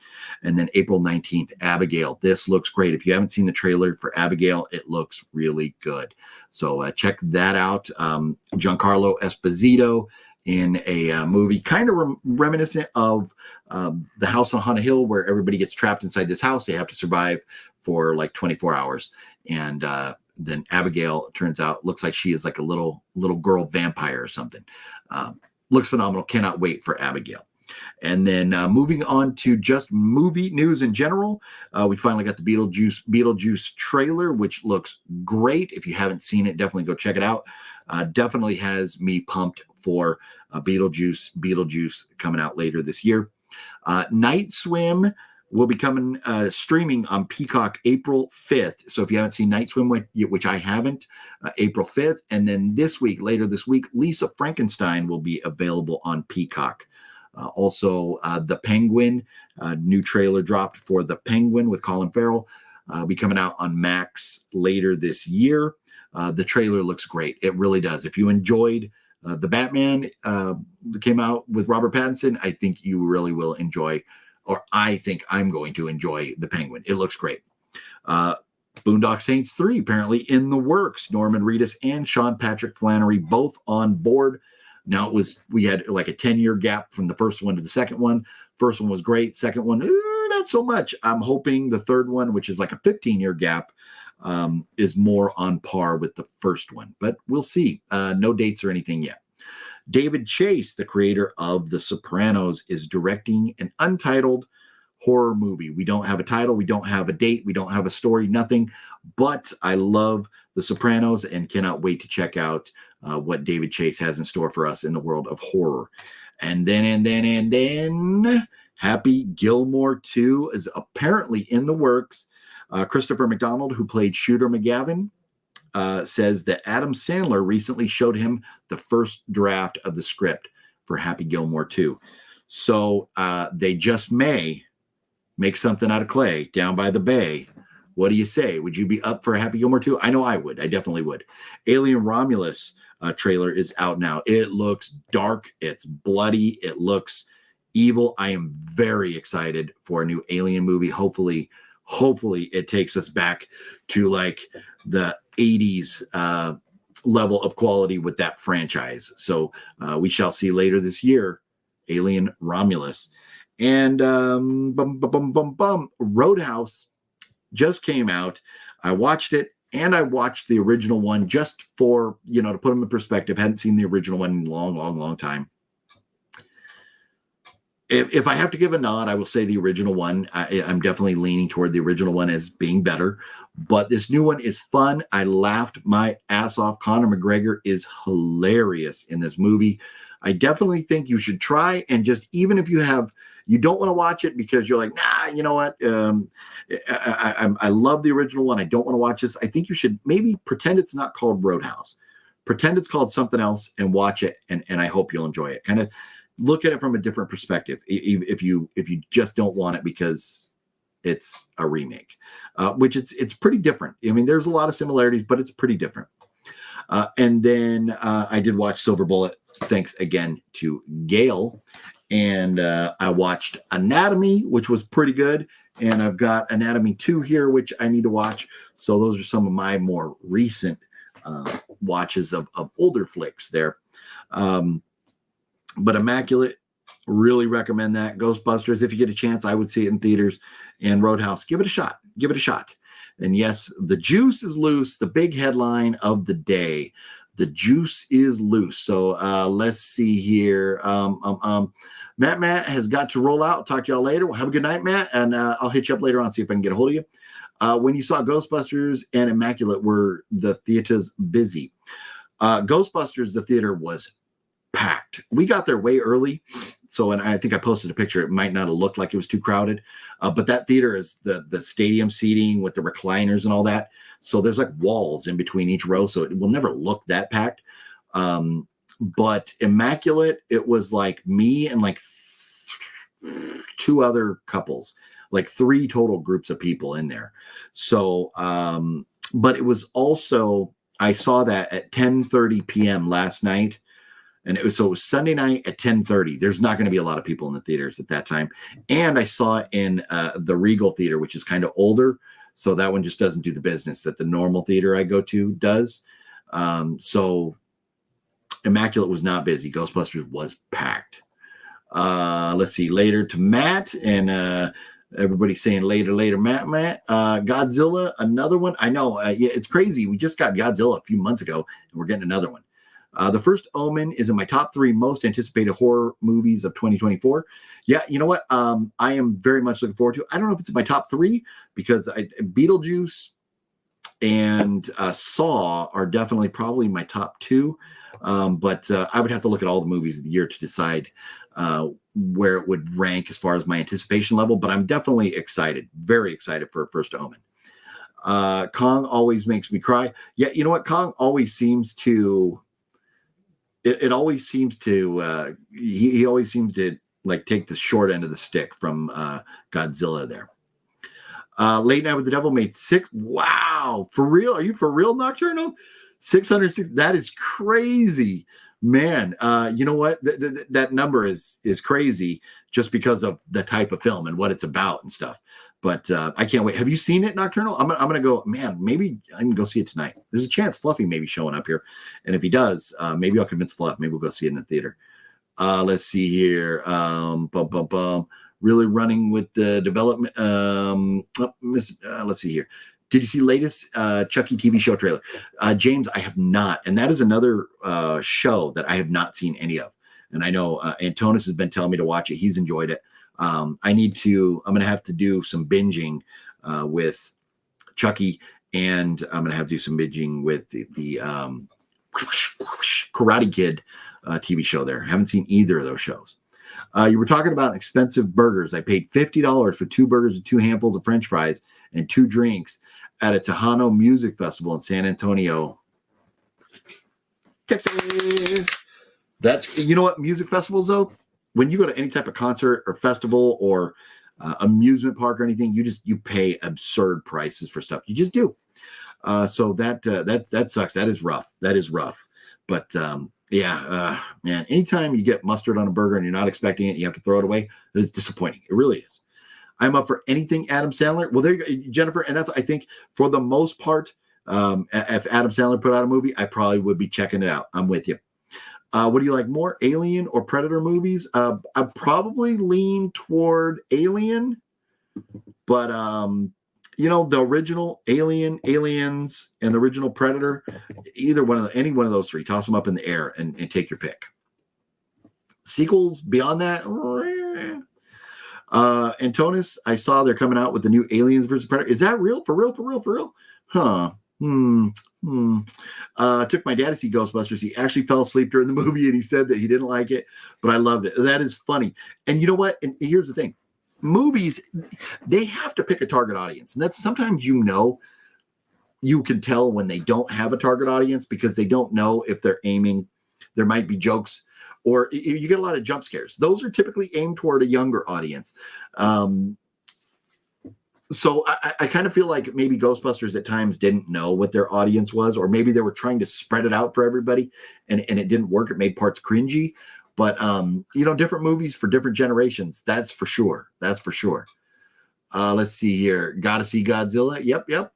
And then April 19th, Abigail. This looks great. If you haven't seen the trailer for Abigail, it looks really good. So check that out. Giancarlo Esposito in a movie kind of reminiscent of The House on Haunted Hill, where everybody gets trapped inside this house. They have to survive for like 24 hours. And then Abigail, turns out, looks like she is like a little girl vampire or something. Looks phenomenal. Cannot wait for Abigail. And then moving on to just movie news in general, we finally got the Beetlejuice trailer, which looks great. If you haven't seen it, definitely go check it out. Definitely has me pumped for Beetlejuice coming out later this year. Night Swim will be coming streaming on Peacock April 5th. So if you haven't seen Night Swim, which I haven't, April 5th. And then later this week, Lisa Frankenstein will be available on Peacock. Also, The Penguin, new trailer dropped for The Penguin with Colin Farrell. Will be coming out on Max later this year. The trailer looks great. It really does. If you enjoyed The Batman that came out with Robert Pattinson, I think you really will enjoy, or I think I'm going to enjoy the Penguin. It looks great. Boondock Saints 3 apparently in the works. Norman Reedus and Sean Patrick Flannery both on board. Now we had like a 10-year gap from the first one to the second one. First one was great. Second one, not so much. I'm hoping the third one, which is like a 15-year gap, is more on par with the first one. But we'll see. No dates or anything yet. David Chase, the creator of The Sopranos, is directing an untitled horror movie. We don't have a title. We don't have a date. We don't have a story, nothing. But I love The Sopranos and cannot wait to check out what David Chase has in store for us in the world of horror. And then Happy Gilmore 2 is apparently in the works. Christopher McDonald, who played Shooter McGavin, says that Adam Sandler recently showed him the first draft of the script for Happy Gilmore 2. So they just may make something out of clay down by the bay. What do you say? Would you be up for Happy Gilmore 2? I know I would. I definitely would. Alien Romulus trailer is out now. It looks dark. It's bloody. It looks evil. I am very excited for a new Alien movie. Hopefully it takes us back to like the 80s level of quality with that franchise. So we shall see later this year, Alien Romulus. And Roadhouse just came out. I watched it, and I watched the original one just for, to put them in perspective. Hadn't seen the original one in a long time. If I have to give a nod, I will say the original one. I'm definitely leaning toward the original one as being better. But this new one is fun. I laughed my ass off. Conor McGregor is hilarious in this movie. I definitely think you should try, and just even if you don't want to watch it because you're like, nah, you know what? I love the original one. I don't want to watch this. I think you should maybe pretend it's not called Roadhouse. Pretend it's called something else and watch it, and I hope you'll enjoy it. Kind of look at it from a different perspective if you just don't want it because it's a remake, which it's pretty different. I mean, there's a lot of similarities, but it's pretty different. And then I did watch Silver Bullet. Thanks again to Gail. And I watched Anatomy, which was pretty good. And I've got Anatomy 2 here, which I need to watch. So those are some of my more recent watches of older flicks there. But Immaculate, really recommend that. Ghostbusters, if you get a chance, I would see it in theaters. And Roadhouse, give it a shot. Give it a shot. And yes, the juice is loose. The big headline of the day. The juice is loose. So let's see here. Matt has got to roll out. Talk to y'all later. Well, have a good night, Matt. And I'll hit you up later on, see if I can get a hold of you. When you saw Ghostbusters and Immaculate, were the theaters busy? Ghostbusters, the theater was packed. We got there way early. So, and I think I posted a picture. It might not have looked like it was too crowded, but that theater is the stadium seating with the recliners and all that. So there's like walls in between each row. So it will never look that packed. But Immaculate, it was like me and like two other couples, like 3 total groups of people in there. So, but it was also, I saw that at 10:30 p.m. last night. And it was Sunday night at 10:30. There's not going to be a lot of people in the theaters at that time. And I saw it in the Regal Theater, which is kind of older. So that one just doesn't do the business that the normal theater I go to does. So Immaculate was not busy. Ghostbusters was packed. Let's see. Later to Matt. And everybody saying later, Matt. Godzilla, another one. I know. Yeah, it's crazy. We just got Godzilla a few months ago, and we're getting another one. The First Omen is in my top 3 most anticipated horror movies of 2024. Yeah, you know what? I am very much looking forward to it. I don't know if it's in my top 3 because Beetlejuice and Saw are definitely probably my top 2. But I would have to look at all the movies of the year to decide where it would rank as far as my anticipation level. But I'm definitely excited, very excited for First Omen. Kong always makes me cry. Yeah, you know what? Kong always seems to... It always seems to he always seems to like take the short end of the stick from Godzilla there. Late Night with the Devil made 6. Wow, for real? Are you for real, Nocturnal? 606. That is crazy. Man, you know what? That number is crazy just because of the type of film and what it's about and stuff. But I can't wait. Have you seen it, Nocturnal? I'm gonna go. Man, maybe I can go see it tonight. There's a chance Fluffy may be showing up here, and if he does, maybe I'll convince Fluff. Maybe we'll go see it in the theater. Let's see here. Really running with the development. Let's see here. Did you see latest Chucky TV show trailer? James, I have not. And that is another show that I have not seen any of. And I know Antonis has been telling me to watch it. He's enjoyed it. I'm going to have to do some binging with Chucky, and I'm going to have to do some binging with the Karate Kid TV show there. I haven't seen either of those shows. You were talking about expensive burgers. I paid $50 for 2 burgers and 2 handfuls of French fries and 2 drinks at a Tejano Music Festival in San Antonio, Texas. That's, you know what, music festivals though, when you go to any type of concert or festival or amusement park or anything, you pay absurd prices for stuff. You just do. So that sucks. That is rough. But man, anytime you get mustard on a burger and you're not expecting it, you have to throw it away. It is disappointing. It really is. I'm up for anything Adam Sandler. Well, there you go, Jennifer. And that's, I think, for the most part, if Adam Sandler put out a movie, I probably would be checking it out. I'm with you. What do you like more, Alien or Predator movies? I probably lean toward Alien, but the original Alien, Aliens, and the original Predator, any one of those 3, toss them up in the air and take your pick. Sequels beyond that, Antonis, I saw they're coming out with the new Aliens versus Predator. Is that real? For real? Huh. Took my dad to see Ghostbusters. He actually fell asleep during the movie and he said that he didn't like it, but I loved it. That is funny. And you know what? And here's the thing. Movies, they have to pick a target audience. And that's sometimes, you can tell when they don't have a target audience because they don't know if they're aiming. There might be jokes, or you get a lot of jump scares. Those are typically aimed toward a younger audience. So I kind of feel like maybe Ghostbusters at times didn't know what their audience was, or maybe they were trying to spread it out for everybody and it didn't work. It made parts cringy, but different movies for different generations. That's for sure. Let's see here. Gotta see Godzilla. Yep.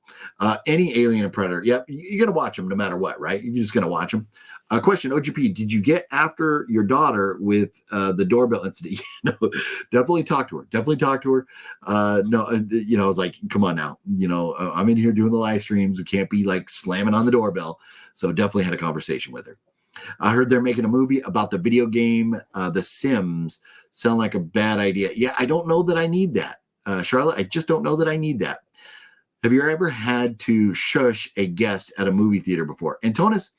Any Alien and Predator. Yep. You're going to watch them no matter what, right? You're just going to watch them. Question, OGP, did you get after your daughter with the doorbell incident? Definitely talk to her. I was like, come on now. I'm in here doing the live streams. We can't be like slamming on the doorbell. So definitely had a conversation with her. I heard they're making a movie about the video game, The Sims. Sound like a bad idea. Yeah, I don't know that I need that. Charlotte, I just don't know that I need that. Have you ever had to shush a guest at a movie theater before? Antonis,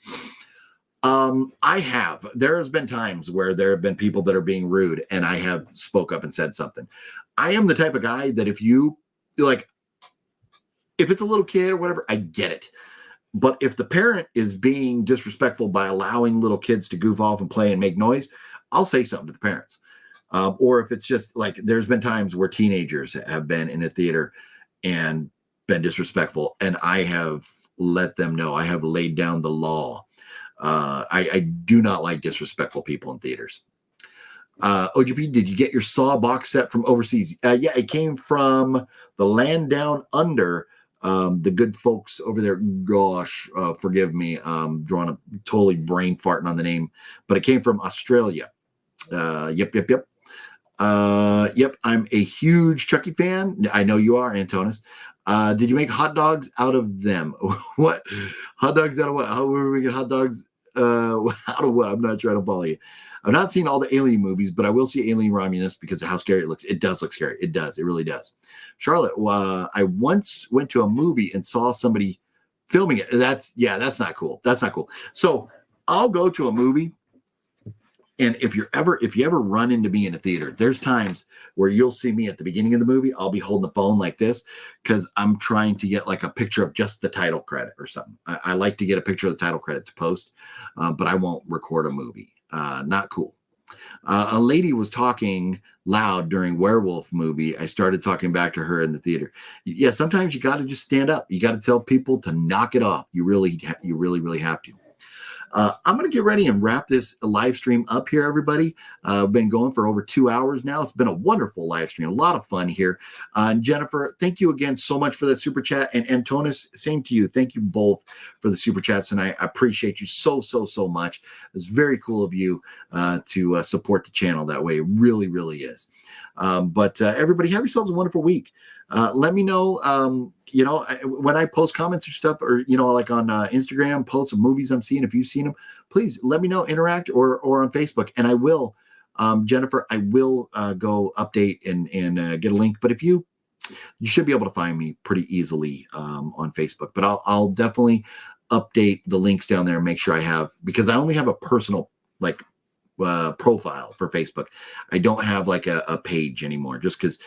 I have. There has been times where there have been people that are being rude and I have spoke up and said something. I am the type of guy that if it's a little kid or whatever, I get it. But if the parent is being disrespectful by allowing little kids to goof off and play and make noise, I'll say something to the parents. Or if it's just like, there's been times where teenagers have been in a theater and been disrespectful, and I have let them know. I have laid down the law. I do not like disrespectful people in theaters. OGP, did you get your Saw box set from overseas? Yeah, it came from the land down under. The good folks over there, gosh, forgive me, drawing a totally brain farting on the name, but it came from Australia. Yep. I'm a huge Chucky fan. I know you are, Antonis. Did you make hot dogs out of them? What? Hot dogs out of what? How were we get hot dogs out of what? I'm not trying to follow you. I've not seen all the Alien movies, but I will see Alien Romulus because of how scary it looks. It does look scary. It does. It really does. Charlotte, I once went to a movie and saw somebody filming it. That's not cool. That's not cool. So I'll go to a movie, and if you ever run into me in a theater, there's times where you'll see me at the beginning of the movie. I'll be holding the phone like this because I'm trying to get like a picture of just the title credit or something. I like to get a picture of the title credit to post, but I won't record a movie. Not cool. A lady was talking loud during Werewolf movie. I started talking back to her in the theater. Yeah, sometimes you got to just stand up. You got to tell people to knock it off. You really have to. I'm going to get ready and wrap this live stream up here, everybody. I've been going for over 2 hours now. It's been a wonderful live stream, a lot of fun here. And Jennifer, thank you again so much for that super chat. And Antonis, same to you. Thank you both for the super chats, and I appreciate you so much. It's very cool of you to support the channel that way. It really, really is. But everybody, have yourselves a wonderful week. Let me know, when I post comments or stuff, or, like on Instagram, posts of movies I'm seeing, if you've seen them, please let me know, interact, or on Facebook. And I will, Jennifer, I will go update and get a link. But you should be able to find me pretty easily on Facebook. But I'll definitely update the links down there and make sure I have, because I only have a personal profile for Facebook. I don't have like a page anymore, just because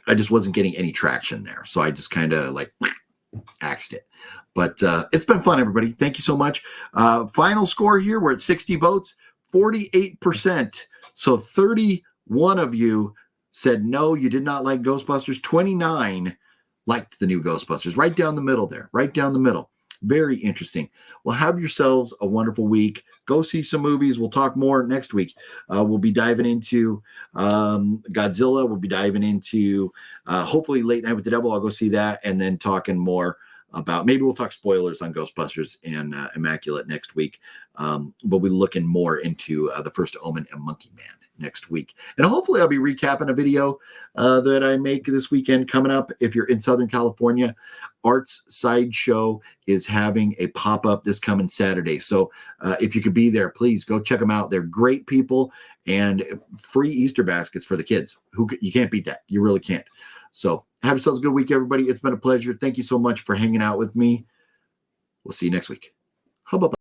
I just wasn't getting any traction there. So I just kind of axed it. But it's been fun, everybody. Thank you so much. Final score here, we're at 60 votes, 48%. So 31 of you said no, you did not like Ghostbusters. 29 liked the new Ghostbusters. Right down the middle there. Right down the middle. Very interesting. Well, have yourselves a wonderful week. Go see some movies. We'll talk more next week. We'll be diving into Godzilla. We'll be diving into hopefully Late Night with the Devil. I'll go see that, and then talking more about, maybe we'll talk spoilers on Ghostbusters and Immaculate next week. But we're looking more into The First Omen and Monkey Man next week. And hopefully I'll be recapping a video that I make this weekend coming up. If you're in Southern California, Arts Sideshow is having a pop-up this coming Saturday. So if you could be there, please go check them out. They're great people, and free Easter baskets for the kids. You can't beat that. You really can't. So have yourselves a good week, everybody. It's been a pleasure. Thank you so much for hanging out with me. We'll see you next week. How about